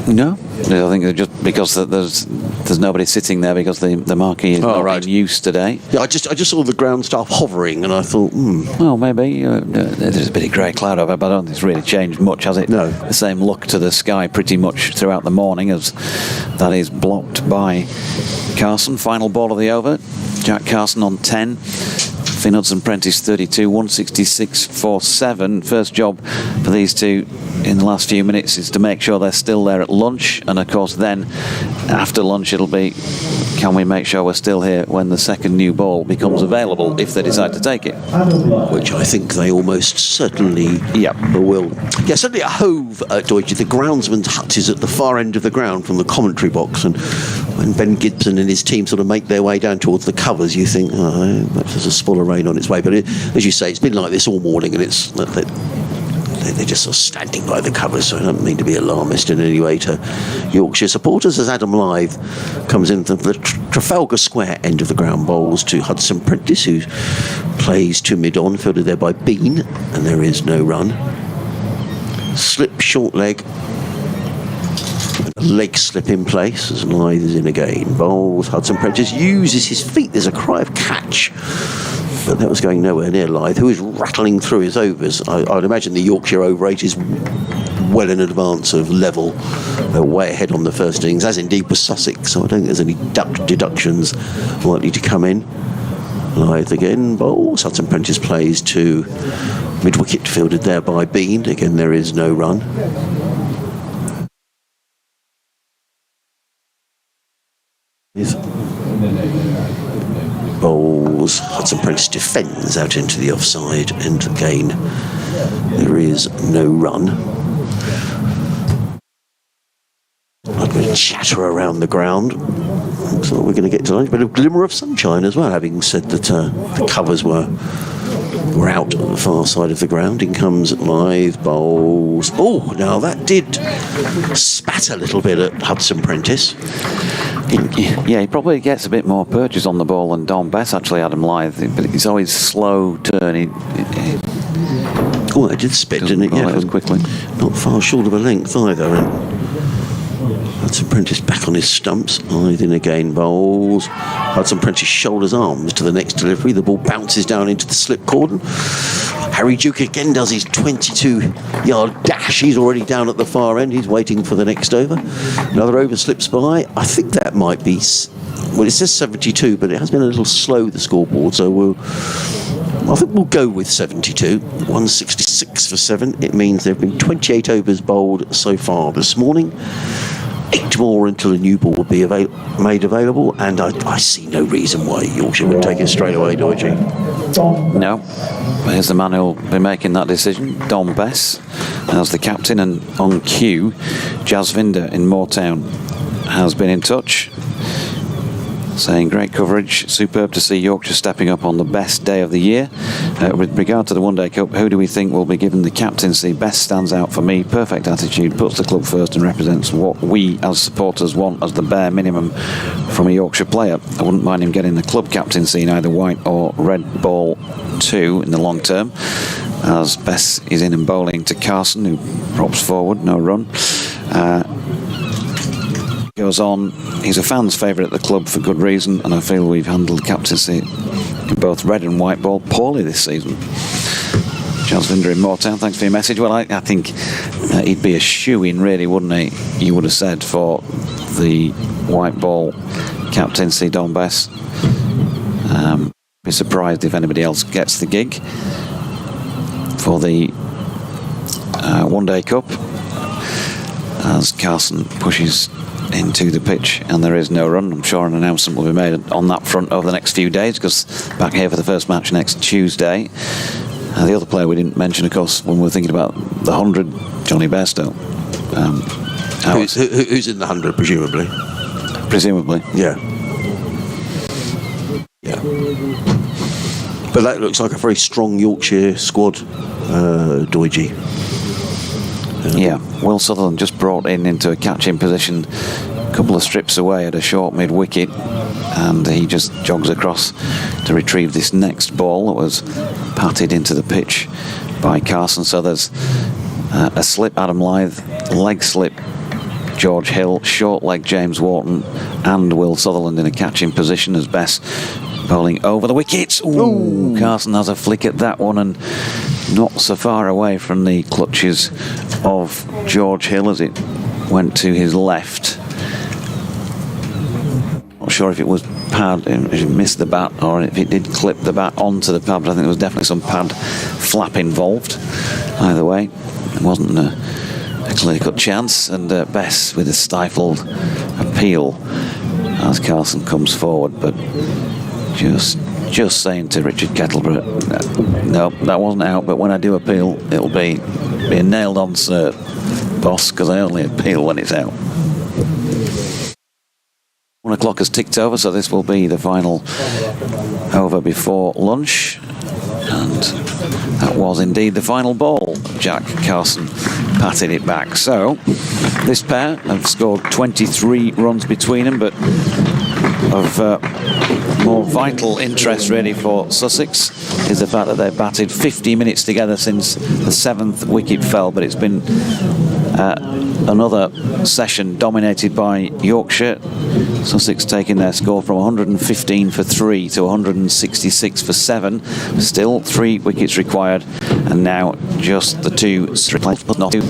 S1: No, I think they're just because there's nobody sitting there, because the marquee is not in use today.
S2: Yeah, I just saw the ground staff hovering, and I thought,
S1: well, maybe there's a bit of grey cloud over it, but I don't think it's really changed much, has it?
S2: No. The
S1: same look to the sky pretty much throughout the morning, as that is blocked by Carson. Final ball of the over. Jack Carson on 10. Finn Hudson Prentice 32, 166 for 7. First job for these two in the last few minutes is to make sure they're still there at lunch, and of course then after lunch it'll be, can we make sure we're still here when the second new ball becomes available, if they decide to take it,
S2: which I think they almost certainly will. Yeah, certainly at Hove, Deutsche, the groundsman's hut is at the far end of the ground from the commentary box, and when Ben Gibson and his team sort of make their way down towards the covers, you think, perhaps there's a spell of rain on its way. But as you say, it's been like this all morning, and it's they're just sort of standing by the covers, so I don't mean to be alarmist in any way to Yorkshire supporters, as Adam Lythe comes in from the Trafalgar Square end of the ground, bowls to Hudson Prentice, who plays to mid-on, fielded there by Bean, and there is no run. Slip short leg, leg slip in place as Lythe is in again. Bowls, Hudson Prentice uses his feet, there's a cry of catch, but that was going nowhere near Lythe, who is rattling through his overs. I'd imagine the Yorkshire over 8 is well in advance of level. They're way ahead on the first innings, as indeed was Sussex, so I don't think there's any deductions likely to come in. Lythe again, bowls. Hudson Prentice plays to mid-wicket, fielded there by Bean. Again, there is no run. Bowls. Hudson Prentice defends out into the offside, and again there is no run. A bit of chatter around the ground. Looks like we're going to get tonight, but a glimmer of sunshine as well, having said that the covers were We're out on the far side of the ground. In comes Live Bowls. Oh, now that did spat a little bit at Hudson Prentice.
S1: Yeah, he probably gets a bit more purchase on the ball than Don Bess, actually, Adam Lythe, but he's always slow turn.
S2: Oh, it did spit, didn't it?
S1: Yeah, it was quickly.
S2: Not far short of a length either. And Hudson Prentice back on his stumps. Lythe in again, bowls. Hudson Prentice shoulders arms to the next delivery. The ball bounces down into the slip cordon. Harry Duke again does his 22-yard dash. He's already down at the far end. He's waiting for the next over. Another over slips by. I think that might be... Well, it says 72, but it has been a little slow, the scoreboard, so I think we'll go with 72. 166 for 7. It means there have been 28 overs bowled so far this morning. 8 more until a new ball will be made available, and I see no reason why Yorkshire would take it straight away, do I, G?
S1: No. Here's the man who'll be making that decision, Don Bess, as the captain, and on cue, Jasvinder in Moortown has been in touch, saying great coverage, superb to see Yorkshire stepping up on the best day of the year. With regard to the One Day Cup, who do we think will be given the captaincy? Best stands out for me, perfect attitude, puts the club first and represents what we as supporters want as the bare minimum from a Yorkshire player. I wouldn't mind him getting the club captaincy in either white or red ball 2 in the long term, as Bess is in and bowling to Carson, who props forward, no run. Goes on, he's a fan's favourite at the club for good reason, and I feel we've handled captaincy in both red and white ball poorly this season. Jasvinder in Moortown, thanks for your message. Well, I think he'd be a shoe-in, really, wouldn't he? You would have said for the white ball captaincy, Don Bess. Be surprised if anybody else gets the gig for the One Day Cup, as Carson pushes into the pitch and there is no run. I'm sure an announcement will be made on that front over the next few days, because back here for the first match next Tuesday. The other player we didn't mention, of course, when we were thinking about the 100, Johnny Bairstow.
S2: Who's in the 100, presumably?
S1: Presumably.
S2: Yeah. But that looks like a very strong Yorkshire squad, Doige.
S1: Yeah, Will Sutherland just brought into a catching position a couple of strips away at a short mid-wicket, and he just jogs across to retrieve this next ball that was patted into the pitch by Carson. So there's a slip, Adam Lythe, leg slip, George Hill, short leg, James Wharton, and Will Sutherland in a catching position as Bess bowling over the wickets. Ooh, Carson has a flick at that one, and not so far away from the clutches of George Hill as it went to his left. Not sure if it was pad, if it missed the bat, or if it did clip the bat onto the pad, but I think there was definitely some pad flap involved. Either way, it wasn't a clear-cut chance, and Bess with a stifled appeal as Carson comes forward, but just saying to Richard Kettleborough, no, that wasn't out, but when I do appeal, it'll be a nailed-on cert, boss, because I only appeal when it's out. 1 o'clock has ticked over, so this will be the final over before lunch, and that was indeed the final ball. Jack Carson patted it back. So this pair have scored 23 runs between them, but of more vital interest really for Sussex is the fact that they've batted 50 minutes together since the 7th wicket fell, but it's been another session dominated by Yorkshire. Sussex taking their score from 115 for 3 to 166 for 7. Still 3 wickets required, and now just the 2 but not 2.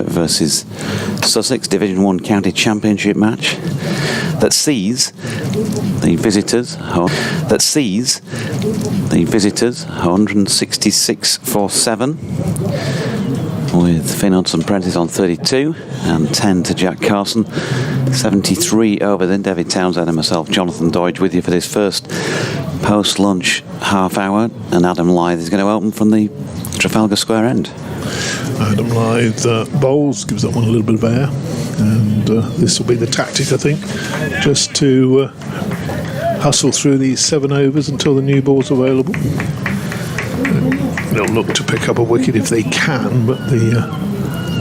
S1: versus Sussex Division 1 County Championship match that sees the visitors 166 for 7, with Finn Hudson-Prentice on 32 and 10 to Jack Carson. 73 over then. David Townsend and myself, Jonathan Doidge, with you for this first post-lunch half hour, and Adam Lythe is going to open from the Trafalgar Square end.
S3: Adam Lythe bowls, gives that one a little bit of air, and this will be the tactic, I think, just to hustle through these 7 overs until the new ball's available. They'll look to pick up a wicket if they can, but the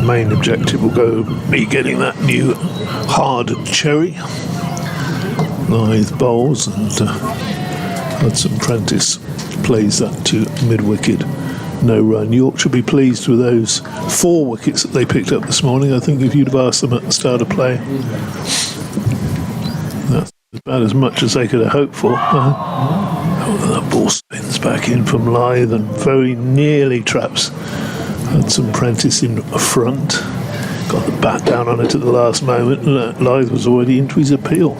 S3: main objective will be getting that new hard cherry. Lythe bowls, and Hudson-Prentice plays that to mid-wicket. No run. Yorkshire will be pleased with those 4 wickets that they picked up this morning. I think if you'd have asked them at the start of play, that's about as much as they could have hoped for. That ball spins back in from Lythe and very nearly traps Hudson-Prentice in front. Got the bat down on it at the last moment. Lythe was already into his appeal.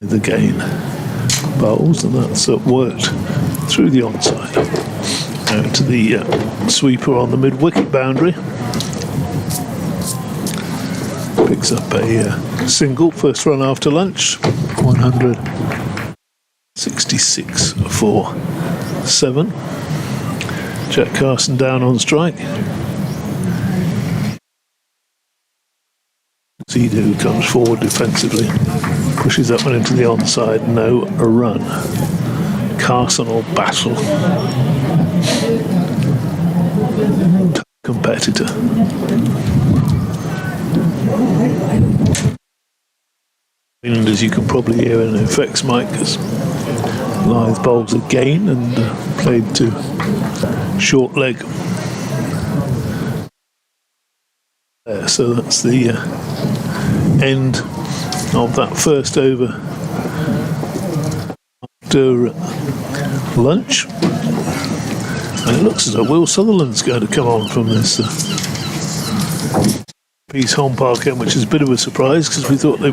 S3: The gain bowls, and that's worked through the onside. Out to the sweeper on the mid-wicket boundary. Picks up a single, first run after lunch. 166 for 7. Jack Carson down on strike. Zidu comes forward defensively, pushes that one into the onside. No run. Carson or Battle. Competitor. And as you can probably hear in the effects mic, as Lythe bowls again and played to short leg. So that's the end of that first over after lunch. And it looks as though Will Sutherland's going to come on from this piece home park end, which is a bit of a surprise because we thought they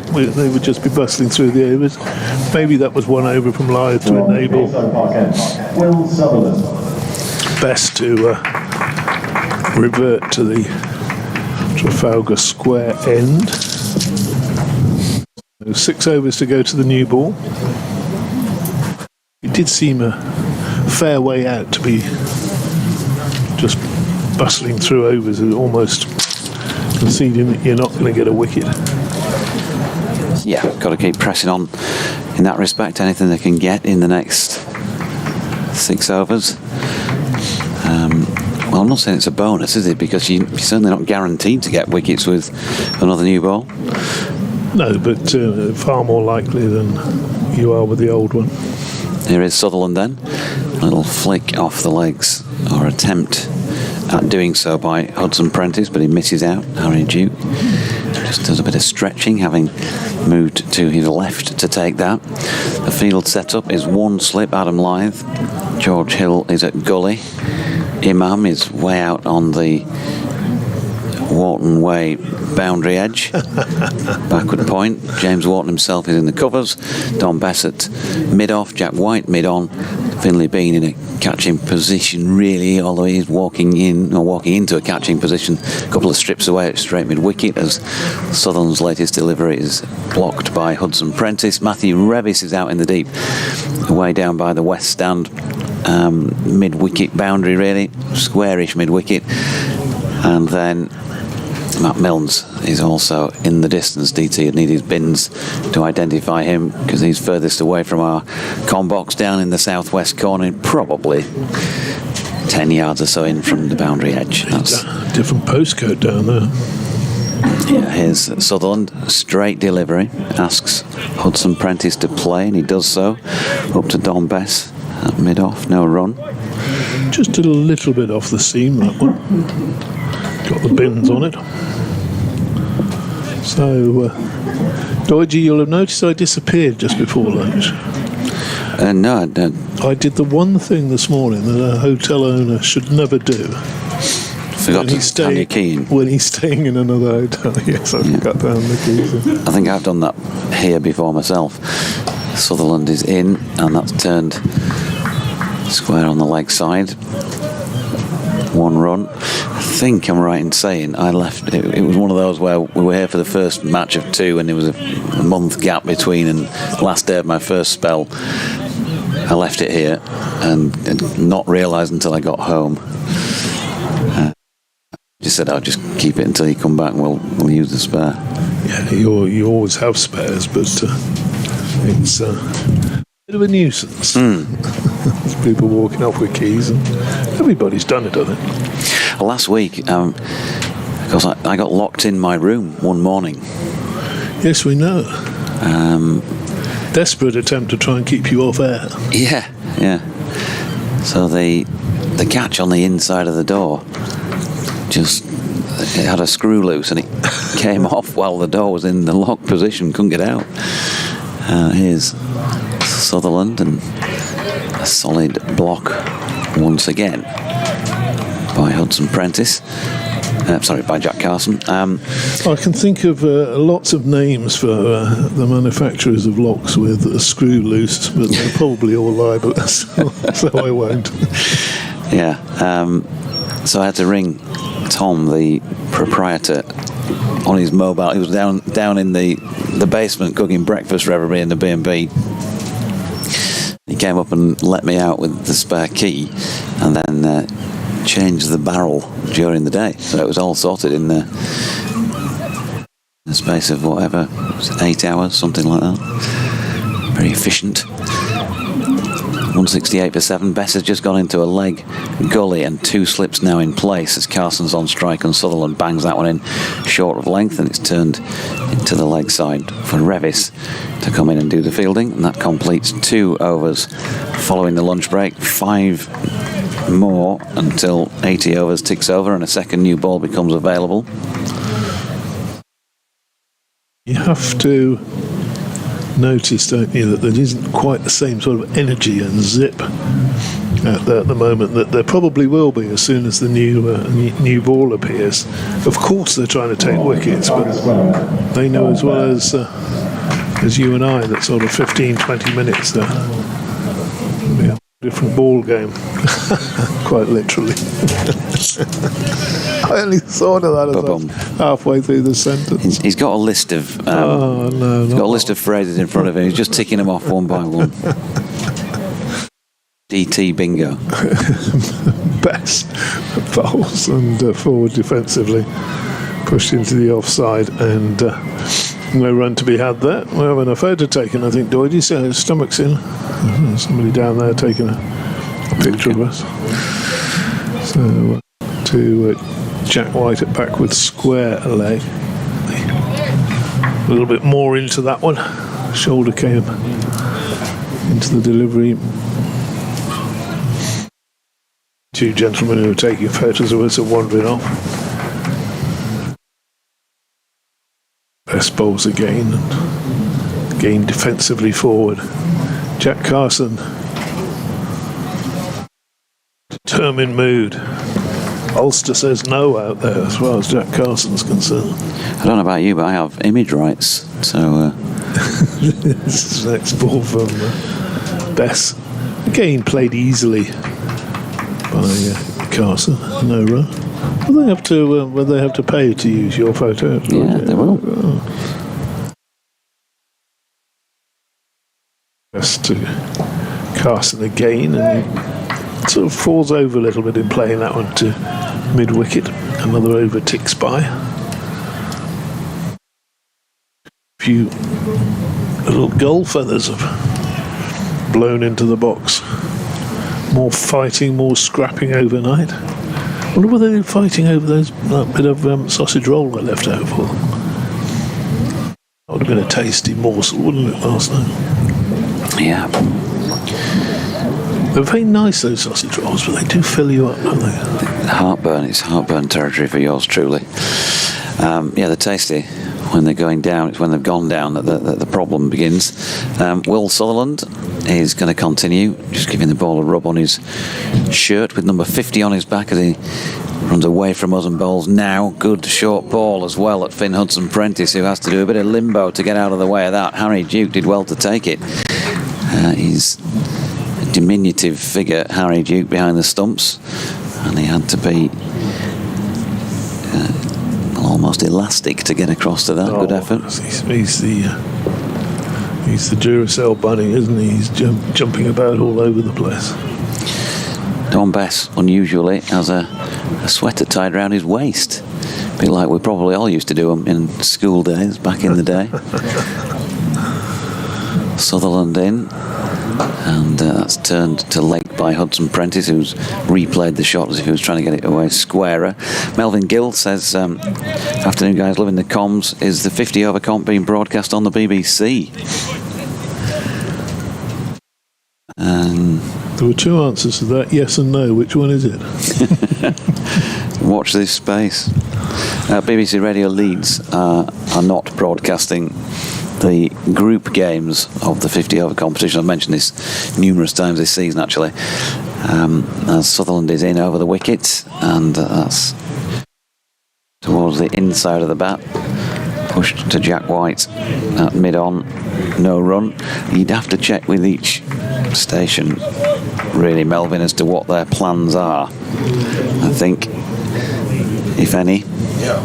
S3: would just be bustling through the overs. Maybe that was one over from Lythe to enable
S5: Will Sutherland
S3: Best to revert to the Trafalgar Square end. 6 overs to go to the new ball. It did seem a fair way out to be just bustling through overs and almost conceding that you're not going to get a wicket.
S1: Yeah, got to keep pressing on in that respect. Anything they can get in the next 6 overs. Well, I'm not saying it's a bonus, is it? Because you're certainly not guaranteed to get wickets with another new ball.
S3: No, but far more likely than you are with the old one.
S1: Here is Sutherland then. A little flick off the legs, or attempt at doing so by Hudson-Prentice, but he misses out. Harry Duke just does a bit of stretching, having moved to his left to take that. The field setup is 1 slip, Adam Lythe. George Hill is at gully. Imam is way out on the Wharton Way boundary edge. Backward point. James Wharton himself is in the covers. Don Bessett mid-off. Jack White mid-on. Finlay Bean in a catching position, really, although he's walking into a catching position. A couple of strips away at straight mid-wicket as Sutherland's latest delivery is blocked by Hudson-Prentice. Matthew Revis is out in the deep, way down by the west stand. Mid-wicket boundary, really, squarish mid-wicket, and then Matt Milnes is also in the distance. DT would need his bins to identify him because he's furthest away from our con box down in the southwest corner, probably 10 yards or so in from the boundary edge. That's
S3: a different postcode down there.
S1: Yeah, here's Sutherland, straight delivery, asks Hudson-Prentice to play, and he does so. Up to Don Bess at mid-off, no run.
S3: Just a little bit off the seam, that one. Got the bins on it. So, Doidge, you'll have noticed I disappeared just before lunch.
S1: No,
S3: I did the one thing this morning that a hotel owner should never do.
S1: Forgot to hand your key in.
S3: When he's staying in another hotel, yes, I forgot to hand the keys in.
S1: I think I've done that here before myself. Sutherland is in, and that's turned square on the leg side. 1 run. I think I'm right in saying I left. It was one of those where we were here for the first match of 2, and there was a month gap between. And last day of my first spell, I left it here, and not realised until I got home. Just said I'll just keep it until you come back, and we'll use the spare.
S3: Yeah, you always have spares, but it's a bit of a nuisance. There's people walking off with keys, and everybody's done it, I think.
S1: Last week, because I got locked in my room one morning.
S3: Yes, we know. Desperate attempt to try and keep you off air.
S1: Yeah. So the catch on the inside of the door it had a screw loose, and it came off while the door was in the locked position. Couldn't get out. Here's Sutherland, and a solid block once again by Hudson Prentice. By Jack Carson.
S3: I can think of lots of names for the manufacturers of locks with a screw loose, but they're probably all libelous, so I won't.
S1: Yeah. So I had to ring Tom, the proprietor, on his mobile. He was down in the basement cooking breakfast for everybody in the B&B. He came up and let me out with the spare key, and then changed the barrel during the day. So it was all sorted in the space of whatever, 8 hours, something like that. Very efficient. 168 for 7. Bess has just gone into a leg gully, and 2 slips now in place as Carson's on strike, and Sutherland bangs that one in short of length, and it's turned into the leg side for Revis to come in and do the fielding, and that completes 2 overs following the lunch break. 5 more until 80 overs ticks over and a second new ball becomes available.
S3: You have to notice, don't you, that there isn't quite the same sort of energy and zip at the moment that there probably will be as soon as the new ball appears. Of course they're trying to take wickets, but they know as well as you and I that sort of 15-20 minutes there will be a different ball game. Quite literally. I only thought of that as I was halfway through the sentence.
S1: He's got a list of he's got a list of phrases in front of him. He's just ticking them off one by one. DT bingo.
S3: Best bowls and forward defensively pushed into the offside, and no run to be had there. We're having a photo taken, I think. Doidey, so his stomach's in. Somebody down there taking a picture of us. So to Jack White at back with square leg. A little bit more into that one. Shoulder came into the delivery. 2 gentlemen who are taking photos of us are wandering off. Best bowls again, and again defensively forward. Jack Carson, determined mood. Ulster says no out there as far as Jack Carson's concerned.
S1: I don't know about you, but I have image rights, so
S3: this is the next ball from Bess. Again played easily by Carson. No run. Will they have to pay to use your photo?
S1: yeah, they will.
S3: Best to Carson again, and he sort of falls over a little bit in playing that one to mid-wicket. Another over ticks by. A few little gull feathers have blown into the box. More fighting, more scrapping overnight. I wonder whether they're fighting over that bit of sausage roll I left out for them. That would have been a tasty morsel, wouldn't it, last night?
S1: Yeah.
S3: They're very nice, those sausage rolls, but they do fill you up, don't they?
S1: Heartburn. It's heartburn territory for yours truly. Yeah, they're tasty. when they're going down, it's when they've gone down that the problem begins. Will Sutherland is going to continue, just giving the ball a rub on his shirt with number 50 on his back as he runs away from us and bowls now. Good short ball as well at Finn Hudson-Prentice, who has to do a bit of limbo to get out of the way of that. Harry Duke did well to take it. He's a diminutive figure, Harry Duke, behind the stumps, and he had to be almost elastic to get across to that. Good effort.
S3: He's the Duracell bunny, isn't he? He's jumping about all over the place.
S1: Don Bess, unusually, has a sweater tied around his waist. A bit like we probably all used to do them in school days back in the day. Sutherland in, and that's turned to leg by Hudson-Prentice, who's replayed the shot as if he was trying to get it away squarer. Melvin Gill says, afternoon guys, loving the comms. Is the 50 over comp being broadcast on the BBC?
S3: There were two answers to that, yes and no. Which one is it?
S1: Watch this space. BBC Radio Leeds are not broadcasting the group games of the 50 over competition. I've mentioned this numerous times this season, actually. As Sutherland is in over the wicket, and that's towards the inside of the bat. Pushed to Jack White at mid-on, no run. You'd have to check with each station, really, Melvin, as to what their plans are. I think, if any. Yeah,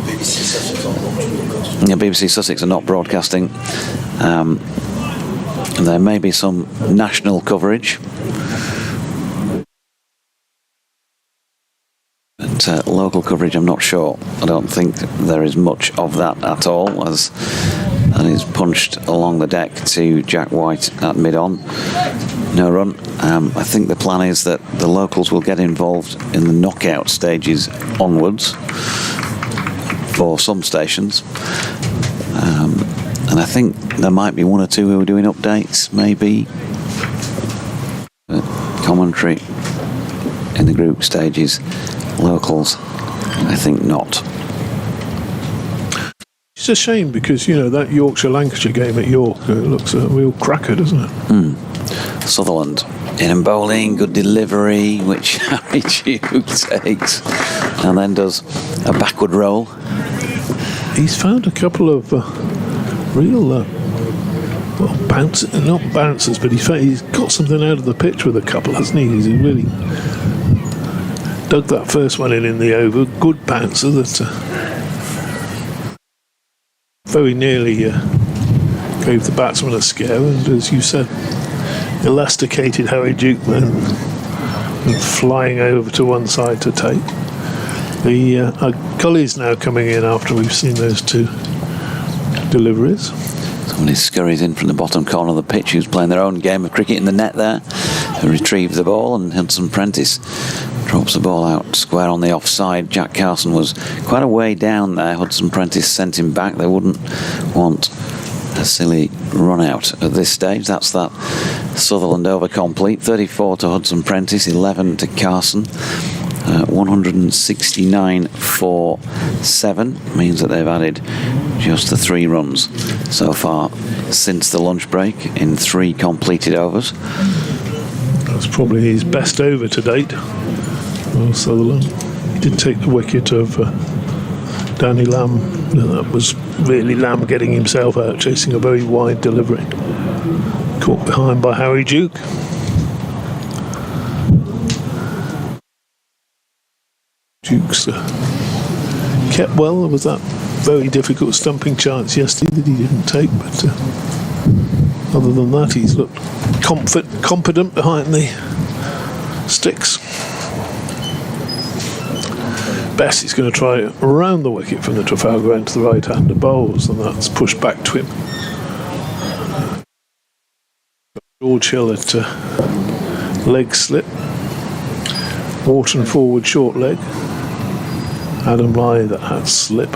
S1: BBC Sussex are not broadcasting. There may be some national coverage. But local coverage, I'm not sure. I don't think there is much of that at all, as that is punched along the deck to Jack White at mid-on. No run. I think the plan is that the locals will get involved in the knockout stages onwards for some stations. And I think there might be one or two who are doing updates, maybe. But commentary in the group stages, locals, I think not.
S3: It's a shame because, you know, that Yorkshire-Lancashire game at York, it looks a real cracker, doesn't it?
S1: Sutherland in and bowling, good delivery, which Harry Duke takes, and then does a backward roll.
S3: He's found a couple of real bouncers, not bouncers, but he's got something out of the pitch with a couple, hasn't he? He's really dug that first one in the over. Good bouncer that very nearly gave the batsman a scare, and as you said, elasticated Harry Duke then, and flying over to one side to take. Our gully's now coming in after we've seen those two deliveries.
S1: Somebody scurries in from the bottom corner of the pitch, who's playing their own game of cricket in the net there, who retrieves the ball, and Hudson-Prentice drops the ball out square on the offside. Jack Carson was quite a way down there. Hudson-Prentice sent him back. They wouldn't want a silly run out at this stage. That's that Sutherland over complete. 34 to Hudson-Prentice, 11 to Carson. 169 for 7 means that they've added just the 3 runs so far since the lunch break in 3 completed overs.
S3: That's probably his best over to date. Well, Sutherland, he did take the wicket of Danny Lamb. That was really Lamb getting himself out, chasing a very wide delivery. Caught behind by Harry Duke. Duke's kept well. There was that very difficult stumping chance yesterday that he didn't take, but other than that, he's looked competent behind the sticks. Bess is going to try around the wicket from the Trafalgar end to the right-hander bowls, and that's pushed back to him. George Hill at leg slip. Wharton forward short leg. Adam Lyth at slip.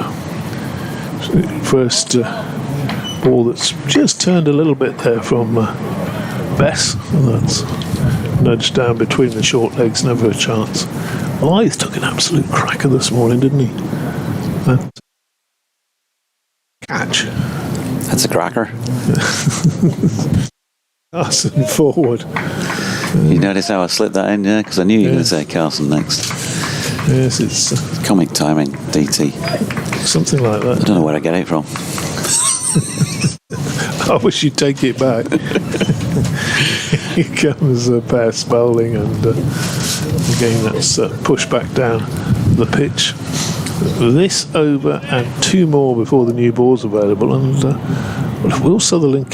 S3: First ball that's just turned a little bit there from Bess, and that's nudged down between the short legs, never a chance. Lyth took an absolute cracker this morning, didn't he? That Catch.
S1: That's a cracker.
S3: Carson forward.
S1: You notice how I slipped that in, yeah? Because I knew you were going to say Carson next.
S3: Yes, it's
S1: Comic timing, DT.
S3: something like
S1: I
S3: that.
S1: don't know where I get it from.
S3: I wish you'd take it back. Here comes Per Spalding, and again that's pushed back down the pitch. This over and 2 more before the new ball's available, and if Will Sutherland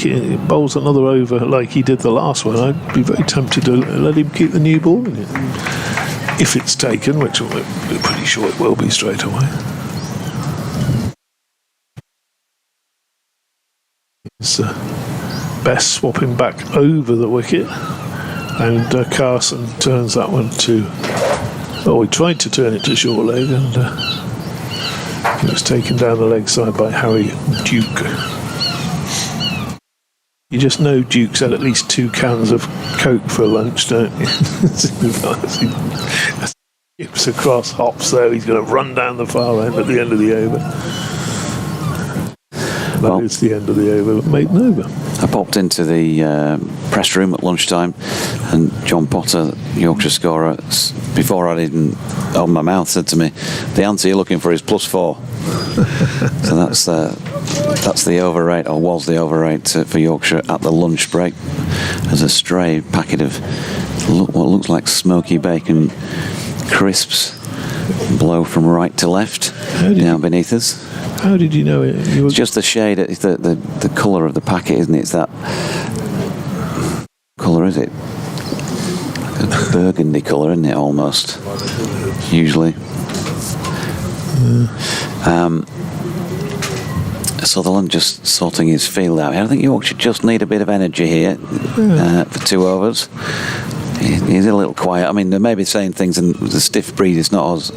S3: bowls another over like he did the last one, I'd be very tempted to let him keep the new ball in it. If it's taken, which we're pretty sure it will be straight away. It's Best swapping back over the wicket, and Carson turns that one to... Oh, he tried to turn it to short leg, and it was taken down the leg side by Harry Duke. You just know Duke's had at least 2 cans of Coke for lunch, don't you? Skips across, hops there, he's going to run down the far end at the end of the over. That is the end of the over, maiden over.
S1: I popped into the press room at lunchtime, and John Potter, Yorkshire scorer, before I'd even opened my mouth, said to me, "The answer you're looking for is +4." So that's the over rate, or was the over rate for Yorkshire at the lunch break. There's a stray packet of what looks like smoky bacon crisps blow from right to left down beneath us.
S3: How did you know it?
S1: It's just the shade, it's the colour of the packet, isn't it? It's that colour, is it? Like a burgundy colour, isn't it, almost? Usually. Sutherland just sorting his field out here. I think Yorkshire just need a bit of energy here for 2 overs. He's a little quiet. I mean, they may be saying things, and the stiff breeze is not as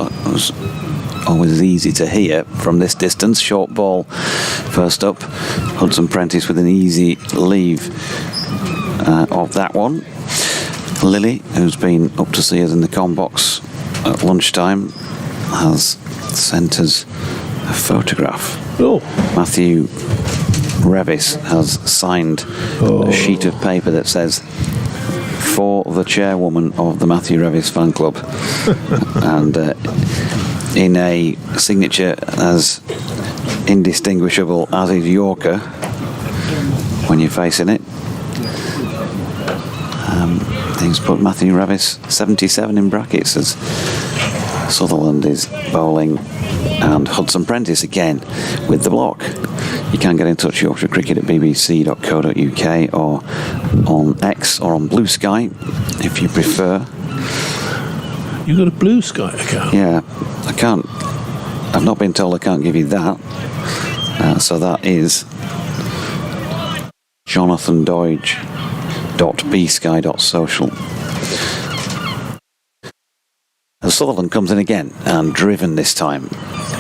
S1: always easy to hear from this distance. Short ball first up. Hudson Prentice with an easy leave of that one. Lily, who's been up to see us in the comm box at lunchtime, has sent us a photograph.
S3: Oh.
S1: Matthew Revis has signed a sheet of paper that says, "For the chairwoman of the Matthew Revis fan club." And in a signature as indistinguishable as is Yorker when you're facing it. He's put Matthew Revis 77 in brackets as Sutherland is bowling, and Hudson Prentice again with the block. You can get in touch, Yorkshire Cricket at bbc.co.uk, or on X or on Blue Sky if you prefer.
S3: You got a Blue Sky account?
S1: Yeah, I can't. I've not been told I can't give you that. So that is jonathandodge.bsky.social. And Sutherland comes in again, and driven this time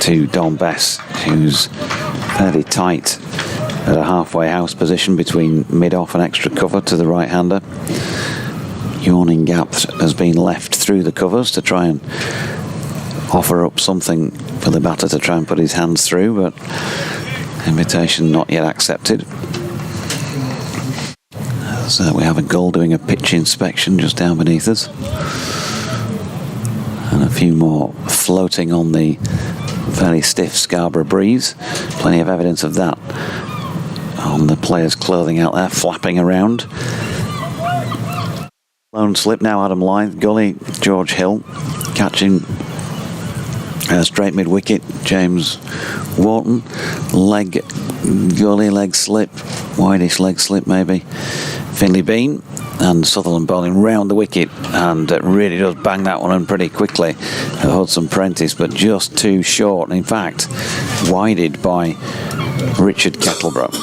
S1: to Don Bess, who's fairly tight at a halfway house position between mid-off and extra cover to the right-hander. Yawning gap has been left through the covers to try and offer up something for the batter to try and put his hands through, but invitation not yet accepted. So we have a gull doing a pitch inspection just down beneath us, and a few more floating on the fairly stiff Scarborough breeze. Plenty of evidence of that on the players' clothing out there, flapping around. Lone slip now, Adam Lyth, gully, George Hill, catching straight mid-wicket, James Wharton, leg, gully, leg slip, wideish leg slip maybe, Finlay Bean, and Sutherland bowling round the wicket, and really does bang that one in pretty quickly at Hudson Prentice, but just too short, and in fact wided by Richard Kettleborough.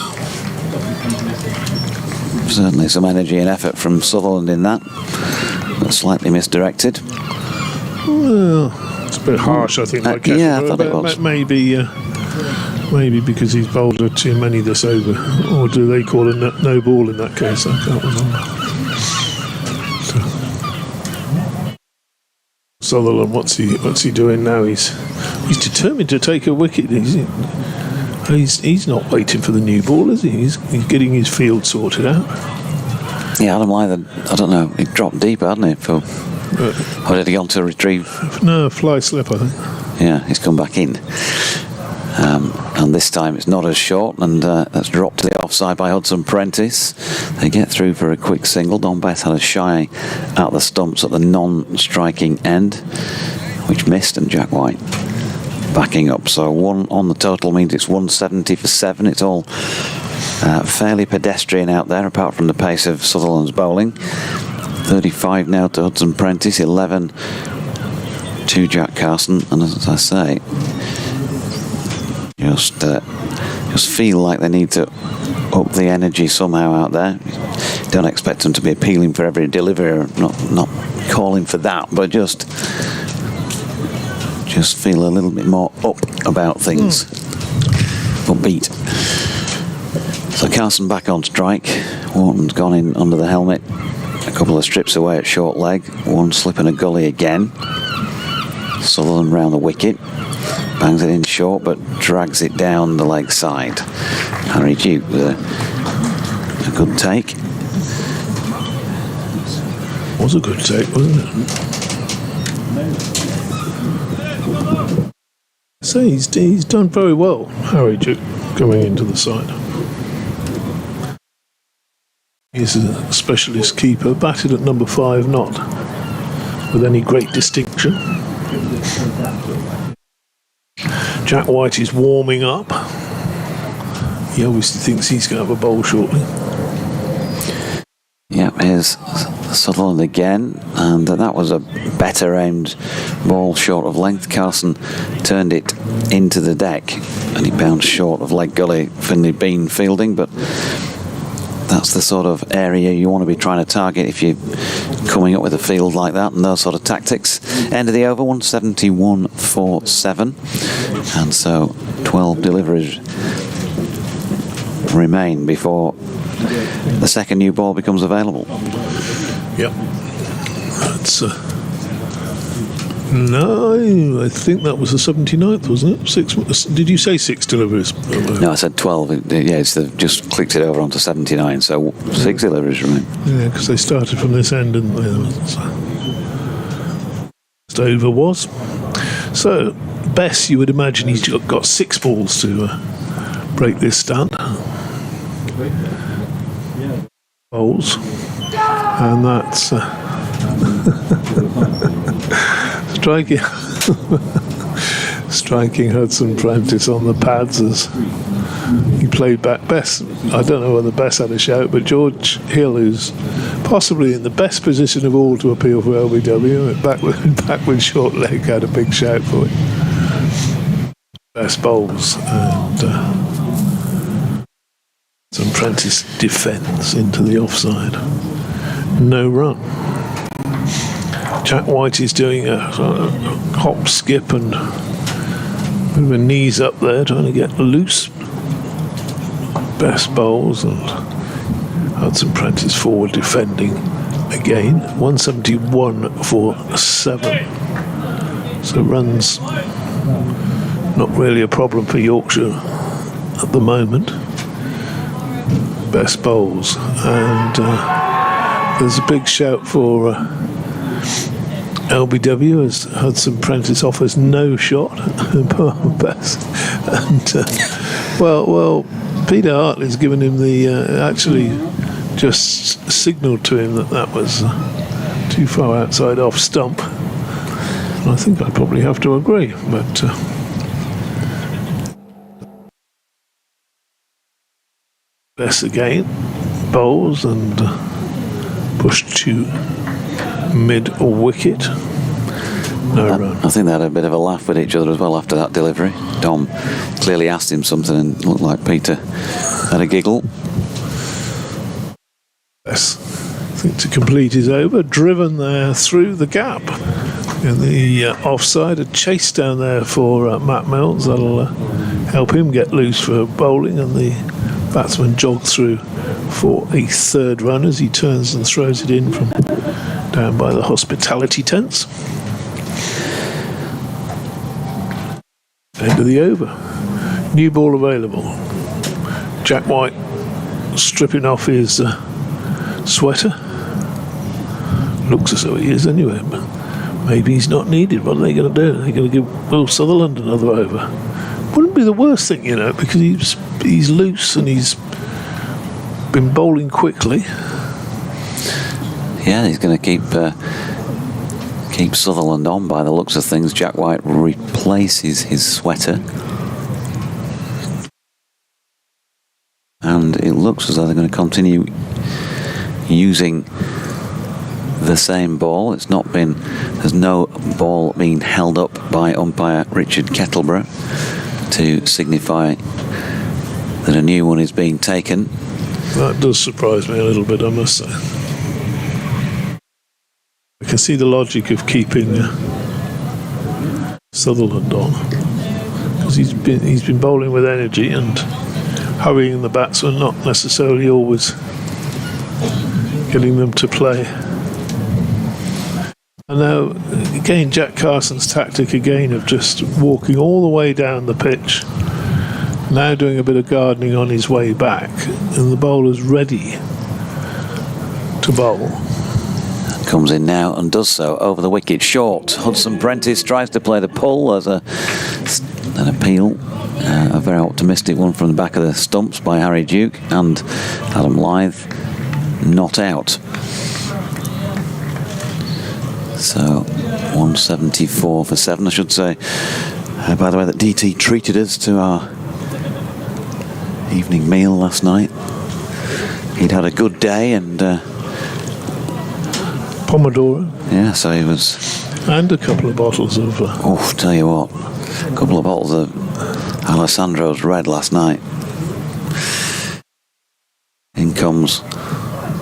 S1: Certainly some energy and effort from Sutherland in that, but slightly misdirected.
S3: Well, it's a bit harsh, I think. Like
S1: yeah, I thought it was.
S3: Maybe because he's bowled too many this over, or do they call it no ball in that case? I can't remember. Sutherland, what's he doing now? He's determined to take a wicket. He's not waiting for the new ball, is he? He's getting his field sorted out.
S1: Yeah, Adam Lyther, I don't know, he dropped deep, hadn't he? Or did he go on to retrieve?
S3: No, fly slip, I think.
S1: Yeah, he's come back in. And this time it's not as short, and that's dropped to the offside by Hudson Prentice. They get through for a quick single. Don Bess had a shy at the stumps at the non-striking end, which missed, and Jack White backing up. So 1 on the total means it's 170 for 7. It's all fairly pedestrian out there, apart from the pace of Sutherland's bowling. 35 now to Hudson Prentice, 11 to Jack Carson, and as I say, just feel like they need to up the energy somehow out there. Don't expect them to be appealing for every delivery, not calling for that, but just feel a little bit more up about things. Upbeat. So Carson back on strike. Wharton's gone in under the helmet. A couple of strips away at short leg. One slip in a gully again. Sutherland round the wicket. Bangs it in short, but drags it down the leg side. Harry Duke with a good take.
S3: Was a good take, wasn't it? So he's done very well, Harry Duke, going into the side. He's a specialist keeper, batted at number 5, not with any great distinction. Jack White is warming up. He obviously thinks he's going to have a bowl shortly.
S1: Yep, here's Sutherland again, and that was a better aimed ball short of length. Carson turned it into the deck, and he bounced short of leg gully. Finley Bean fielding, but that's the sort of area you want to be trying to target if you're coming up with a field like that and those sort of tactics. End of the over, 171 for 7, and so 12 deliveries remain before the second new ball becomes available.
S3: Yep. That's no, I think that was the 79th, wasn't it? 6. Did you say 6 deliveries?
S1: No, I said 12. Yeah, they've just clicked it over onto 79, so 6 deliveries remain.
S3: Yeah, because they started from this end, didn't they? First over was. So, Bess, you would imagine he's got 6 balls to break this stunt. Bowls. And that's striking Hudson Prentice on the pads as he played back. Bess, I don't know whether Bess had a shout, but George Hill, who's possibly in the best position of all to appeal for LBW, back with short leg, had a big shout for it. Bess bowls, and Hudson Prentice defends into the offside. No run. Jack White is doing a hop, skip, and a bit of a knees up there, trying to get loose. Best bowls, and Hudson Prentice forward defending again. 171 for 7. So runs not really a problem for Yorkshire at the moment. Best bowls, and there's a big shout for LBW as Hudson Prentice offers no shot. Best, and well, Peter Hartley's given him the actually just signalled to him that was too far outside off stump. And I think I'd probably have to agree, but. Bess again, bowls and push to mid wicket. No run.
S1: I think they had a bit of a laugh with each other as well after that delivery. Dom clearly asked him something and it looked like Peter had a giggle.
S3: Bess, I think to complete his over, driven there through the gap in the offside. A chase down there for Matt Mills. That'll help him get loose for bowling, and the batsman jogged through for a 3rd run as he turns and throws it in from down by the hospitality tents. End of the over. New ball available. Jack White stripping off his sweater. Looks as though he is anyway, but maybe he's not needed. What are they going to do? They're going to give Will Sutherland another over. Wouldn't be the worst thing, you know, because he's loose and he's been bowling quickly.
S1: Yeah, he's going to keep Sutherland on by the looks of things. Jack White replaces his sweater. And it looks as though they're going to continue using the same ball. There's no ball being held up by umpire Richard Kettleborough to signify that a new one is being taken.
S3: That does surprise me a little bit, I must say. I can see the logic of keeping Sutherland on, because he's been bowling with energy and hurrying the batsmen, not necessarily always getting them to play. And now, again, Jack Carson's tactic again of just walking all the way down the pitch, now doing a bit of gardening on his way back, and the bowler's ready to bowl.
S1: Comes in now and does so over the wicket, short. Hudson Prentice tries to play the pull as an appeal. A very optimistic one from the back of the stumps by Harry Duke, and Adam Lyth not out. So 174 for 7, I should say. By the way, that DT treated us to our evening meal last night. He'd had a good day and
S3: Pomodoro.
S1: yeah, so he was.
S3: And a couple of bottles of
S1: Tell you what, a couple of bottles of Alessandro's Red last night. In comes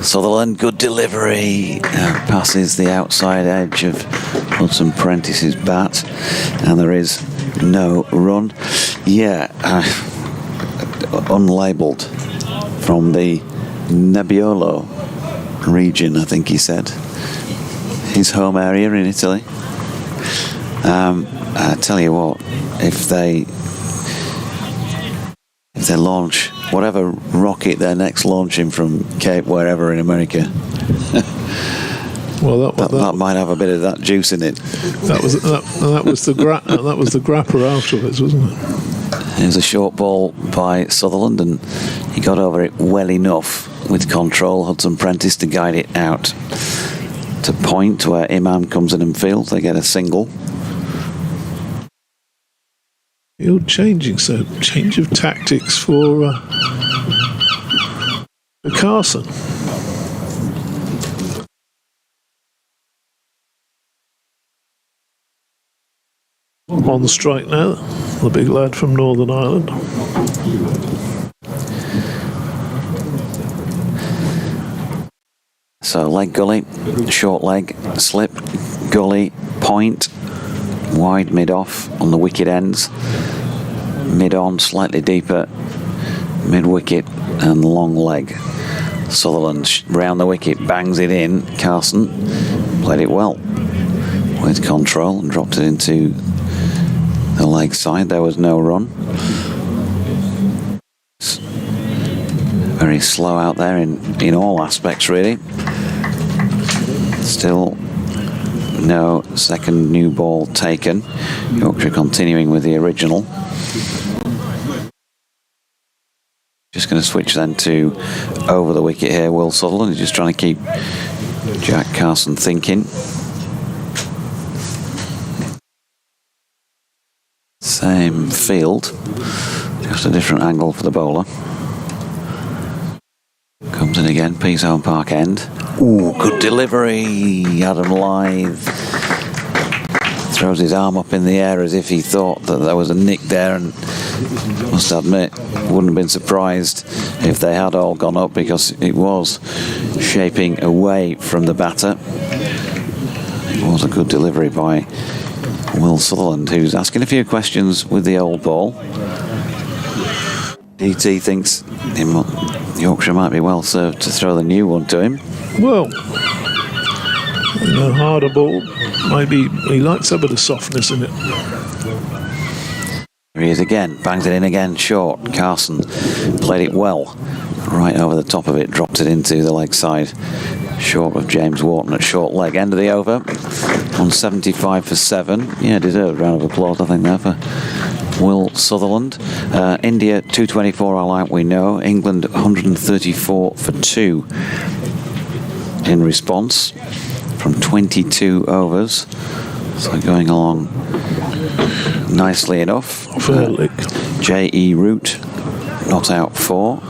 S1: Sutherland, good delivery, passes the outside edge of Hudson Prentice's bat, and there is no run. Yeah, unlabelled from the Nebbiolo region, I think he said, his home area in Italy. I tell you what, if they launch whatever rocket they're next launching from Cape wherever in America,
S3: well,
S1: that might have a bit of that juice in it.
S3: That was the grapper afterwards, wasn't it?
S1: It was a short ball by Sutherland, and he got over it well enough with control. Hudson Prentice to guide it out to point where Imam comes in and fields. They get a single.
S3: You're changing, so change of tactics for Carson. On the strike now, the big lad from Northern Ireland.
S1: So leg gully, short leg, slip, gully, point, wide mid-off on the wicket ends, mid-on, slightly deeper, mid-wicket and long leg. Sutherland round the wicket, bangs it in. Carson played it well with control and dropped it into the leg side. There was no run. Very slow out there in all aspects, really. Still no second new ball taken. Yorkshire continuing with the original. Just going to switch then to over the wicket here. Will Sutherland is just trying to keep Jack Carson thinking. Same field, just a different angle for the bowler. Comes in again, Peasholm Park end. Ooh, good delivery. Adam Lyth throws his arm up in the air as if he thought that there was a nick there, and must admit, wouldn't have been surprised if they had all gone up, because it was shaping away from the batter. It was a good delivery by Will Sutherland, who's asking a few questions with the old ball. DT thinks Yorkshire might be well served to throw the new one to him.
S3: Well, a harder ball. Maybe he likes a bit of softness in it.
S1: Here he is again, bangs it in again, short. Carson played it well, right over the top of it, dropped it into the leg side, short of James Wharton at short leg. End of the over, on 75 for 7. Yeah, deserved round of applause, I think, there for Will Sutherland. India 224 all out, we know. England 134 for 2 in response from 22 overs. So going along nicely enough. J.E. Root not out 4.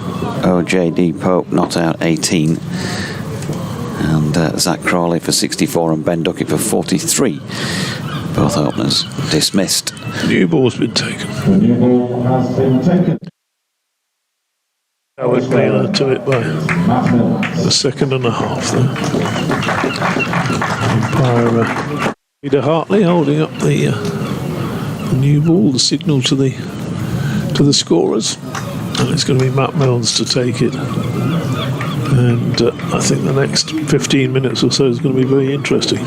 S1: O.J.D. Pope not out 18. And Zach Crawley for 64 and Ben Duckett for 43. Both openers dismissed.
S3: New ball's been taken.
S5: The new ball has been taken.
S3: Howard Baylor to it by
S5: Matt Mills.
S3: a second and a half there. Umpire Peter Hartley holding up the new ball, the signal to the scorers, and it's going to be Matt Mills to take it. And I think the next 15 minutes or so is going to be very interesting.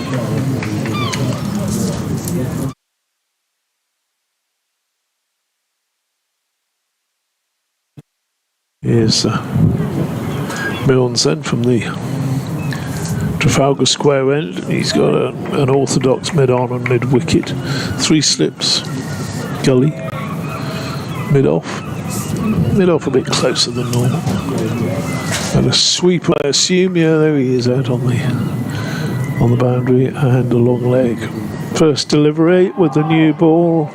S3: Here's Milnes then from the Trafalgar Square end. He's got an orthodox mid-on and mid-wicket. 3 slips, gully, mid-off a bit closer than normal. And a sweep, I assume. Yeah, there he is out on the boundary, and a long leg. First delivery with the new ball.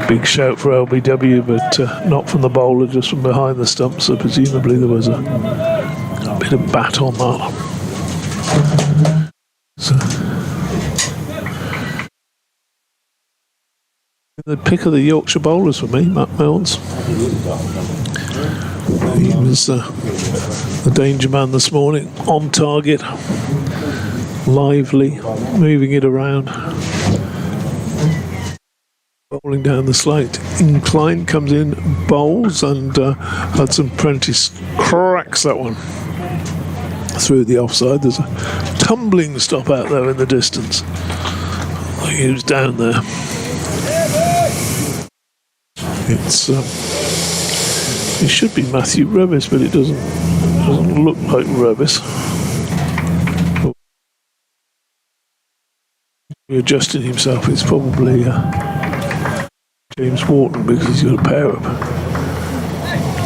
S3: Big shout for LBW, but not from the bowler, just from behind the stump, so presumably there was a bit of bat on that. So, the pick of the Yorkshire bowlers for me, Matt Milnes. He was the danger man this morning, on target, lively, moving it around. Bowling down the slight incline, comes in, bowls, and Hudson Prentice cracks that one through the offside. There's a tumbling stop out there in the distance. He was down there. It should be Matthew Revis, but it doesn't look like Revis. Adjusting himself, it's probably James Wharton, because he's got a pair of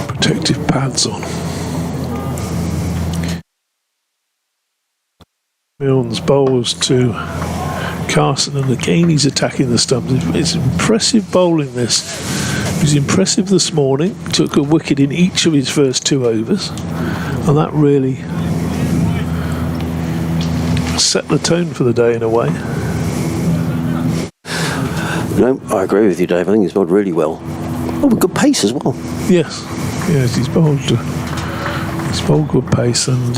S3: protective pads on. Milnes bowls to Carson, and again he's attacking the stumps. It's impressive bowling, this. He was impressive this morning, took a wicket in each of his first 2 overs, and that really set the tone for the day in a way.
S2: No, I agree with you, Dave. I think he's bowled really well. Oh, with good pace as well.
S3: Yes, he's bowled good pace, and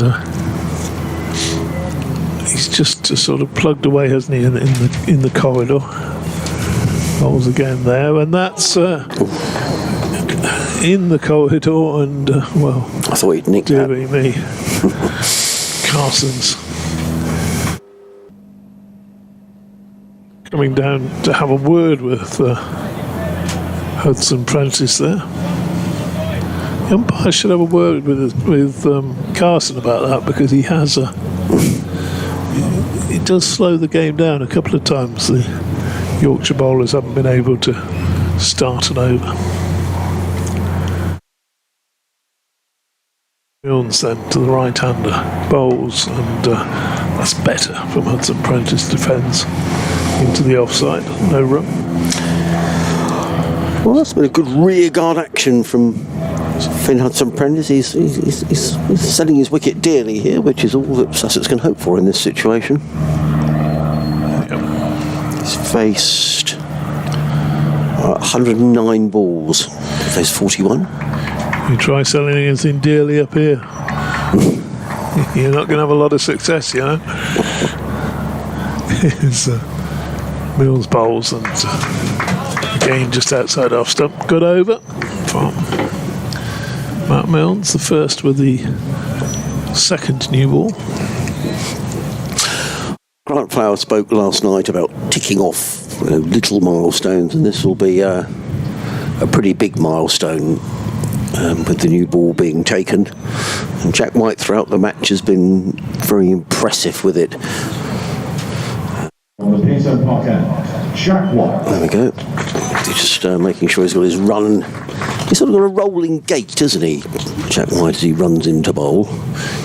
S3: he's just sort of plugged away, hasn't he, in the corridor. Bowls again there, and that's in the corridor, and well,
S2: I thought he'd nicked
S3: dear
S2: that.
S3: me, Carson's coming down to have a word with Hudson Prentice there. The umpire should have a word with Carson about that, because he has it does slow the game down a couple of times. The Yorkshire bowlers haven't been able to start an over. Milnes then to the right-hander, bowls, and that's better from Hudson Prentice. Defends into the offside, no run.
S2: Well, that's been a good rear guard action from Finn Hudson Prentice. He's selling his wicket dearly here, which is all that Sussex can hope for in this situation.
S3: Yep.
S2: He's faced 109 balls. There's 41.
S3: You try selling anything dearly up here, you're not going to have a lot of success, you know. It's Milnes bowls, and again just outside off stump. Good over from Matt Milnes, the first with the second new ball.
S2: Grant Flower spoke last night about ticking off little milestones, and this will be a pretty big milestone with the new ball being taken. And Jack White throughout the match has been very impressive with it.
S5: On the Peter pocket, Jack White.
S2: There we go. He's just making sure he's got his run. He's sort of got a rolling gait, doesn't he, Jack White, as he runs into bowl?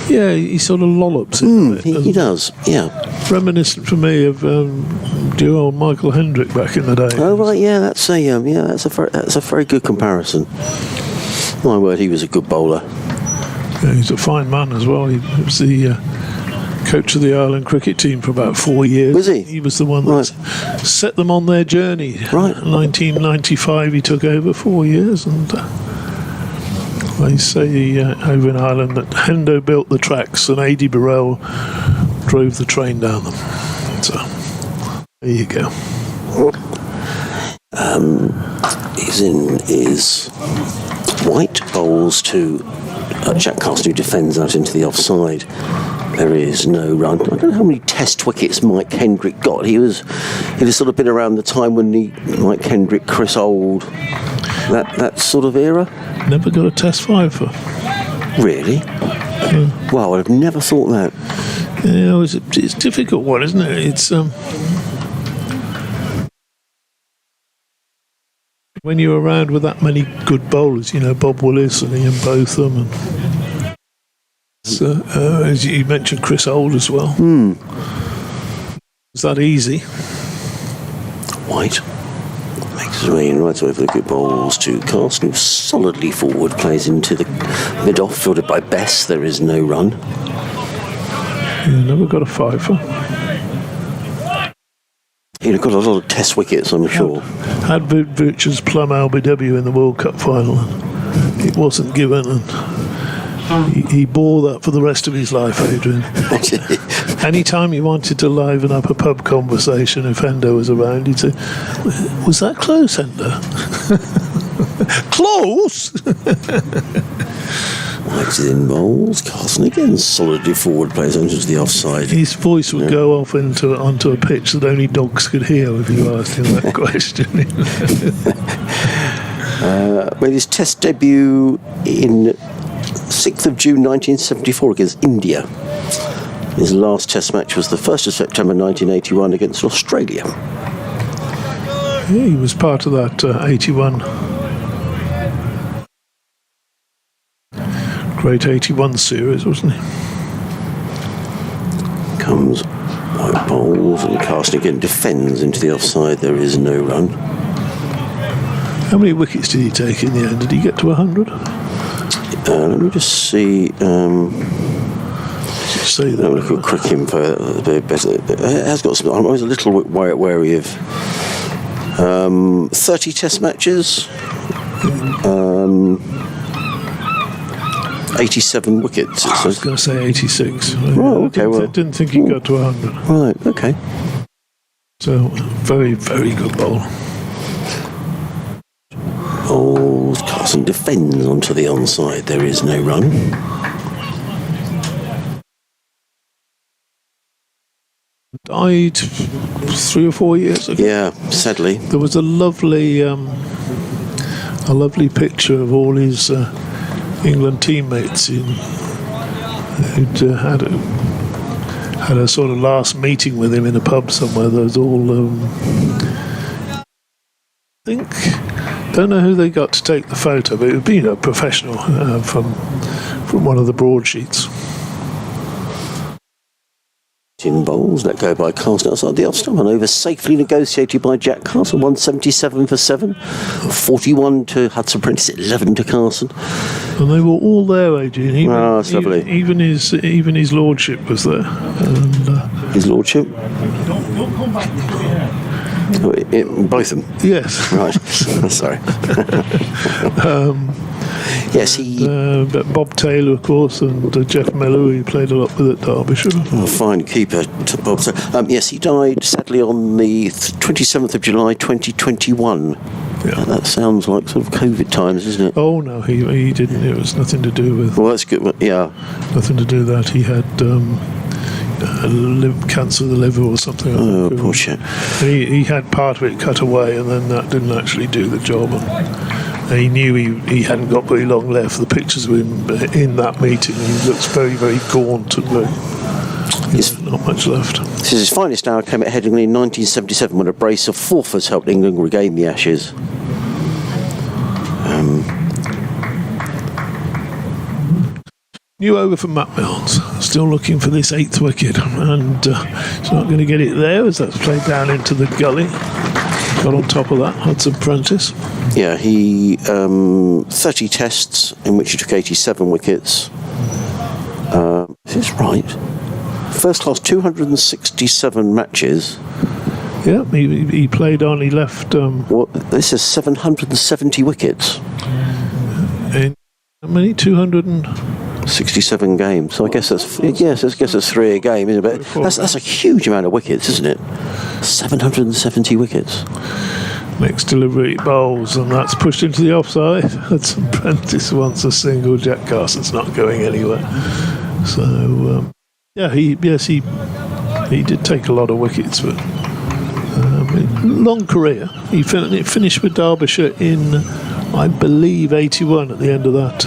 S3: Yeah, he sort of lollops it.
S2: He does, yeah.
S3: Reminiscent for me of dear old Michael Hendrick back in the day.
S2: Oh right, yeah, that's a very good comparison. My word, he was a good bowler.
S3: Yeah, he's a fine man as well. He was the coach of the Ireland cricket team for about 4 years.
S2: Was he?
S3: He was the one that set them on their journey.
S2: Right.
S3: 1995 he took over 4 years, and they say over in Ireland that Hendo built the tracks and A.D. Burrell drove the train down them. So there you go.
S2: He's in is White bowls to Jack Carson, who defends out into the offside. There is no run. I don't know how many test wickets Mike Hendrick got. He was sort of been around the time when Mike Hendrick, Chris Old, that sort of era.
S3: Never got a test five for.
S2: Really? Wow, I'd have never thought that.
S3: Yeah, it's a difficult one, isn't it? It's when you're around with that many good bowlers, Bob Willis and Ian Botham, and as you mentioned, Chris Old as well. Is that easy?
S2: White makes his way in right away for the good bowls to Carson, who solidly forward plays into the mid-off, fielded by Bess. There is no run.
S3: Yeah, never got a fifer.
S2: He'd have got a lot of test wickets, I'm sure.
S3: Had Vertu's plum LBW in the World Cup final. It wasn't given, and he bore that for the rest of his life, Adrian. Anytime he wanted to liven up a pub conversation, if Hendo was around, he'd say, "Was that close, Hendo?" Close?
S2: White's in bowls. Carson again solidly forward plays into the offside.
S3: His voice would go off onto a pitch that only dogs could hear if you asked him that question.
S2: Made his test debut in 6th of June 1974 against India. His last test match was the 1st of September 1981 against Australia.
S3: Yeah, he was part of that 81. Great 81 series, wasn't he?
S2: Comes White bowls and Carson again defends into the offside. There is no run.
S3: How many wickets did he take in the end? Did he get to 100?
S2: Let me just see.
S3: Say that.
S2: Have a look at quick info. A bit better. It has got some. I'm always a little wary of 30 test matches. 87 wickets.
S3: I was going to say 86.
S2: Oh, okay,
S3: I didn't think he got to 100.
S2: Right, okay.
S3: So, very, very good bowler.
S2: Oh, Carson defends onto the onside. There is no run.
S3: Died 3 or 4 years ago.
S2: Yeah, sadly.
S3: There was a lovely picture of all his England teammates who'd had a sort of last meeting with him in a pub somewhere. There was all don't know who they got to take the photo, but it would be a professional from one of the broadsheets.
S2: In bowls, let go by Carson outside the off stump, and over safely negotiated by Jack Carson. 177 for 7, 41 to Hudson Prentice, 11 to Carson.
S3: And they were all there, Adrian.
S2: That's lovely.
S3: Even his lordship was there. And,
S2: his lordship. Both of them.
S3: Yes.
S2: Right. Sorry. Yes, he.
S3: Bob Taylor, of course, and Jeff Miller, he played a lot with at Derbyshire.
S2: Oh, fine keeper to Bob. Yes, he died sadly on the 27th of July 2021. Yeah. That sounds like sort of COVID times, isn't it?
S3: Oh no, he didn't. It was nothing to do with.
S2: Well, that's good. Yeah,
S3: nothing to do with that. He had cancer of the liver or something.
S2: Oh, poor chap.
S3: He had part of it cut away, and then that didn't actually do the job. And he knew he hadn't got very long left. The pictures of him in that meeting, he looks very, very gaunt and not much left.
S2: This is his finest hour came at Headingley in 1977 when a brace of forfeits helped England regain the Ashes.
S3: New over from Matt Milnes, still looking for this 8th wicket, and he's not going to get it there as that's played down into the gully. Got on top of that, Hudson Prentice.
S2: Yeah, he 30 tests in which he took 87 wickets. Is this right? First class 267 matches.
S3: Yeah, he played on. He left.
S2: This is 770 wickets.
S3: In how many?
S2: 267 games. So I guess that's 3 a game, isn't it? But that's a huge amount of wickets, isn't it? 770 wickets.
S3: Next delivery bowls, and that's pushed into the offside. Hudson Prentice wants a single. Jack Carson's not going anywhere. So he did take a lot of wickets, but long career. He finished with Derbyshire in, I believe, 81. At the end of that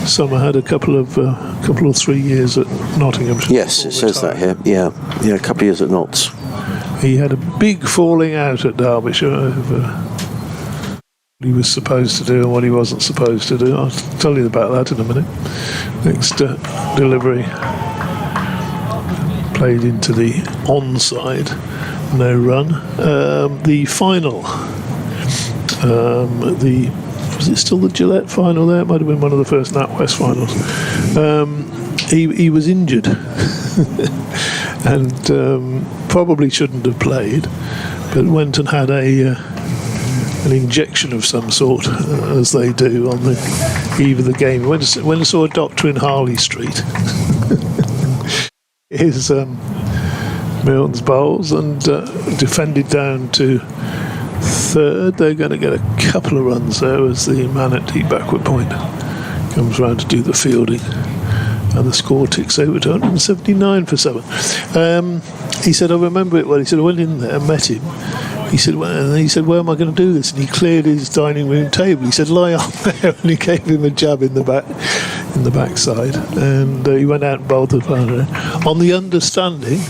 S3: summer, had a couple of 3 years at Nottinghamshire.
S2: Yes, it says that here. Yeah, a couple of years at Notts.
S3: He had a big falling out at Derbyshire over what he was supposed to do and what he wasn't supposed to do. I'll tell you about that in a minute. Next delivery played into the onside, no run. The final, was it still the Gillette final there? It might have been one of the first NatWest finals. He was injured and probably shouldn't have played, but went and had an injection of some sort, as they do on the eve of the game. Went and saw a doctor in Harley Street. His Milnes bowls and defended down to 3rd. They're going to get a couple of runs there as the man at deep backward point comes round to do the fielding, and the score ticks over to 179 for 7. He said, I remember it well. He said, I went in there and met him. He said, where am I going to do this? And he cleared his dining room table. He said, lie on there, and he gave him a jab in the backside, and he went out and bowled the player on the understanding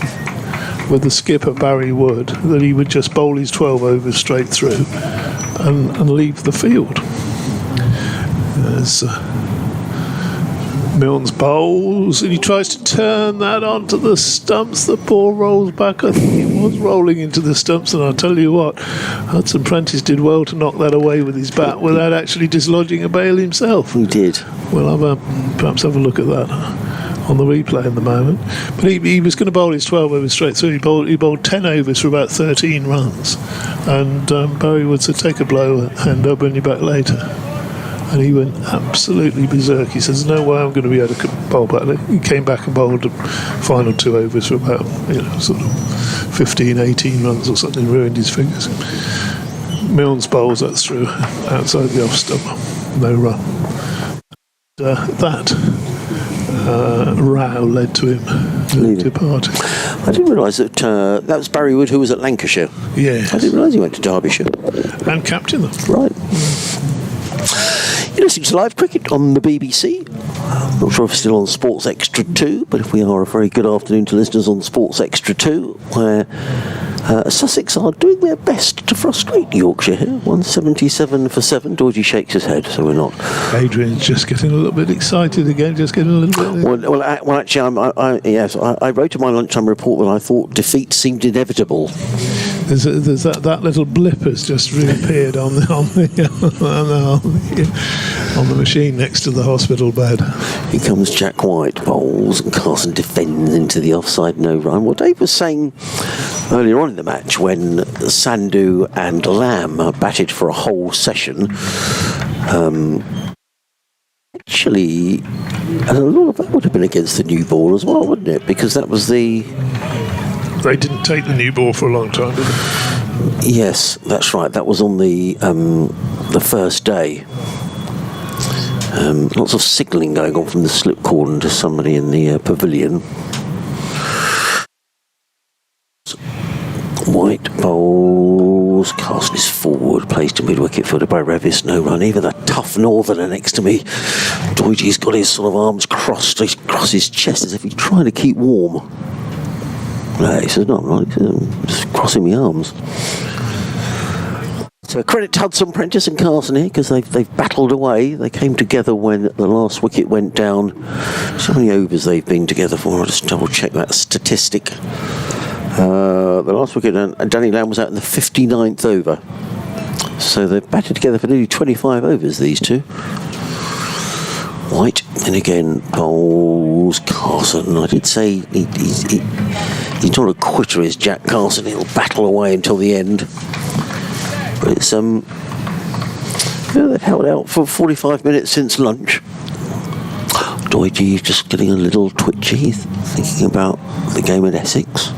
S3: with the skipper Barry Wood that he would just bowl his 12 overs straight through and leave the field. As Milnes bowls, and he tries to turn that onto the stumps. The ball rolls back. I think he was rolling into the stumps, and I'll tell you what, Hudson Prentice did well to knock that away with his bat without actually dislodging a bail himself.
S2: He did.
S3: We'll perhaps have a look at that on the replay in the moment. But he was going to bowl his 12 overs straight through. He bowled 10 overs for about 13 runs, and Barry Wood said, take a blow and I'll bring you back later. And he went absolutely berserk. He says, no way I'm going to be able to bowl back. He came back and bowled the final 2 overs for about sort of 15, 18 runs or something, ruined his fingers. Milnes bowls that through outside the off stump, no run. That row led to him departing.
S2: I didn't realise that that was Barry Wood, who was at Lancashire.
S3: Yes.
S2: I didn't realise he went to Derbyshire.
S3: And captained them.
S2: Right. You're listening to live cricket on the BBC. I'm not sure if it's still on Sports Extra 2, but if we are, a very good afternoon to listeners on Sports Extra 2, where Sussex are doing their best to frustrate Yorkshire here. 177 for 7. Georgie shakes his head, so we're not.
S3: Adrian's just getting a little bit excited again, just getting a little bit...
S2: Well, actually, I wrote in my lunchtime report that I thought defeat seemed inevitable.
S3: There's that little blip has just reappeared on the machine next to the hospital bed.
S2: Here comes Jack White, bowls, and Carson defends into the offside no run. Well, Dave was saying earlier on in the match when Sandhu and Lamb batted for a whole session, actually, and a lot of that would have been against the new ball as well, wouldn't it? Because that was the...
S3: They didn't take the new ball for a long time, did they?
S2: Yes, that's right. That was on the first day. Lots of signalling going on from the slip cordon to somebody in the pavilion. White bowls. Carson is forward, placed to mid-wicket, footed by Revis. No run. Even a tough northerner next to me. Doidge's got his sort of arms crossed across his chest as if he's trying to keep warm. No, he says, no, I'm not. I'm just crossing my arms. So credit to Hudson Prentice and Carson here because they've battled away. They came together when the last wicket went down. So many overs they've been together for. I'll just double check that statistic. The last wicket, and Danny Lamb was out in the 59th over. So they've batted together for nearly 25 overs, these two. White, and again, bowls. Carson, I did say he's not a quitter, is Jack Carson. He'll battle away until the end. But it's they've held out for 45 minutes since lunch. Doidge just getting a little twitchy, thinking about the game at Essex.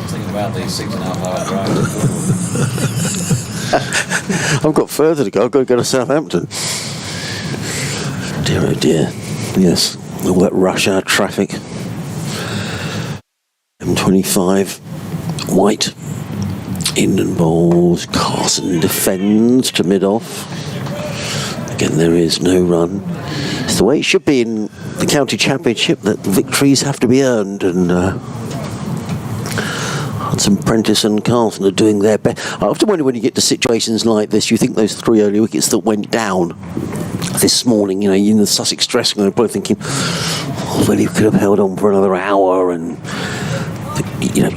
S1: Thinking about the 6.5 hour drive.
S2: I've got further to go. I've got to go to Southampton. Dear oh dear. Yes, all that rush hour traffic. M25. White. In and bowls. Carson defends to mid-off. Again, there is no run. It's the way it should be in the county championship, that victories have to be earned, and Hudson Prentice and Carson are doing their best. I often wonder when you get to situations like this, you think those 3 early wickets that went down this morning, you know, in the Sussex dressing room, probably thinking, oh, well, you could have held on for another hour, and you know,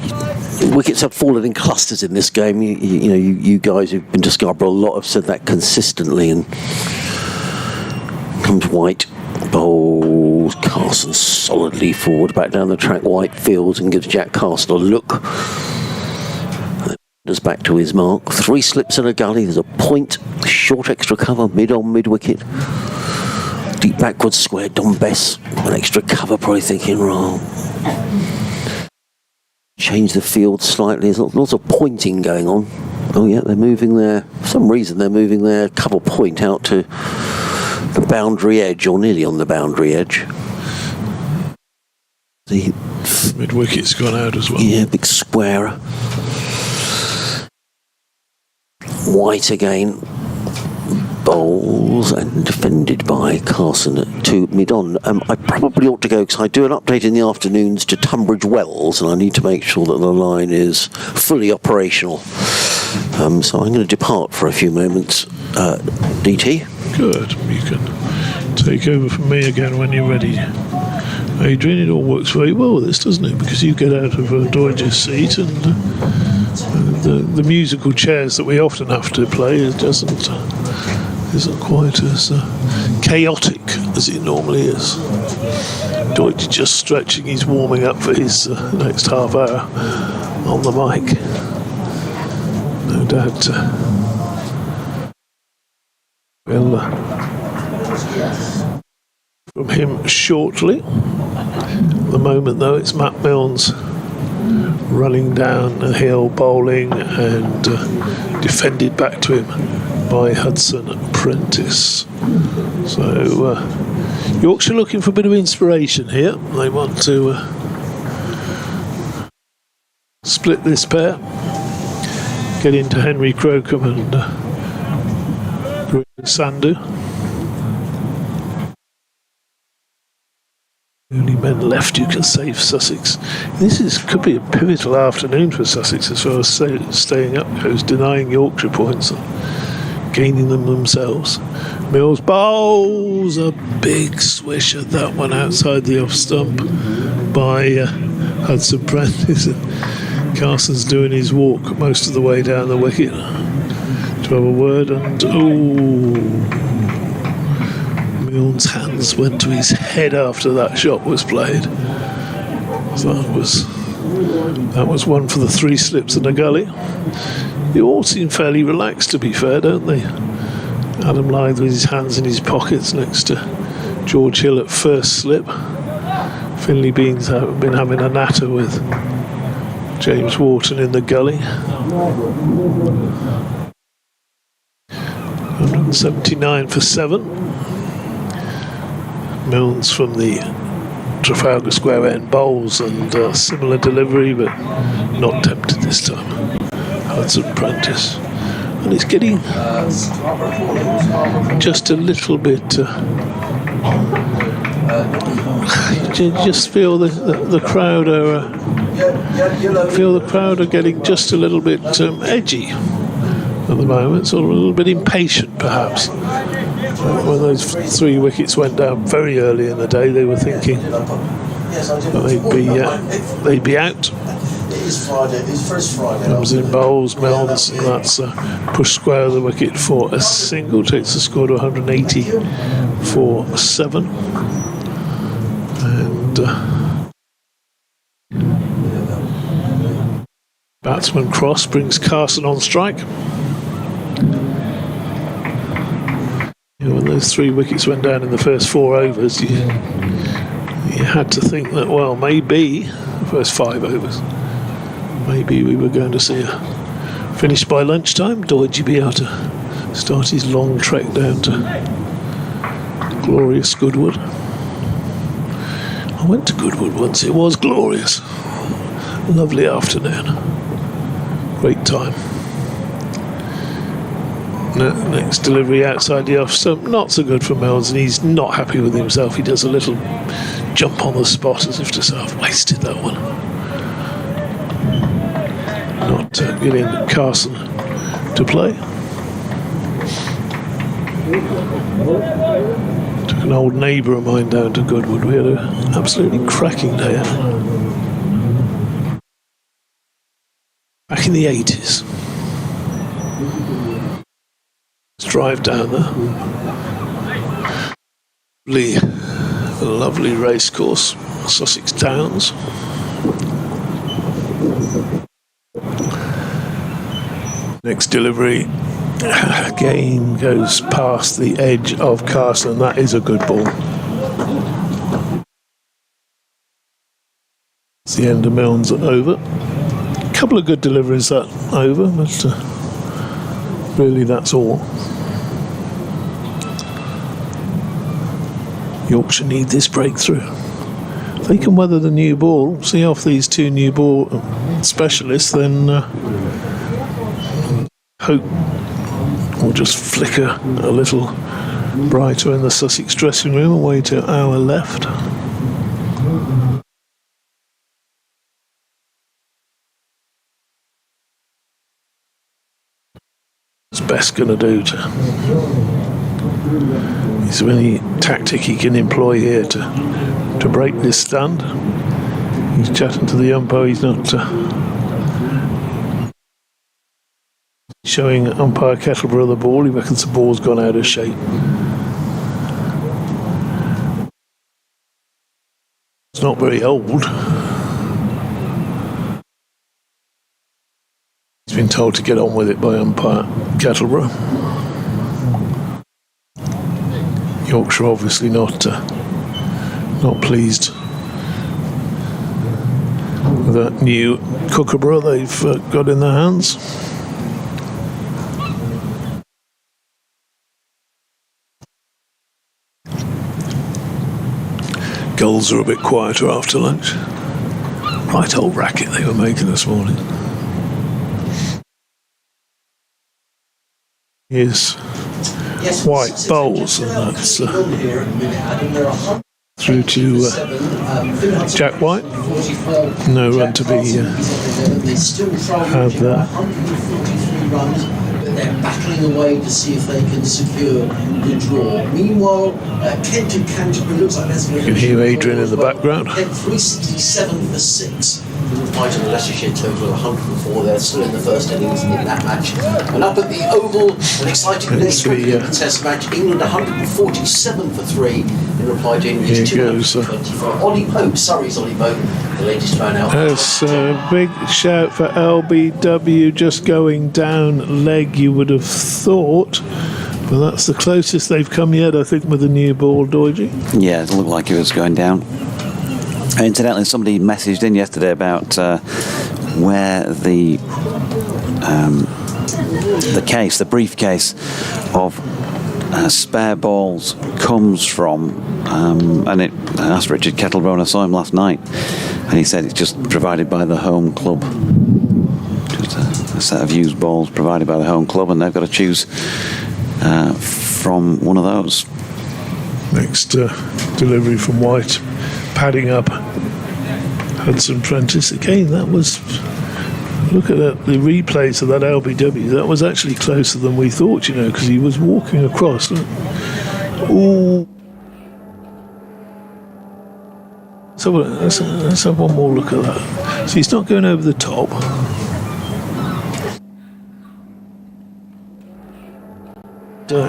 S2: wickets have fallen in clusters in this game. You guys who've been to Scarborough a lot have said that consistently. And comes White, bowls. Carson solidly forward, back down the track. White fields and gives Jack Carson a look. And back to his mark. 3 slips and a gully. There's a point, short extra cover, mid-on, mid-wicket. Deep backwards square. Don Bess, an extra cover, probably thinking, wrong. Change the field slightly. There's lots of pointing going on. Oh yeah, they're moving their, for some reason they're moving their cover point out to the boundary edge, or nearly on the boundary edge. The
S3: mid-wicket's gone out as well.
S2: Yeah, big square. White again. Bowls and defended by Carson at 2 mid-on. I probably ought to go because I do an update in the afternoons to Tunbridge Wells, and I need to make sure that the line is fully operational. So I'm going to depart for a few moments. DT?
S3: Good. You can take over from me again when you're ready. Adrian, it all works very well with this, doesn't it? Because you get out of Doidge's seat, and the musical chairs that we often have to play isn't quite as chaotic as it normally is. Doidge just stretching, he's warming up for his next half hour on the mic. No doubt we'll from him shortly. At the moment though, it's Matt Milnes running down the hill, bowling, and defended back to him by Hudson Prentice. So Yorkshire looking for a bit of inspiration here. They want to split this pair, get into Henry Crocombe and Sandhu. Only men left you can save Sussex. Could be a pivotal afternoon for Sussex as far as staying up goes, denying Yorkshire points and gaining them themselves. Mills bowls a big swish at that one outside the off stump by Hudson Prentice. Carson's doing his walk most of the way down the wicket to have a word, and Milne's hands went to his head after that shot was played. So that was one for the 3 slips and a gully. They all seem fairly relaxed, to be fair, don't they? Adam Lyth with his hands in his pockets next to George Hill at first slip. Finley Beans have been having a natter with James Wharton in the gully. 179 for 7. Milnes from the Trafalgar Square end bowls, and similar delivery, but not tempted this time. Hudson Prentice. And it's getting just a little bit. You just feel the crowd are getting just a little bit edgy at the moment, sort of a little bit impatient, perhaps. When those 3 wickets went down very early in the day, they were thinking they'd be out. Comes in bowls, Melds, and that's pushed square of the wicket for a single, takes the score to 180 for 7. And batsman cross brings Carson on strike. When those 3 wickets went down in the first 4 overs, you had to think that, well, maybe the first 5 overs, maybe we were going to see a finish by lunchtime. Doidge be able to start his long trek down to glorious Goodwood. I went to Goodwood once. It was glorious. Lovely afternoon. Great time. Next delivery outside the off stump, not so good for Melds, and he's not happy with himself. He does a little jump on the spot as if to say, I've wasted that one. Not getting Carson to play. Took an old neighbour of mine down to Goodwood. We had an absolutely cracking day. Back in the 80s. Let's drive down there. Lovely race course, Sussex Downs. Next delivery again goes past the edge of Carson. That is a good ball. It's the end of Milne's over. A couple of good deliveries that over, but really that's all. Yorkshire need this breakthrough. If they can weather the new ball, see off these 2 new ball specialists, then hope will just flicker a little brighter in the Sussex dressing room away to our left. What's Best going to do to... Is there any tactic he can employ here to break this stand? He's chatting to the umpire. He's not showing umpire Kettleborough the ball. He reckons the ball's gone out of shape. It's not very old. He's been told to get on with it by umpire Kettleborough. Yorkshire obviously not pleased with that new kookaburra they've got in their hands. Gulls are a bit quieter after lunch. Right old racket they were making this morning. Here's White bowls, and that's through to Jack White. No run to be had there.
S6: They're battling away to see if they can secure the draw. Meanwhile, Kent and Canterbury looks like there's going to be...
S3: You can hear Adrian in the background.
S6: Kent 367 for 6. Right to the Leicestershire total of 104. They're still in the first innings in that match. And up at the Oval, an exciting test match. England 147 for 3 in reply to England's 224. Ollie Pope, Surrey's Ollie Pope, the latest turn out.
S3: That's a big shout for LBW, just going down leg, you would have thought. But that's the closest they've come yet, I think, with the new ball, Doidge.
S1: Yeah, it looked like it was going down. Incidentally, somebody messaged in yesterday about where the briefcase of spare balls comes from, and I asked Richard Kettleborough, and I saw him last night, and he said it's just provided by the home club. a set of used balls provided by the home club, and they've got to choose from one of those.
S3: Next delivery from White, padding up Hudson Prentice. Again, that was, look at that, the replays of that LBW, that was actually closer than we thought, because he was walking across. Ooh. So let's have one more look at that. So he's not going over the top.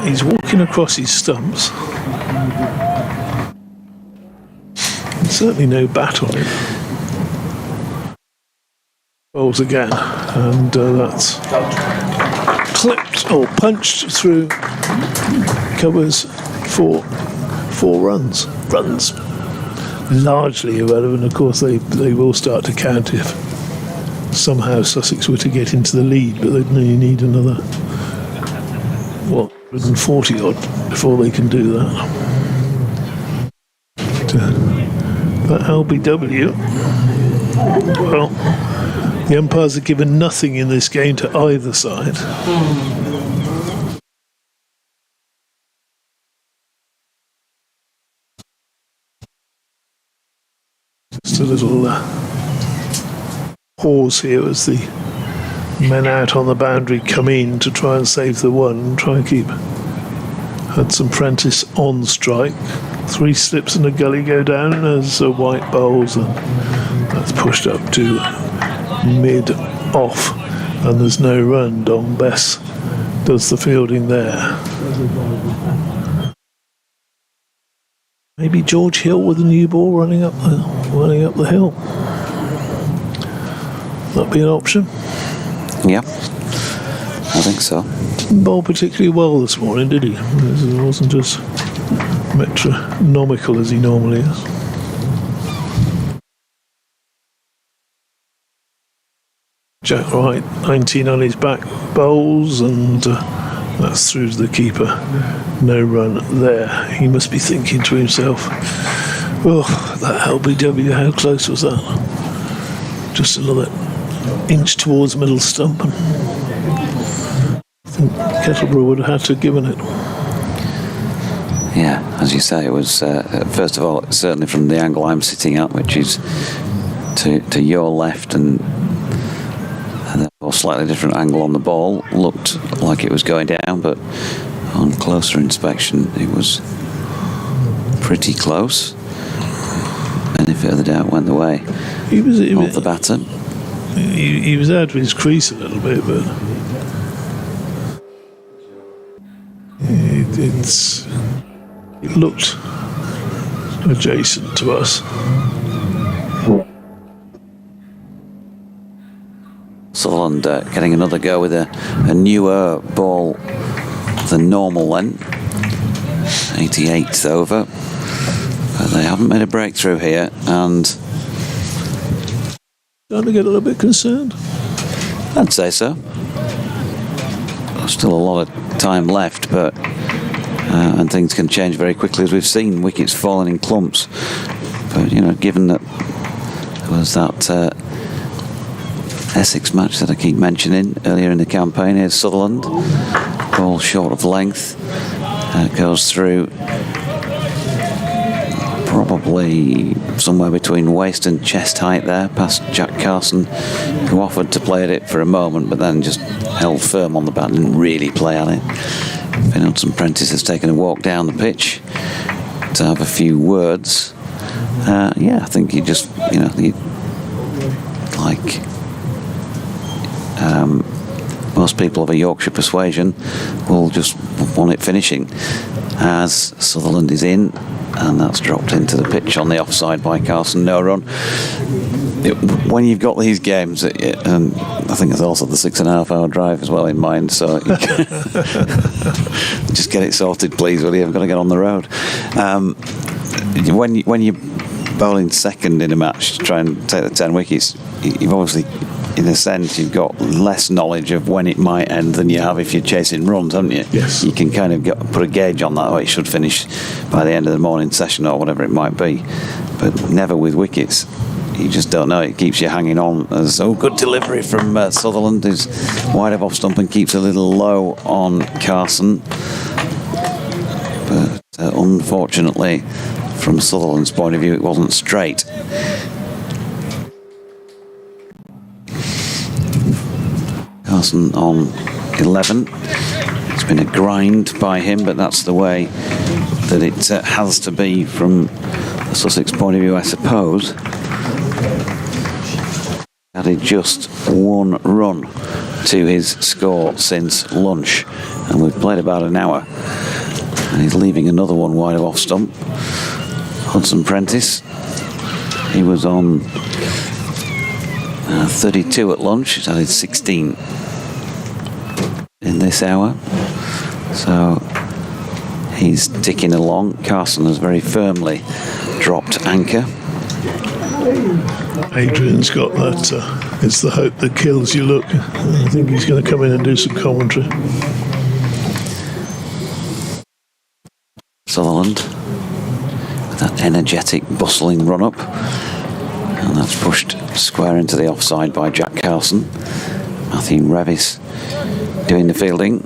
S3: He's walking across his stumps. There's certainly no bat on it. Bowls again, and that's clipped or punched through. Covers for 4 runs. Largely irrelevant. Of course, they will start to count if somehow Sussex were to get into the lead, but they'd only need another 140 odd before they can do that. But LBW, well, the umpires are given nothing in this game to either side. Just a little pause here as the men out on the boundary come in to try and save the one and try and keep Hudson Prentice on strike. 3 slips and a gully go down as White bowls, and that's pushed up to mid off, and there's no run. Don Bess does the fielding there. Maybe George Hill with a new ball running up the hill. That'd be an option.
S1: Yeah, I think so.
S3: Didn't bowl particularly well this morning, did he? He wasn't as metronomical as he normally is. Jack Wright, 19 on his back, bowls, and that's through to the keeper. No run there. He must be thinking to himself, oh, that LBW, how close was that? Just another inch towards middle stump. And I think Kettleborough would have had to have given it.
S1: Yeah, as you say, it was, first of all, certainly from the angle I'm sitting at, which is to your left, and a slightly different angle on the ball, looked like it was going down, but on closer inspection it was pretty close. Benefit of the doubt went the way of the batter.
S3: He was out of his crease a little bit, but it looked adjacent to us.
S1: Sutherland getting another go with a newer ball than normal then. 88th over. But they haven't made a breakthrough here, and
S3: starting to get a little bit concerned.
S1: I'd say so. Still a lot of time left, but and things can change very quickly, as we've seen. Wickets falling in clumps. But given that there was that Essex match that I keep mentioning earlier in the campaign, here's Sutherland, ball short of length, goes through probably somewhere between waist and chest height there, past Jack Carson, who offered to play at it for a moment, but then just held firm on the bat, didn't really play at it. Hudson Prentice has taken a walk down the pitch to have a few words. I think he just, like most people of a Yorkshire persuasion, will just want it finishing. As Sutherland is in, and that's dropped into the pitch on the offside by Carson. No run. When you've got these games, and I think there's also the 6.5 hour drive as well in mind, so you just get it sorted, please, will you? I've got to get on the road. When you're bowling second in a match to try and take the 10 wickets, you've obviously, in a sense, you've got less knowledge of when it might end than you have if you're chasing runs, haven't you?
S3: Yes.
S1: You can kind of put a gauge on that, or it should finish by the end of the morning session or whatever it might be. But never with wickets. you just don't know. It keeps you hanging on. Good delivery from Sutherland, who's wide of off stump and keeps a little low on Carson. But unfortunately, from Sutherland's point of view, it wasn't straight. Carson on 11. It's been a grind by him, but that's the way that it has to be from the Sussex point of view, I suppose. Added just one run to his score since lunch, and we've played about an hour, and he's leaving another one wide of off stump. Hudson Prentice, he was on 32 at lunch. He's added 16 in this hour, so he's ticking along. Carson has very firmly dropped anchor.
S3: Adrian's got that. It's the hope that kills you look. I think he's going to come in and do some commentary.
S1: Sutherland, that energetic, bustling run up, and that's pushed square into the offside by Jack Carson. Matthew Revis doing the fielding.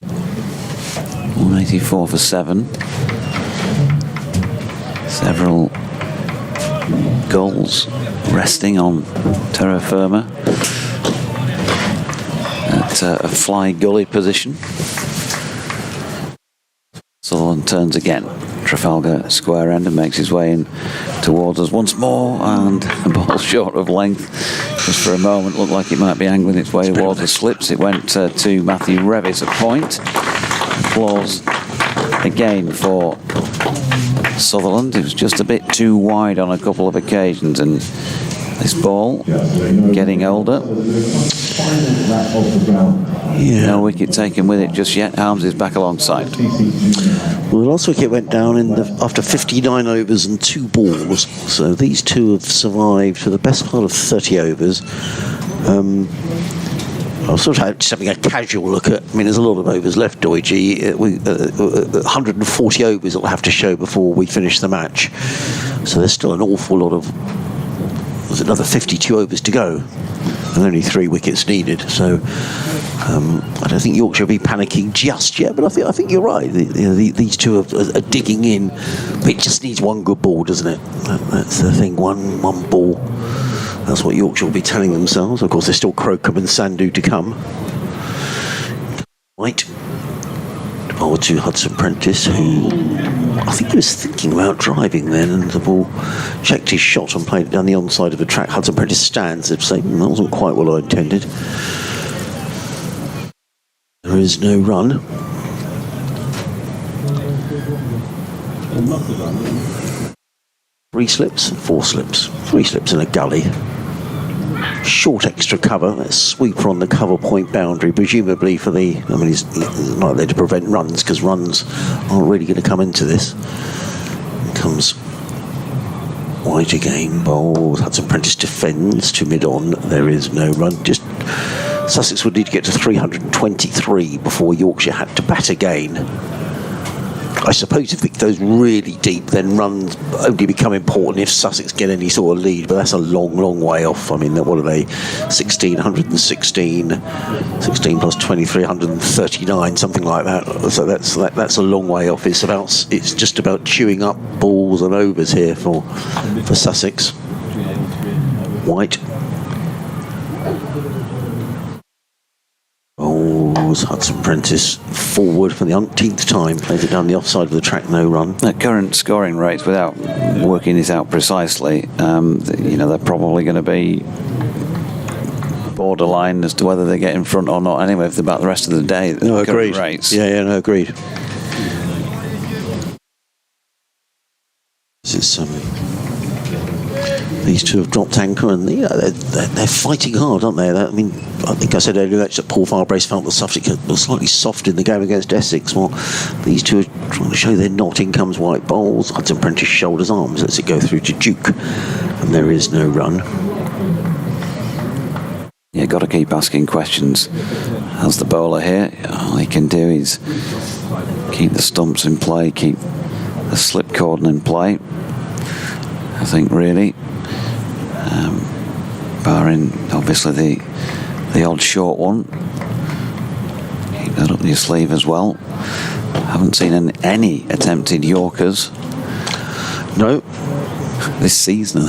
S1: .184 for 7. Several goals resting on terra firma at a fly gully position. Sutherland turns again. Trafalgar square end and makes his way in towards us once more, and the ball short of length. Just for a moment looked like it might be angling its way towards the slips. It went to Matthew Revis at point. Applause again for Sutherland. It was just a bit too wide on a couple of occasions, and this ball getting older.
S2: Yeah.
S1: No wicket taken with it just yet. Harms is back alongside.
S2: Well, the last wicket went down after 59 overs and 2 balls. So these two have survived for the best part of 30 overs. I was sort of just having a casual look at. I mean, there's a lot of overs left, Doige. 140 overs it'll have to show before we finish the match. So there's still an awful lot of. There's another 52 overs to go, and only 3 wickets needed. So I don't think Yorkshire will be panicking just yet. But I think you're right. These two are digging in. But it just needs one good ball, doesn't it? That's the thing. One ball. That's what Yorkshire will be telling themselves. Of course, there's still Crocombe and Sandhu to come. Right. Ball to Hudson Prentice, who I think he was thinking about driving then, and the ball checked his shot and played it down the onside of the track. Hudson Prentice stands. They'd say that wasn't quite what I intended. There is no run. Three slips, 4 slips. 3 slips in a gully. Short extra cover. Let's sweeper on the cover point boundary, presumably for the. I mean, he's not there to prevent runs, because runs aren't really going to come into this. Comes wide again. Bowls. Hudson Prentice defends to mid on. There is no run. Just Sussex would need to get to 323 before Yorkshire had to bat again. I suppose if it goes really deep, then runs only become important if Sussex get any sort of lead, but that's a long way off. I mean, what are they? 1616, 16 plus 23, 139, something like that. So that's a long way off. It's just about chewing up balls and overs here for Sussex. White. Hudson Prentice forward for the umpteenth time, plays it down the offside of the track, no run.
S1: At current scoring rates, without working this out precisely, they're probably going to be borderline as to whether they get in front or not anyway, if they're about the rest of the day.
S2: No, agreed.
S1: Rates.
S2: Yeah, no, agreed. This is these two have dropped anchor, and they're fighting hard, aren't they? I mean, I think I said earlier that Paul Farbrace felt that Sussex was slightly soft in the game against Essex. Well, these two are trying to show they're not. In comes White Bowls. Hudson Prentice shoulders arms, lets it go through to Duke, and there is no run.
S1: Yeah, got to keep asking questions. As the bowler here, all he can do is keep the stumps in play, keep slip cordon in play, I think, really. Barring obviously the odd short one. Keep that up your sleeve as well. Haven't seen any attempted Yorkers.
S2: No.
S1: This season,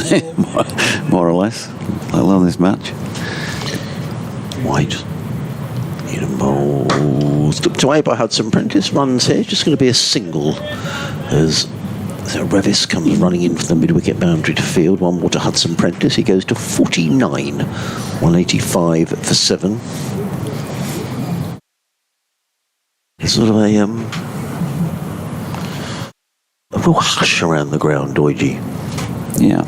S1: more or less, let alone this match.
S2: White. Needham Bowl. Slipped away by Hudson Prentice. Runs here. Just going to be a single as Revis comes running in for the mid-wicket boundary to field. One more to Hudson Prentice. He goes to 49. 185 for 7. It's sort of a real hush around the ground, Doidgy.
S1: Yeah.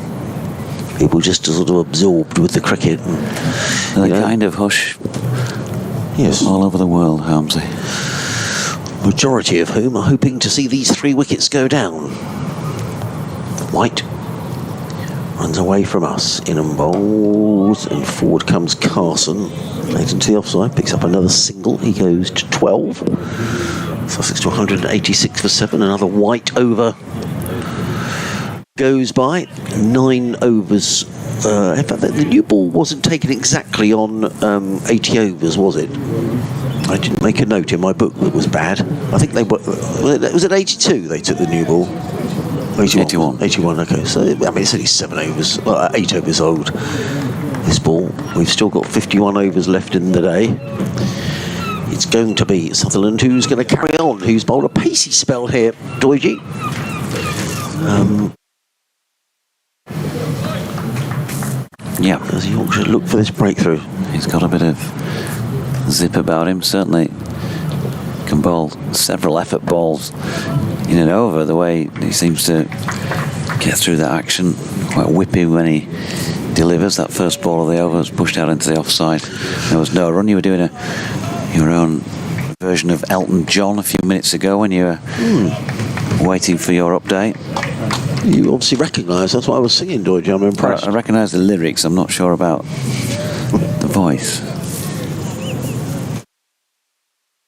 S2: People just sort of absorbed with the cricket.
S1: The kind of hush
S2: Yes.
S1: all over the world, Helmsley.
S2: Majority of whom are hoping to see these 3 wickets go down. White runs away from us. In and bowls, and forward comes Carson. Late into the offside, picks up another single. He goes to 12. Sussex to 186 for 7. Another White over goes by. 9 overs. In fact, the new ball wasn't taken exactly on 80 overs, was it? I didn't make a note in my book that was bad. I think they were. Was it 82 they took the new ball? 81. 81, okay. So, I mean, it's only 7 overs, 8 overs old, this ball. We've still got 51 overs left in the day. It's going to be Sutherland who's going to carry on, who's bowled a pacey spell here, Doidgy.
S1: Yeah.
S2: As Yorkshire look for this breakthrough.
S1: He's got a bit of zip about him, certainly. Can bowl several effort balls in and over, the way he seems to get through that action. Quite whippy when he delivers. That first ball of the over was pushed out into the offside. There was no run. You were doing your own version of Elton John a few minutes ago when you were waiting for your update.
S2: You obviously recognise, that's what I was singing, Doidgy. I'm impressed.
S1: I recognise the lyrics. I'm not sure about the voice.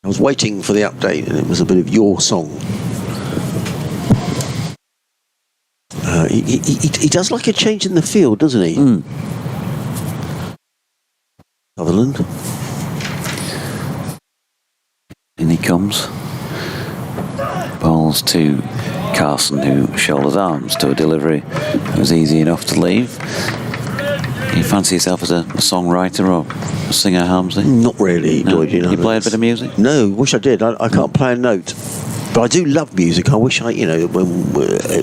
S2: I was waiting for the update and it was a bit of your song. He does like a change in the field, doesn't he? Sutherland.
S1: In he comes. Bowls to Carson, who shoulders arms to a delivery that was easy enough to leave. Do you fancy yourself as a songwriter or a singer, Helmsley?
S2: Not really,
S1: No.
S2: Doidgy. No,
S1: You play a bit of music?
S2: No, wish I did. I can't play a note. But I do love music. I wish when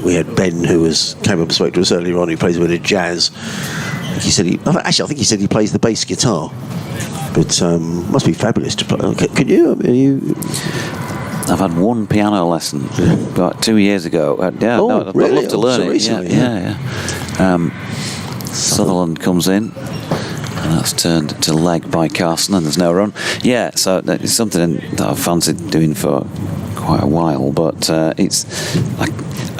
S2: we had Ben, who came up and spoke to us earlier on, who plays a bit of jazz. He said I think he said he plays the bass guitar. But must be fabulous to play. Can you?
S1: I've had one piano lesson about 2 years ago. I'd
S2: really?
S1: love to learn
S2: So
S1: it.
S2: recently,
S1: Sutherland comes in, and that's turned to leg by Carson, and there's no run. Yeah, so it's something that I've fancied doing for quite a while, but I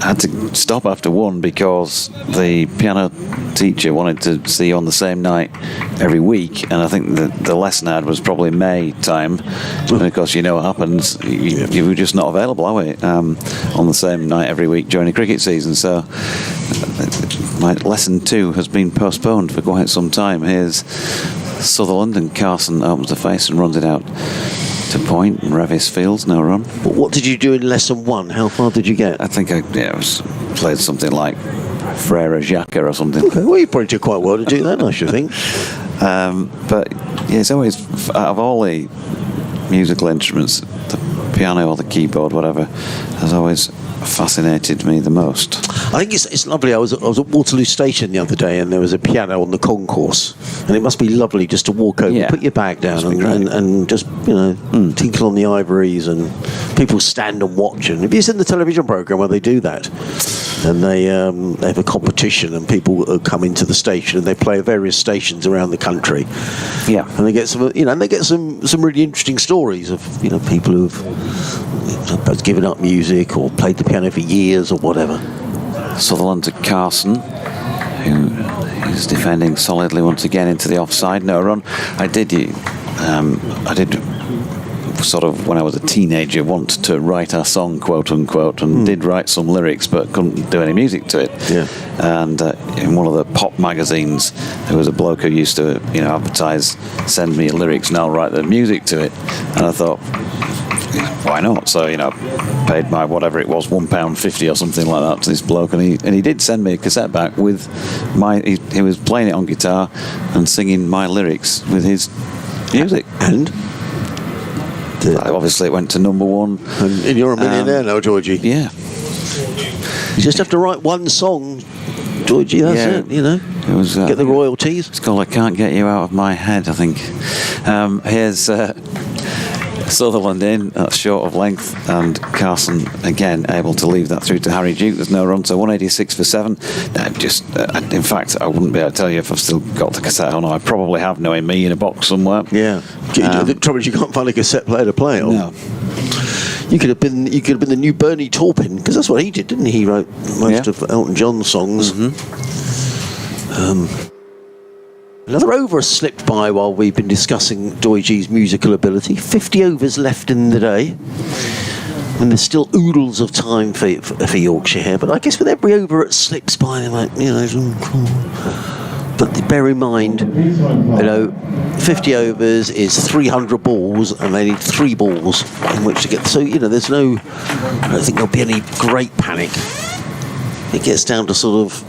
S1: had to stop after one because the piano teacher wanted to see you on the same night every week, and I think the lesson I had was probably May time, and of course you know what happens, you were just not available, are we, on the same night every week during the cricket season, so my lesson 2 has been postponed for quite some time. Here's Sutherland, and Carson opens the face and runs it out to point, and Revis fields, no run.
S2: But what did you do in lesson 1? How far did you get?
S1: I think I played something like Frere Jacques or something.
S2: Okay, well, you probably did quite well to do that, I should think.
S1: But yeah, it's always, out of all the musical instruments, the piano or the keyboard, whatever, has always fascinated me the most.
S2: I think it's lovely. I was at Waterloo Station the other day, and there was a piano on the concourse, and it must be lovely just to walk over, put your bag down, and just tinkle on the ivories, and people stand and watch. And have you seen the television program where they do that? And they have a competition, and people come into the station, and they play at various stations around the country.
S1: Yeah,
S2: and they get some really interesting stories of people who've given up music or played the piano for years or whatever.
S1: Sutherland to Carson, who is defending solidly once again into the offside, no run. I did sort of, when I was a teenager, wanted to write a song, quote unquote, and did write some lyrics, but couldn't do any music to it.
S2: Yeah.
S1: And in one of the pop magazines, there was a bloke who used to, advertise, send me lyrics and I'll write the music to it. And I thought, why not? So, paid my whatever it was, £1.50 or something like that to this bloke, and he did send me a cassette back with he was playing it on guitar and singing my lyrics with his music.
S2: And
S1: obviously it went to number one.
S2: And you're a millionaire now, Georgie.
S1: Yeah.
S2: You just have to write one song, Georgie, that's it,
S1: It was,
S2: get the royalties.
S1: It's called I Can't Get You Out of My Head, I think. Here's Sutherland in, that's short of length, and Carson again able to leave that through to Harry Duke. There's no run, so 186 for 7. In fact, I wouldn't be able to tell you if I've still got the cassette on. I probably have, knowing me, in a box somewhere.
S2: Yeah. The trouble is you can't find a cassette player to play on.
S1: No.
S2: You could have been the new Bernie Taupin, because that's what he did, didn't he? He wrote most of Elton John's songs. Another over has slipped by while we've been discussing Doigee's musical ability. 50 overs left in the day, and there's still oodles of time for Yorkshire here. But I guess with every over it slips by, they're like, But bear in mind, 50 overs is 300 balls, and they need 3 balls in which to get. So there's no. I don't think there'll be any great panic. It gets down to sort of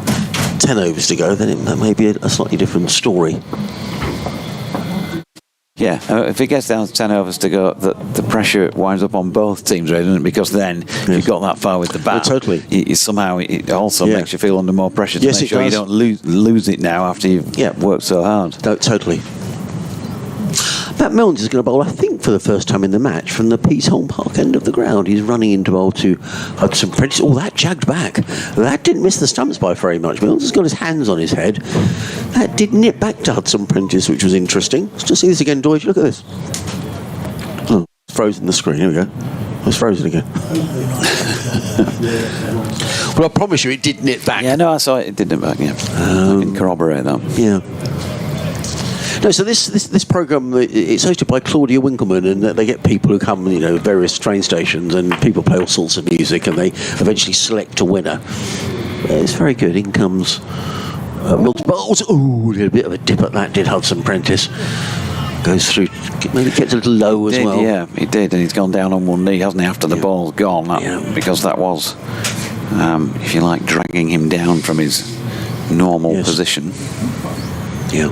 S2: 10 overs to go, then that may be a slightly different story.
S1: Yeah, if it gets down to 10 overs to go, the pressure winds up on both teams, really, doesn't it? Because then, if you've got that far with the bat,
S2: totally.
S1: Somehow it also makes you feel under more pressure to
S2: Yes,
S1: make sure you don't lose it now after you've worked so hard.
S2: No, totally. Matt Milnes is going to bowl, I think, for the first time in the match from the Peaceholm Park end of the ground. He's running in to bowl to Hudson Prentice. Oh, that jagged back. That didn't miss the stumps by very much. Milnes has got his hands on his head. That did nip back to Hudson Prentice, which was interesting. Let's just see this again, Doige. Look at this. Oh, it's frozen the screen. Here we go. It's frozen again. Well, I promise you, it did nip back.
S1: Yeah, no, I saw it. It did nip back, yeah. I can corroborate that.
S2: Yeah. No, so this programme, it's hosted by Claudia Winkleman, and they get people who come, various train stations, and people play all sorts of music, and they eventually select a winner. It's very good. In comes Mills Bowles. Ooh, did a bit of a dip at that, did Hudson Prentice. Goes through, maybe gets a little low as well.
S1: Yeah, he did, and he's gone down on one knee, hasn't he, after the ball's gone, because that was, if you like, dragging him down from his normal position.
S2: Yeah.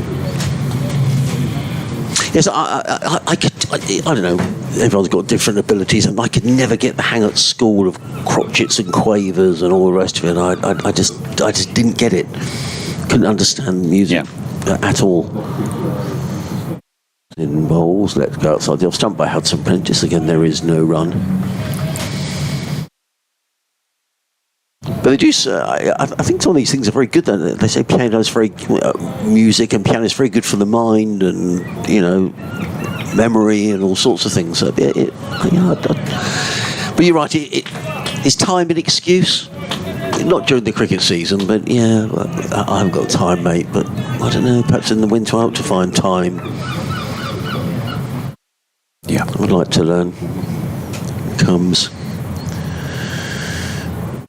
S2: Yes, I don't know. Everyone's got different abilities, and I could never get the hang at school of crotchets and quavers and all the rest of it. I just didn't get it. Couldn't understand music at all. In bowls, let's go outside the off stump by Hudson Prentice. Again, there is no run. But they do. I think some of these things are very good. They say piano is very music, and piano is very good for the mind, and memory, and all sorts of things. So but you're right. Is time an excuse? Not during the cricket season, but I haven't got time, mate. But I don't know. Perhaps in the winter, I hope to find time. Yeah, I would like to learn. Comes.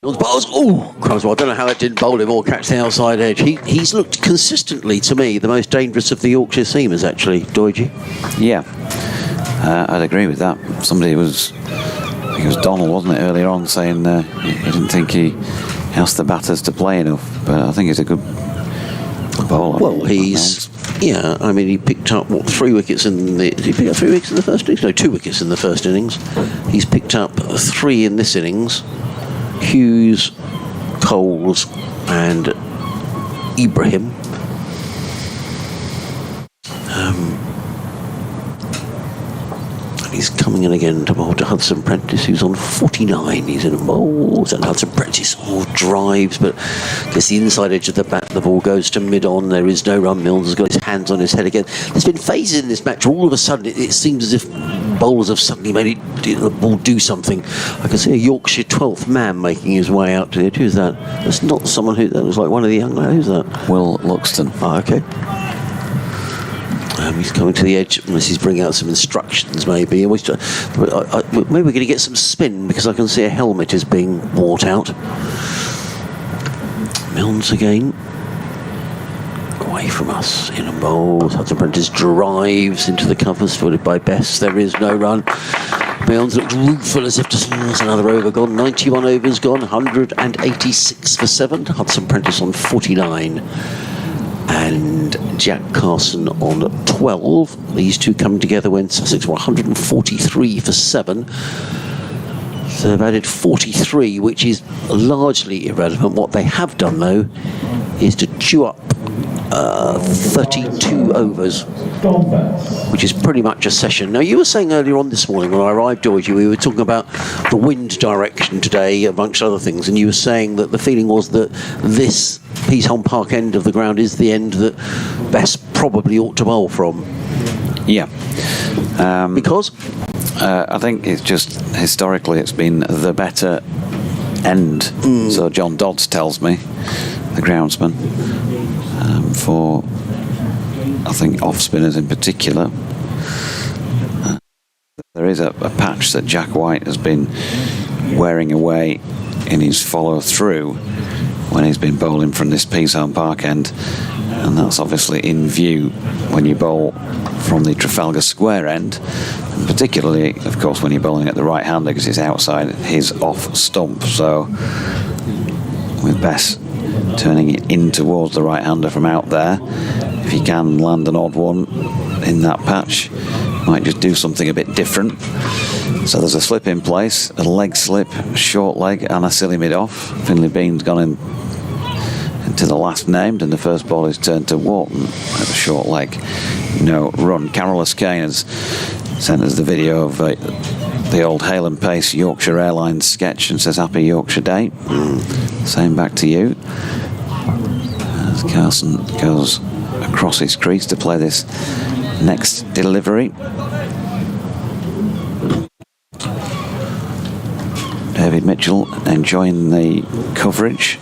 S2: Oh, crumbs! Well, I don't know how that didn't bowl him or catch the outside edge. He's looked consistently, to me, the most dangerous of the Yorkshire seamers, actually, Doige.
S1: Yeah, I'd agree with that. Somebody was, I think it was Donald, wasn't it, earlier on, saying he didn't think he asked the batters to play enough, but I think he's a good bowler.
S2: Well, he picked up, 3 wickets in the... Did he pick up 3 wickets in the first innings? No, 2 wickets in the first innings. He's picked up 3 in this innings. Hughes, Coles and Ibrahim. He's coming in again to bowl to Hudson Prentice, who's on 49. He's in a bowl, and Hudson Prentice drives, but gets the inside edge of the bat. The ball goes to mid-on. There is no run. Milnes has got his hands on his head again. There's been phases in this match where all of a sudden it seems as if bowlers have suddenly made the ball do something. I can see a Yorkshire 12th man making his way out to the edge. Who's that? That's not someone that was like one of the young lads. Who's that?
S1: Will Luxton.
S2: Ah, okay. He's coming to the edge unless he's bringing out some instructions, maybe. Maybe we're going to get some spin because I can see a helmet is being brought out. Milnes again. Away from us. In a bowl. Hudson Prentice drives into the covers, footed by Bess. There is no run. Milnes looked rueful as if to say, there's another over gone. 91 overs gone. 186 for 7. Hudson Prentice on 49. And Jack Carson on 12. These two coming together when Sussex were 143 for 7. So they've added 43, which is largely irrelevant. What they have done, though, is to chew up 32 overs, which is pretty much a session. Now, you were saying earlier on this morning when I arrived, Georgie, we were talking about the wind direction today, amongst other things, and you were saying that the feeling was that this Peasholm Park end of the ground is the end that Bess probably ought to bowl from.
S1: Yeah.
S2: Because?
S1: I think it's just, historically, it's been the better end. So John Dodds tells me, the groundsman, for, I think, off-spinners in particular. There is a patch that Jack White has been wearing away in his follow-through when he's been bowling from this Peasholm Park end, and that's obviously in view when you bowl from the Trafalgar Square end, and particularly, of course, when you're bowling at the right-hander because it's outside his off stump. So with Bess turning it in towards the right-hander from out there, if he can land an odd one in that patch, might just do something a bit different. So there's a slip in place, a leg slip, a short leg, and a silly mid-off. Finlay Bean's gone into the last named, and the first ball is turned to Wharton at the short leg. No run. Carolus Kane has sent us the video of the old Hale and Pace Yorkshire Airlines sketch and says Happy Yorkshire Day. Same back to you. As Carson goes across his crease to play this next delivery. David Mitchell enjoying the coverage,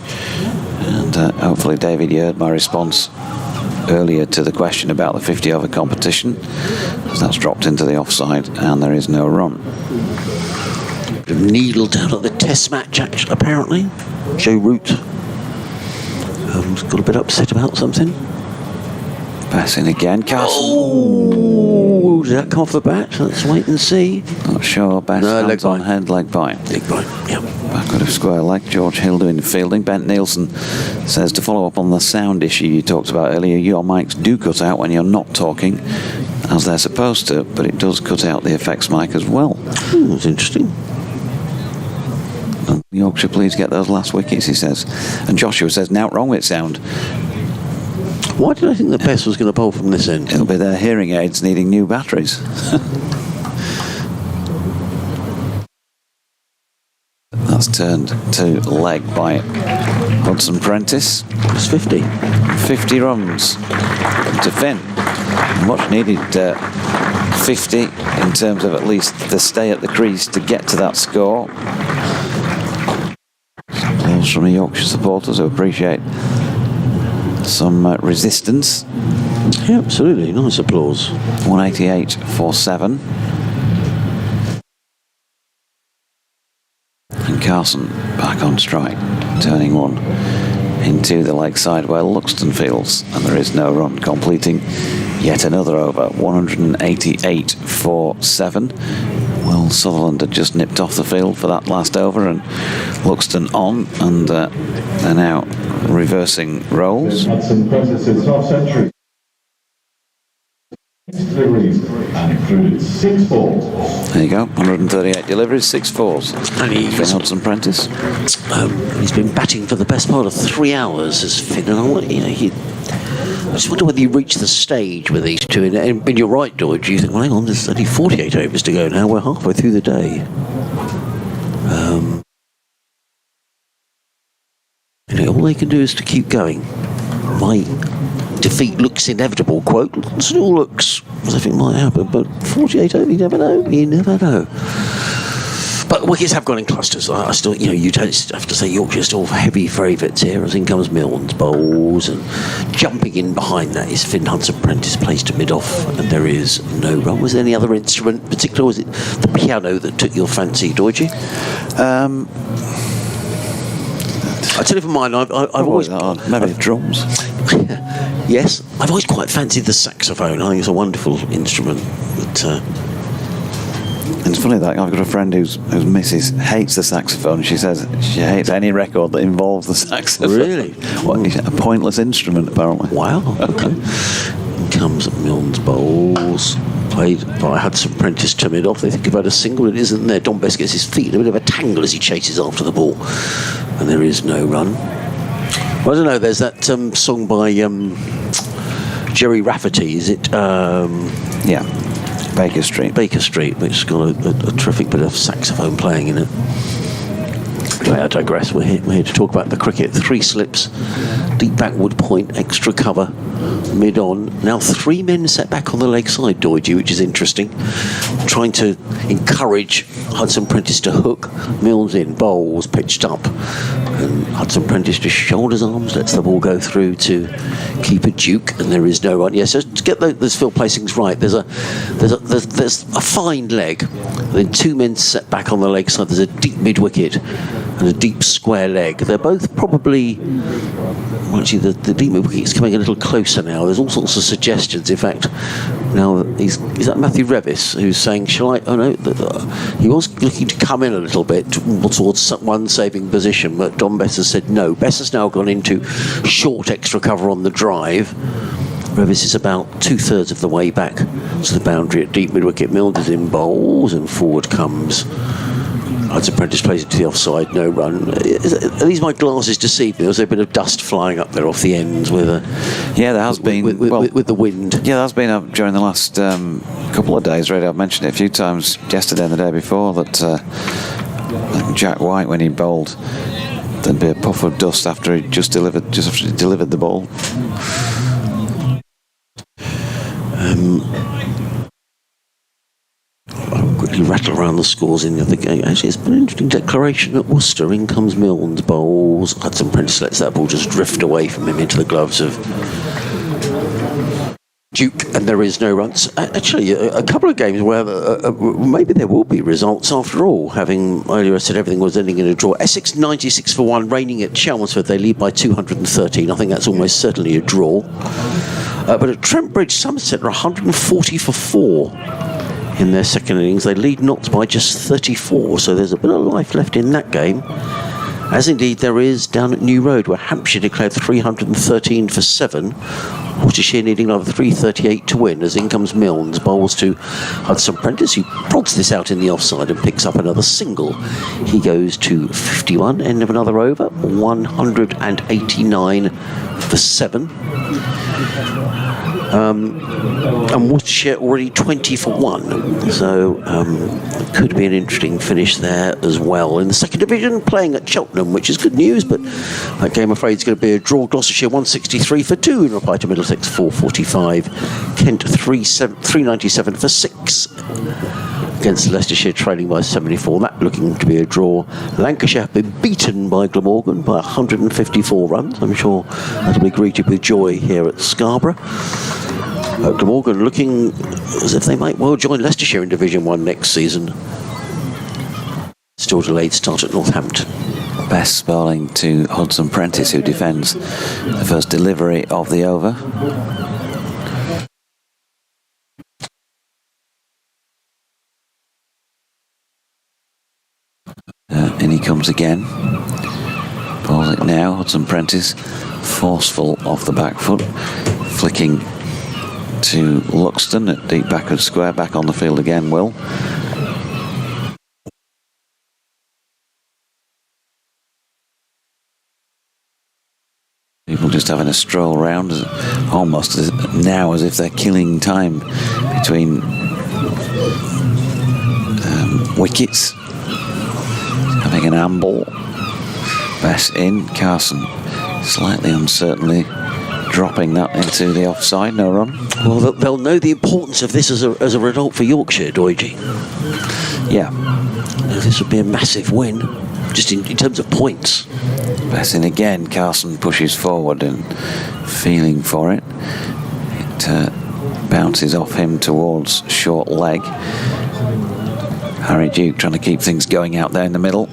S1: and hopefully, David, you heard my response earlier to the question about the 50 over competition, as that's dropped into the offside and there is no run.
S2: Needle down at the test match, actually, apparently. Joe Root got a bit upset about something.
S1: Passing again, Carson.
S2: Oh, did that come off the bat? Let's wait and see.
S1: Not sure. Best
S2: No,
S1: hands on head, leg bite.
S2: Leg bite, yeah.
S1: Backward of square leg. George Hill doing the fielding. Bent Nielsen says, to follow up on the sound issue you talked about earlier, your mics do cut out when you're not talking, as they're supposed to, but it does cut out the effects mic as well.
S2: That's interesting.
S1: Yorkshire, please get those last wickets, he says. And Joshua says, now wrong with sound.
S2: Why did I think the Bess was going to bowl from this end?
S1: It'll be their hearing aids needing new batteries. That's turned to leg by Hudson Prentice.
S2: It's 50.
S1: 50 runs to Finn. Much needed 50 in terms of at least the stay at the crease to get to that score. Applause from the Yorkshire supporters who appreciate some resistance.
S2: Yeah, absolutely. Nice applause.
S1: 188 for 7. And Carson back on strike, turning one into the leg side where Luxton fields, and there is no run, completing yet another over. 188 for 7. Well, Sutherland had just nipped off the field for that last over, and Luxton on, and they're now reversing roles.
S5: Hudson Prentice's half century. Deliveries and included 6 balls.
S1: There you go, 138 deliveries, 6 fours.
S2: And he's,
S1: Hudson Prentice.
S2: He's been batting for the best part of 3 hours as Finn. I just wonder whether you reach the stage with these two. And you're right, George. You think, well, hang on, there's only 48 overs to go now. We're halfway through the day. All they can do is to keep going. My defeat looks inevitable, quote. It still looks as if it might happen, but 48 overs, you never know. You never know. But wickets have gone in clusters. I still, you'd have to say Yorkshire's still heavy favourites here. As in comes Milnes, bowls, and jumping in behind that is Finn Hudson-Prentice, placed to mid-off, and there is no run. Was there any other instrument, particularly, was it the piano that took your fancy, Doidgy? I tell you for mine, I've always...
S1: maybe drums.
S2: Yes, I've always quite fancied the saxophone. I think it's a wonderful instrument. But,
S1: it's funny that I've got a friend whose missus hates the saxophone. She says she hates any record that involves the saxophone.
S2: Really?
S1: A pointless instrument, apparently.
S2: Wow. Okay. In comes Milnes bowls, played by Hudson-Prentice to mid-off. They think about a single. It isn't there. Don Best gets his feet in a bit of a tangle as he chases after the ball, and there is no run. Well, I don't know. There's that song by Jerry Rafferty. Is it?
S1: Yeah. Baker Street,
S2: which has got a terrific bit of saxophone playing in it. Anyway, I digress. We're here to talk about the cricket. 3 slips, deep backward point, extra cover, mid-on. Now 3 men set back on the leg side, Doidgy, which is interesting. Trying to encourage Hudson-Prentice to hook. Milnes in, bowls, pitched up. And Hudson-Prentice just shoulders arms, lets the ball go through to keep a duke, and there is no run. Yes, so to get those field placings right, there's a fine leg, then 2 men set back on the leg side. There's a deep mid-wicket and a deep square leg. They're both probably... Well, actually, the deep mid-wicket is coming a little closer now. There's all sorts of suggestions. In fact, now is that Matthew Revis who's saying, shall I... Oh, no, he was looking to come in a little bit towards one saving position, but Don Bess has said no. Bess has now gone into short extra cover on the drive. Revis is about 2/3 of the way back to the boundary at deep mid-wicket. Milnes is in bowls, and forward comes Hudson-Prentice, plays it to the offside, no run. Are these my glasses deceive me? There's a bit of dust flying up there off the ends with
S1: there has been
S2: with the wind.
S1: Yeah, there has been during the last couple of days. Really, I've mentioned it a few times yesterday and the day before that Jack White, when he bowled, there'd be a puff of dust after he delivered the ball.
S2: I'll quickly rattle around the scores in the other game. Actually, it's been an interesting declaration at Worcester. In comes Milnes, bowls. Hudson-Prentice lets that ball just drift away from him into the gloves of Duke, and there is no runs. Actually, a couple of games where maybe there will be results after all. Having earlier said everything was ending in a draw. Essex 96 for 1, reigning at Chelmsford. They lead by 213. I think that's almost certainly a draw. But at Trent Bridge, Somerset are 140 for 4 in their second innings. They lead Notts by just 34. So there's a bit of life left in that game. As indeed there is down at New Road, where Hampshire declared 313 for 7. Worcestershire needing another 338 to win, as in comes Milnes, bowls to Hudson-Prentice, who prods this out in the offside and picks up another single. He goes to 51, end of another over, 189 for 7. And Worcestershire already 20 for 1, so it could be an interesting finish there as well. In the second division, playing at Cheltenham, which is good news, but that game, I'm afraid, is going to be a draw. Gloucestershire 163 for 2 in reply to Middlesex 445. Kent 397 for 6 against Leicestershire, trailing by 74. That looking to be a draw. Lancashire have been beaten by Glamorgan by 154 runs. I'm sure that'll be greeted with joy here at Scarborough. Glamorgan looking as if they might well join Leicestershire in Division 1 next season. Still delayed start at Northampton.
S1: Best bowling to Hudson-Prentice, who defends the first delivery of the over. And he comes again. Bowls it now. Hudson-Prentice, forceful off the back foot, flicking to Luxton at deep backward square. Back on the field again, Will. People just having a stroll around, almost now as if they're killing time between wickets. Having an amble. Bess in. Carson slightly uncertainly dropping that into the offside. No run.
S2: Well, they'll know the importance of this as a result for Yorkshire, Doidgy.
S1: Yeah.
S2: this would be a massive win, just in terms of points.
S1: Pressing again, Carson pushes forward and feeling for it. It bounces off him towards short leg. Harry Duke trying to keep things going out there in the middle.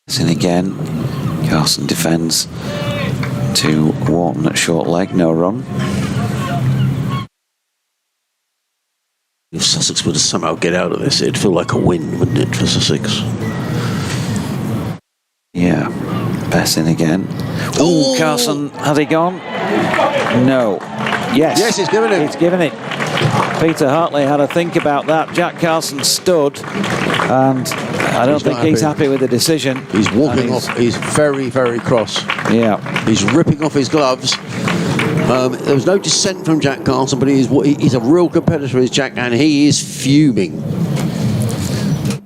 S1: Pressing again, Carson defends to Wharton at short leg, no run.
S2: If Sussex were to somehow get out of this, it'd feel like a win, wouldn't it, for Sussex?
S1: Yeah, Bessin again. Oh, Carson, has he gone? No. Yes.
S2: Yes, he's given it.
S1: He's given it. Peter Hartley had a think about that. Jack Carson stood, and I don't think he's happy with the decision.
S2: He's walking off. He's very, very cross.
S1: Yeah.
S2: He's ripping off his gloves. There was no dissent from Jack Carson, but he's a real competitor, is Jack, and he is fuming.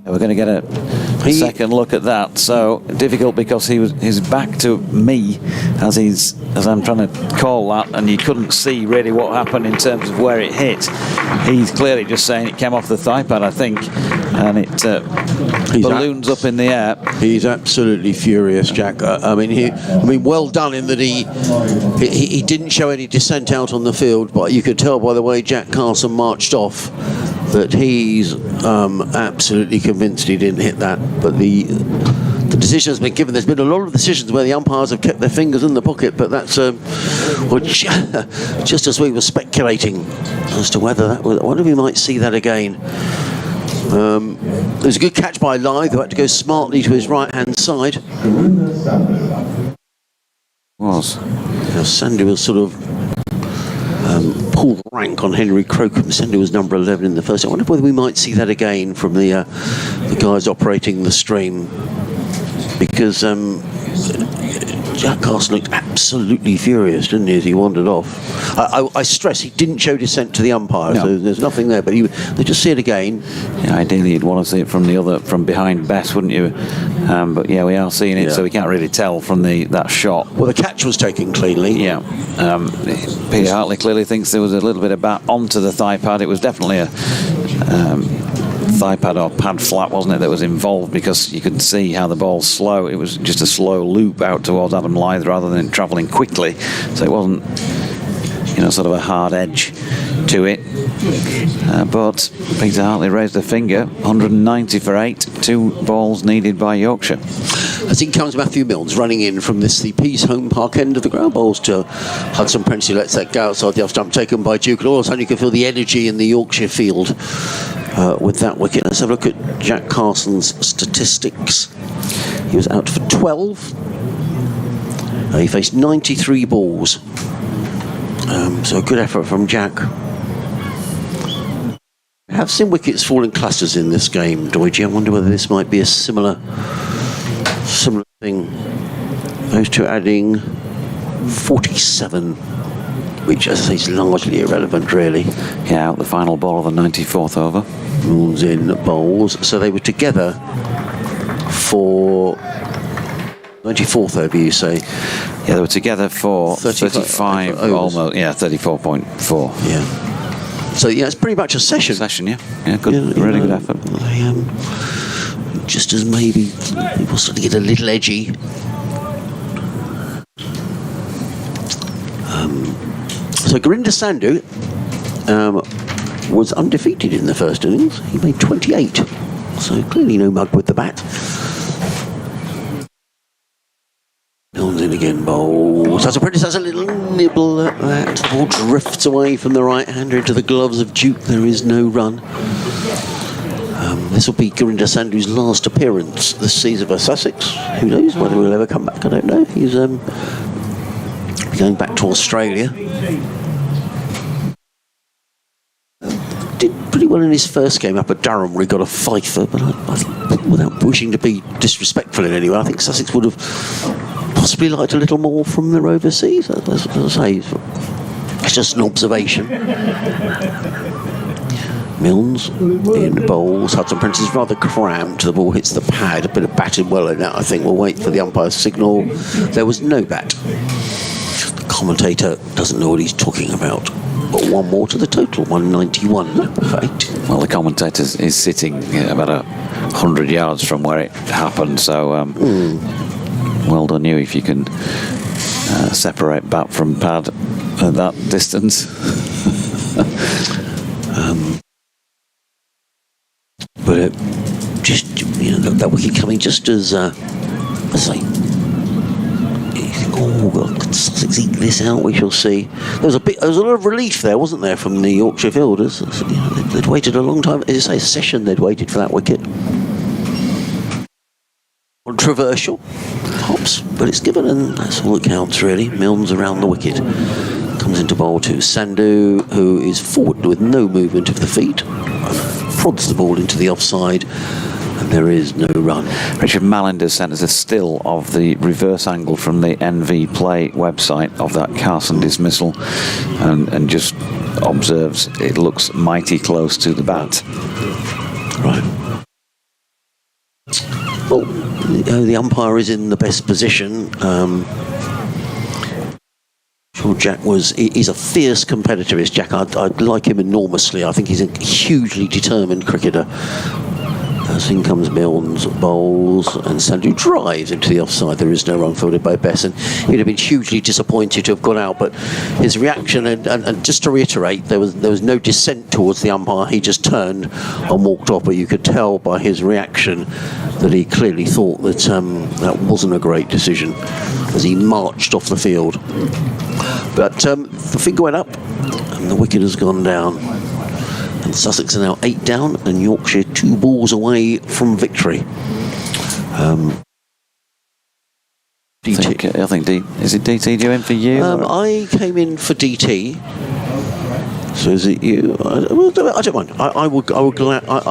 S1: We're going to get a second look at that. So difficult because he's back to me as I'm trying to call that, and you couldn't see really what happened in terms of where it hit. He's clearly just saying it came off the thigh pad, I think, and it balloons up in the air.
S2: He's absolutely furious, Jack. I mean, well done in that he didn't show any dissent out on the field, but you could tell by the way Jack Carson marched off that he's absolutely convinced he didn't hit that. But the decision has been given. There's been a lot of decisions where the umpires have kept their fingers in the pocket, but that's just as we were speculating as to whether that was. I wonder if we might see that again. There's a good catch by Lythe, who had to go smartly to his right-hand side. Sandy was sort of pulled rank on Henry Crocombe. Sandy was number 11 in the first. I wonder whether we might see that again from the guys operating the stream, because Jack Carson looked absolutely furious, didn't he, as he wandered off. I stress he didn't show dissent to the umpire, so there's nothing there, but they just see it again.
S1: Yeah, ideally you'd want to see it from behind best, wouldn't you? But yeah, we are seeing it, so we can't really tell from that shot.
S2: Well, the catch was taken cleanly.
S1: Yeah. Peter Hartley clearly thinks there was a little bit of bat onto the thigh pad. It was definitely a thigh pad or pad flat, wasn't it, that was involved, because you could see how the ball's slow. It was just a slow loop out towards Adam Lythe rather than travelling quickly, so it wasn't sort of a hard edge to it. But Peter Hartley raised a finger. 190 for 8, 2 balls needed by Yorkshire.
S2: As in comes Matthew Milnes running in from the Peace Home Park end of the ground. Bowls to Hudson Prentice, who lets that go outside the off stump, taken by Duke. And all of a sudden you can feel the energy in the Yorkshire field with that wicket. Let's have a look at Jack Carson's statistics. He was out for 12. He faced 93 balls. So a good effort from Jack. I have seen wickets fall in clusters in this game, Doidge. I wonder whether this might be a similar thing. Those two adding 47, which, as I say, is largely irrelevant, really.
S1: Yeah, the final ball of the 94th over.
S2: Moves in bowls. So they were together for 94th over, you say?
S1: Yeah, they were together for 35 almost. Yeah, 34.4.
S2: Yeah. So yeah, it's pretty much a session.
S1: Yeah. Good, really good effort.
S2: Just as maybe people starting to get a little edgy. So Gurinder Sandhu was undefeated in the first innings. He made 28. So clearly no mug with the bat. Milnes in again, bowls. As Apprentice has a little nibble at that. The ball drifts away from the right-hander into the gloves of Duke. There is no run. This will be Gurinder Sandhu's last appearance this season for Sussex. Who knows whether he'll ever come back? I don't know. He's going back to Australia. Did pretty well in his first game up at Durham, where he got a fifer, but I without wishing to be disrespectful in any way, I think Sussex would have possibly liked a little more from the overseas. As I say, it's just an observation. Milnes in bowls. Hudson Prentice is rather cramped. The ball hits the pad. A bit of batting well in that, I think. We'll wait for the umpire's signal. There was no bat. The commentator doesn't know what he's talking about. But one more to the total, 191 for 8.
S1: Well, the commentator is sitting about 100 yards from where it happened, so well done you if you can separate bat from pad at that distance.
S2: But just, that wicket coming just as, I say, you think, oh God, could Sussex eke this out? We shall see. There was a lot of relief there, wasn't there, from the Yorkshire fielders? They'd waited a long time. As you say, a session they'd waited for that wicket. Controversial, hops, but it's given, and that's all that counts really. Milnes around the wicket. Comes into bowl to Sandhu, who is forward with no movement of the feet. Prods the ball into the offside, and there is no run.
S1: Richard Mallender sent us a still of the reverse angle from the NV Play website of that Carson dismissal, and just observes it looks mighty close to the bat.
S2: Right. Well, the umpire is in the best position. Sure, Jack he's a fierce competitor, is Jack. I like him enormously. I think he's a hugely determined cricketer. As in comes Milnes, bowls, and Sandhu drives into the offside. There is no run fielded by Bess, and he'd have been hugely disappointed to have gone out. But his reaction, and just to reiterate, there was no dissent towards the umpire. He just turned and walked off. But you could tell by his reaction that he clearly thought that that wasn't a great decision as he marched off the field. But the finger went up, and the wicket has gone down. And Sussex are now 8 down, and Yorkshire 2 balls away from victory. DT.
S1: I think is it DT due in for you?
S2: I came in for DT. So is it you? I don't mind. I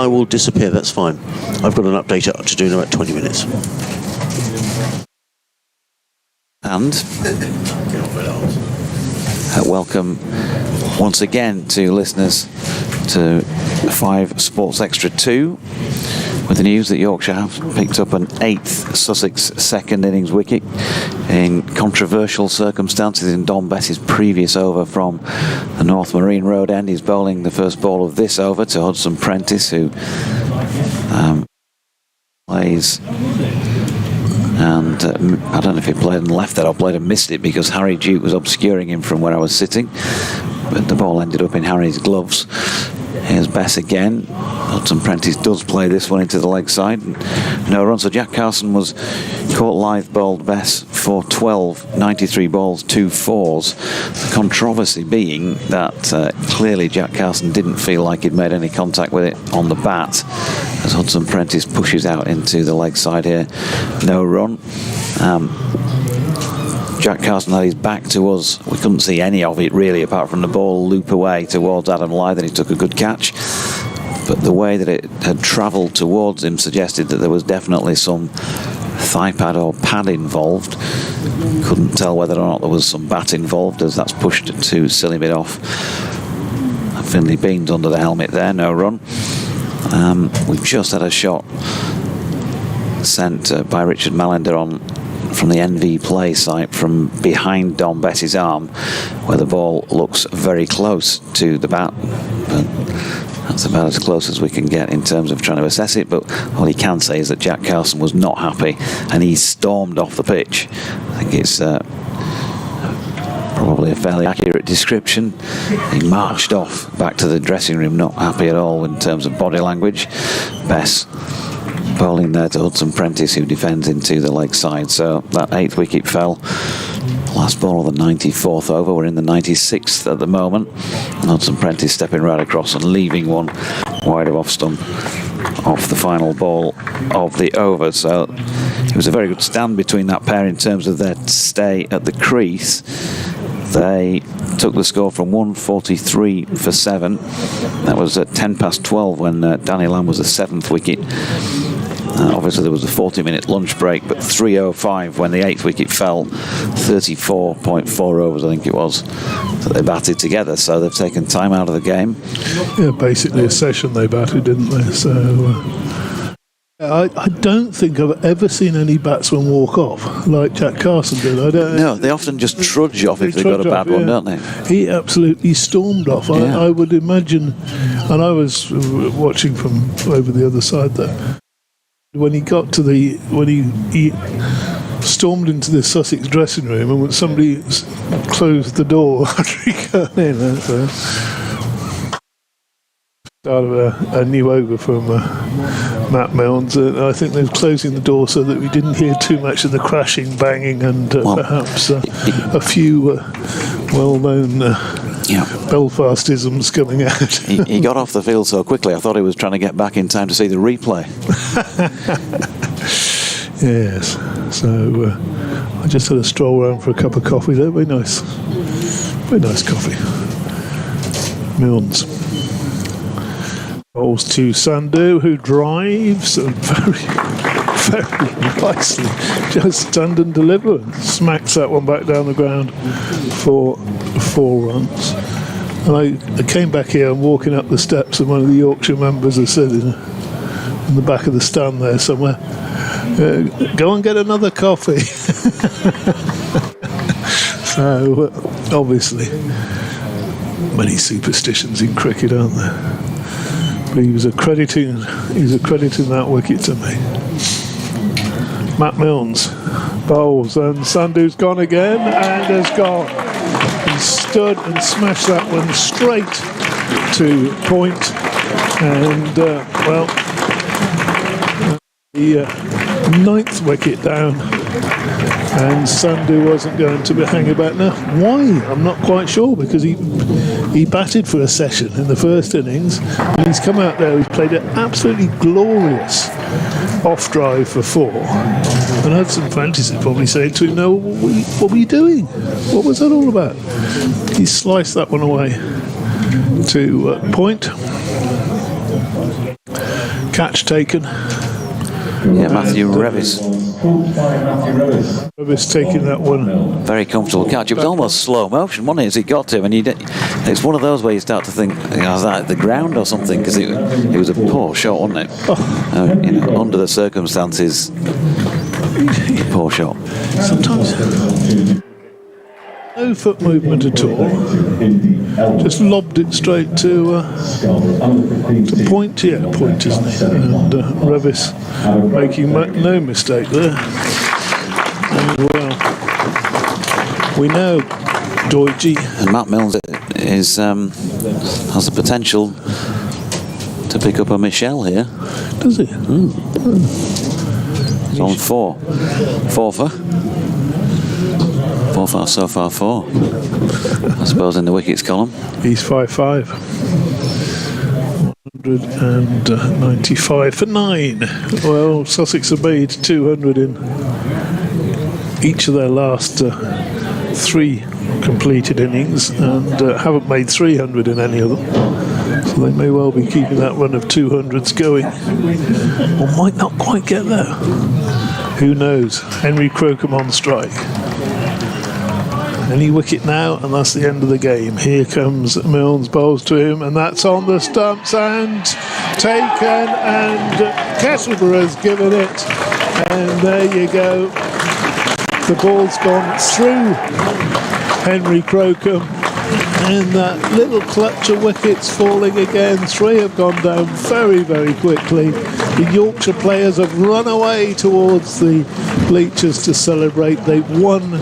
S2: will disappear. That's fine. I've got an update to do in about 20 minutes.
S1: And welcome once again to listeners to 5 Sports Extra 2 with the news that Yorkshire have picked up an 8th Sussex second innings wicket in controversial circumstances in Don Bess's previous over from the North Marine Road end. He's bowling the first ball of this over to Hudson Prentice, who plays, and I don't know if he played and left that or played and missed it because Harry Duke was obscuring him from where I was sitting, but the ball ended up in Harry's gloves. Here's Bess again. Hudson Prentice does play this one into the leg side. No run. So Jack Carson was caught live, bowled Bess for 12, 93 balls, 2 fours. The controversy being that clearly Jack Carson didn't feel like he'd made any contact with it on the bat as Hudson Prentice pushes out into the leg side here. No run. Jack Carson had his back to us. We couldn't see any of it really, apart from the ball loop away towards Adam Lythe, and he took a good catch. But the way that it had travelled towards him suggested that there was definitely some thigh pad or pad involved. Couldn't tell whether or not there was some bat involved, as that's pushed to silly bit off. Finley Beans under the helmet there, no run. We've just had a shot sent by Richard Mallender on from the NV Play site from behind Don Bess's arm, where the ball looks very close to the bat, but that's about as close as we can get in terms of trying to assess it. But all he can say is that Jack Carson was not happy and he stormed off the pitch. I think it's probably a fairly accurate description. He marched off back to the dressing room, not happy at all in terms of body language. Bess bowling there to Hudson Prentice, who defends into the leg side. So that 8th wicket fell. Last ball of the 94th over. We're in the 96th at the moment. And Hudson Prentice stepping right across and leaving one wide of off stump off the final ball of the over. So it was a very good stand between that pair in terms of their stay at the crease. They took the score from 143 for 7. That was at 10 past 12 when Danny Lamb was the 7th wicket. Obviously there was a 40-minute lunch break, but 3:05 when the 8th wicket fell. 34.4 overs I think it was that they batted together, so they've taken time out of the game.
S3: Yeah, basically a session they batted, didn't they? So I don't think I've ever seen any batsman walk off like Jack Carson did. I don't.
S1: No, they often just trudge off if they've got a
S3: trudge
S1: bad
S3: off,
S1: one,
S3: yeah.
S1: don't they?
S3: He absolutely stormed off.
S1: Yeah.
S3: I would imagine, and I was watching from over the other side there. When he got to when he stormed into the Sussex dressing room, and when somebody closed the door after he got in, start of a new over from Matt Milnes. I think they're closing the door so that we didn't hear too much of the crashing, banging, and perhaps a few well-known Belfastisms coming out.
S1: He got off the field so quickly, I thought he was trying to get back in time to see the replay.
S3: Yes, so I just had a stroll around for a cup of coffee there. Very nice coffee. Milnes bowls to Sandhu, who drives very, very nicely. Just stand and deliver and smacks that one back down the ground for 4 runs. And I came back here and walking up the steps, and one of the Yorkshire members has said in the back of the stand there somewhere, go and get another coffee. So obviously many superstitions in cricket, aren't there? But he was accrediting that wicket to me. Matt Milnes bowls, and Sandhu's gone again and has gone. He stood and smashed that one straight to point, and the 9th wicket down, and Sandhu wasn't going to hang about. Now, why? I'm not quite sure, because he batted for a session in the first innings, and he's come out there, he's played an absolutely glorious off drive for 4, and Hudson Fantasy probably saying to him, no, what were you doing? What was that all about? He sliced that one away to point. Catch taken.
S1: Yeah, Matthew Revis.
S3: Revis taking that one.
S1: Very comfortable catch. It was almost slow motion, wasn't it, as he got to him? And it's one of those where you start to think, is that the ground or something? Because it was a poor shot, wasn't it? Under the circumstances, poor shot.
S3: Sometimes no foot movement at all. Just lobbed it straight to point. Yeah, point, isn't it? And Revis making no mistake there. And we know Doidge.
S1: And Matt Milnes has the potential to pick up a Michelle here.
S3: Does he?
S1: He's on 4. 4 for? 4 for so far 4. I suppose in the wickets column.
S3: He's 5-5. 195 for 9. Well, Sussex have made 200 in each of their last 3 completed innings, and haven't made 300 in any of them. So they may well be keeping that run of 200s going, or might not quite get there. Who knows? Henry Crocombe on strike. Any wicket now, and that's the end of the game. Here comes Milnes, bowls to him, and that's on the stumps and taken, and Castleburgh's given it, and there you go. The ball's gone through Henry Crocombe, and that little clutch of wickets falling again. 3 have gone down very, very quickly. The Yorkshire players have run away towards the bleachers to celebrate. They've won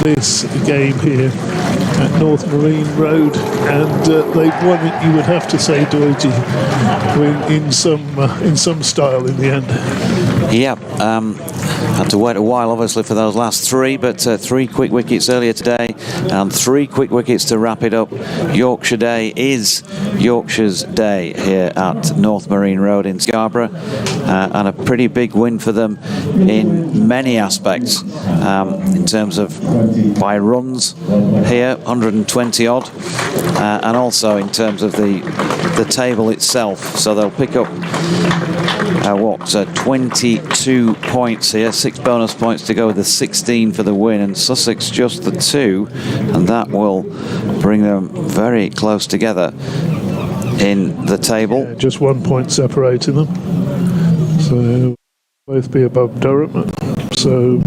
S3: this game here at North Marine Road, and they've won it, you would have to say, Doidge, in some style in the end.
S1: Yeah, had to wait a while obviously for those last 3, but 3 quick wickets earlier today and 3 quick wickets to wrap it up. Yorkshire Day is Yorkshire's day here at North Marine Road in Scarborough, and a pretty big win for them in many aspects, in terms of by runs here, 120 odd, and also in terms of the table itself. So they'll pick up 22 points here, 6 bonus points to go with the 16 for the win, and Sussex just the 2, and that will bring them very close together in the table.
S3: Yeah, just 1 point separating them. So both be above Durham. So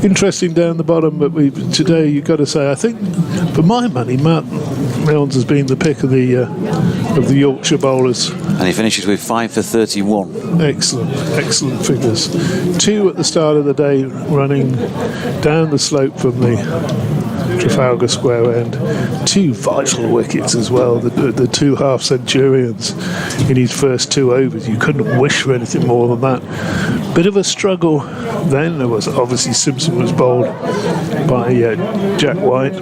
S3: interesting down the bottom, but today you've got to say, I think for my money, Matt Milnes has been the pick of the Yorkshire bowlers.
S1: And he finishes with 5 for 31.
S3: Excellent figures. 2 at the start of the day, running down the slope from the Trafalgar Square end. 2 vital wickets as well. The 2 half centurions in his first 2 overs. You couldn't wish for anything more than that. Bit of a struggle then. There was obviously Simpson was bowled by Jack White,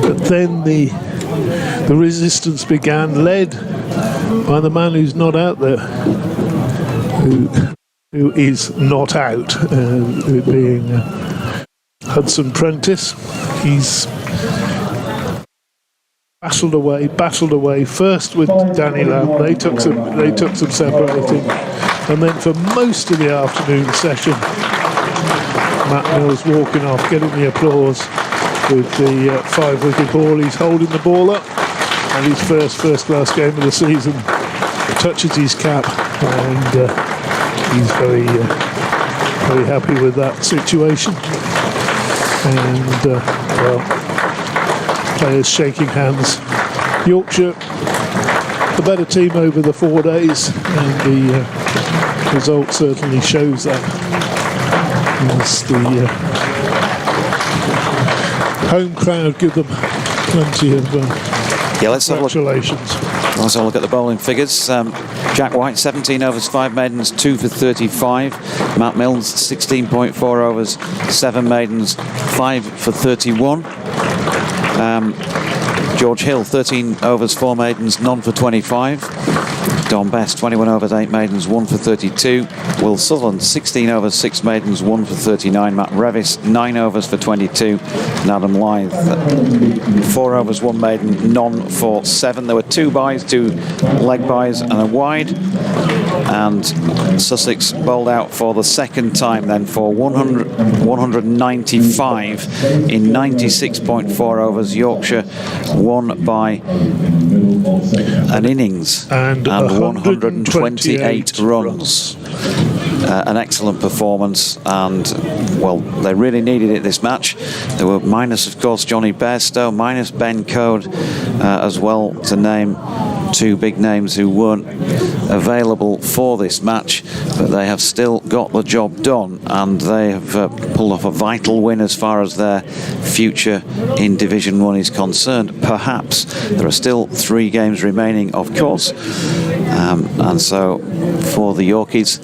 S3: but then the resistance began, led by the man who's not out there, who is not out, being Hudson Prentice. He's battled away first with Danny Lamb. They took some separating, and then for most of the afternoon session, Matt Milnes walking off, getting the applause with the 5-wicket ball. He's holding the ball up, and his first class game of the season touches his cap, and he's very happy with that situation. And players shaking hands. Yorkshire, the better team over the 4 days, and the result certainly shows that. As the home crowd give them plenty of congratulations.
S1: Let's have a look at the bowling figures. Jack White, 17 overs, 5 maidens, 2 for 35. Matt Milnes, 16.4 overs, 7 maidens, 5 for 31. George Hill, 13 overs, 4 maidens, none for 25. Don Best, 21 overs, 8 maidens, 1 for 32. Will Sutherland, 16 overs, 6 maidens, 1 for 39. Matt Revis, 9 overs for 22. And Adam Lyth, 4 overs, 1 maiden, none for 7. There were 2 byes, 2 leg byes and a wide. And Sussex bowled out for the second time then for 195 in 96.4 overs. Yorkshire won by an innings and 128 runs. An excellent performance, and well, they really needed it this match. There were minus, of course, Johnny Bairstow, minus Ben Code as well, to name 2 big names who weren't available for this match, but they have still got the job done, and they have pulled off a vital win as far as their future in Division 1 is concerned. Perhaps there are still 3 games remaining, of course, and so for the Yorkies,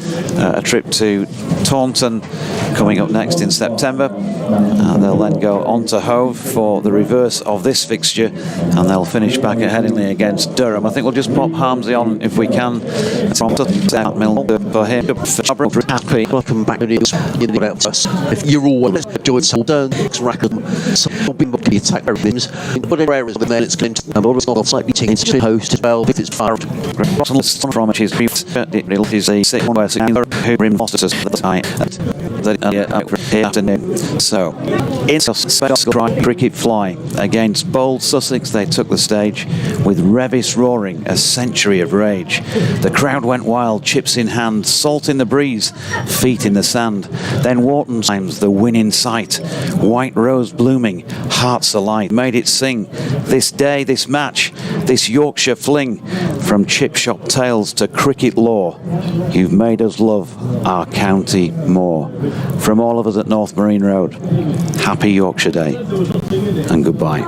S1: a trip to Taunton coming up next in September. They'll then go on to Hove for the reverse of this fixture, and they'll finish back at Headingley against Durham. I think we'll just pop Harmsy on if we can from Mill for him. Happy.
S2: Welcome back to the about us. If you're all enjoyed some turns, record, some big the attack rhythms, whatever areas of the man it's going to, and always not slightly taken to host as well if it's fired.
S1: From his it is a 6-1 who rim fosters the tie afternoon. So in special cricket fly against bold Sussex, they took the stage with Revis roaring, a century of rage. The crowd went wild, chips in hand, salt in the breeze, feet in the sand. Then Wharton times the win in sight. White rose blooming, hearts alight, made it sing. This day, this match, this Yorkshire fling. From chip shop tales to cricket lore, you've made us love our county more. From all of us at North Marine Road, happy Yorkshire Day and goodbye.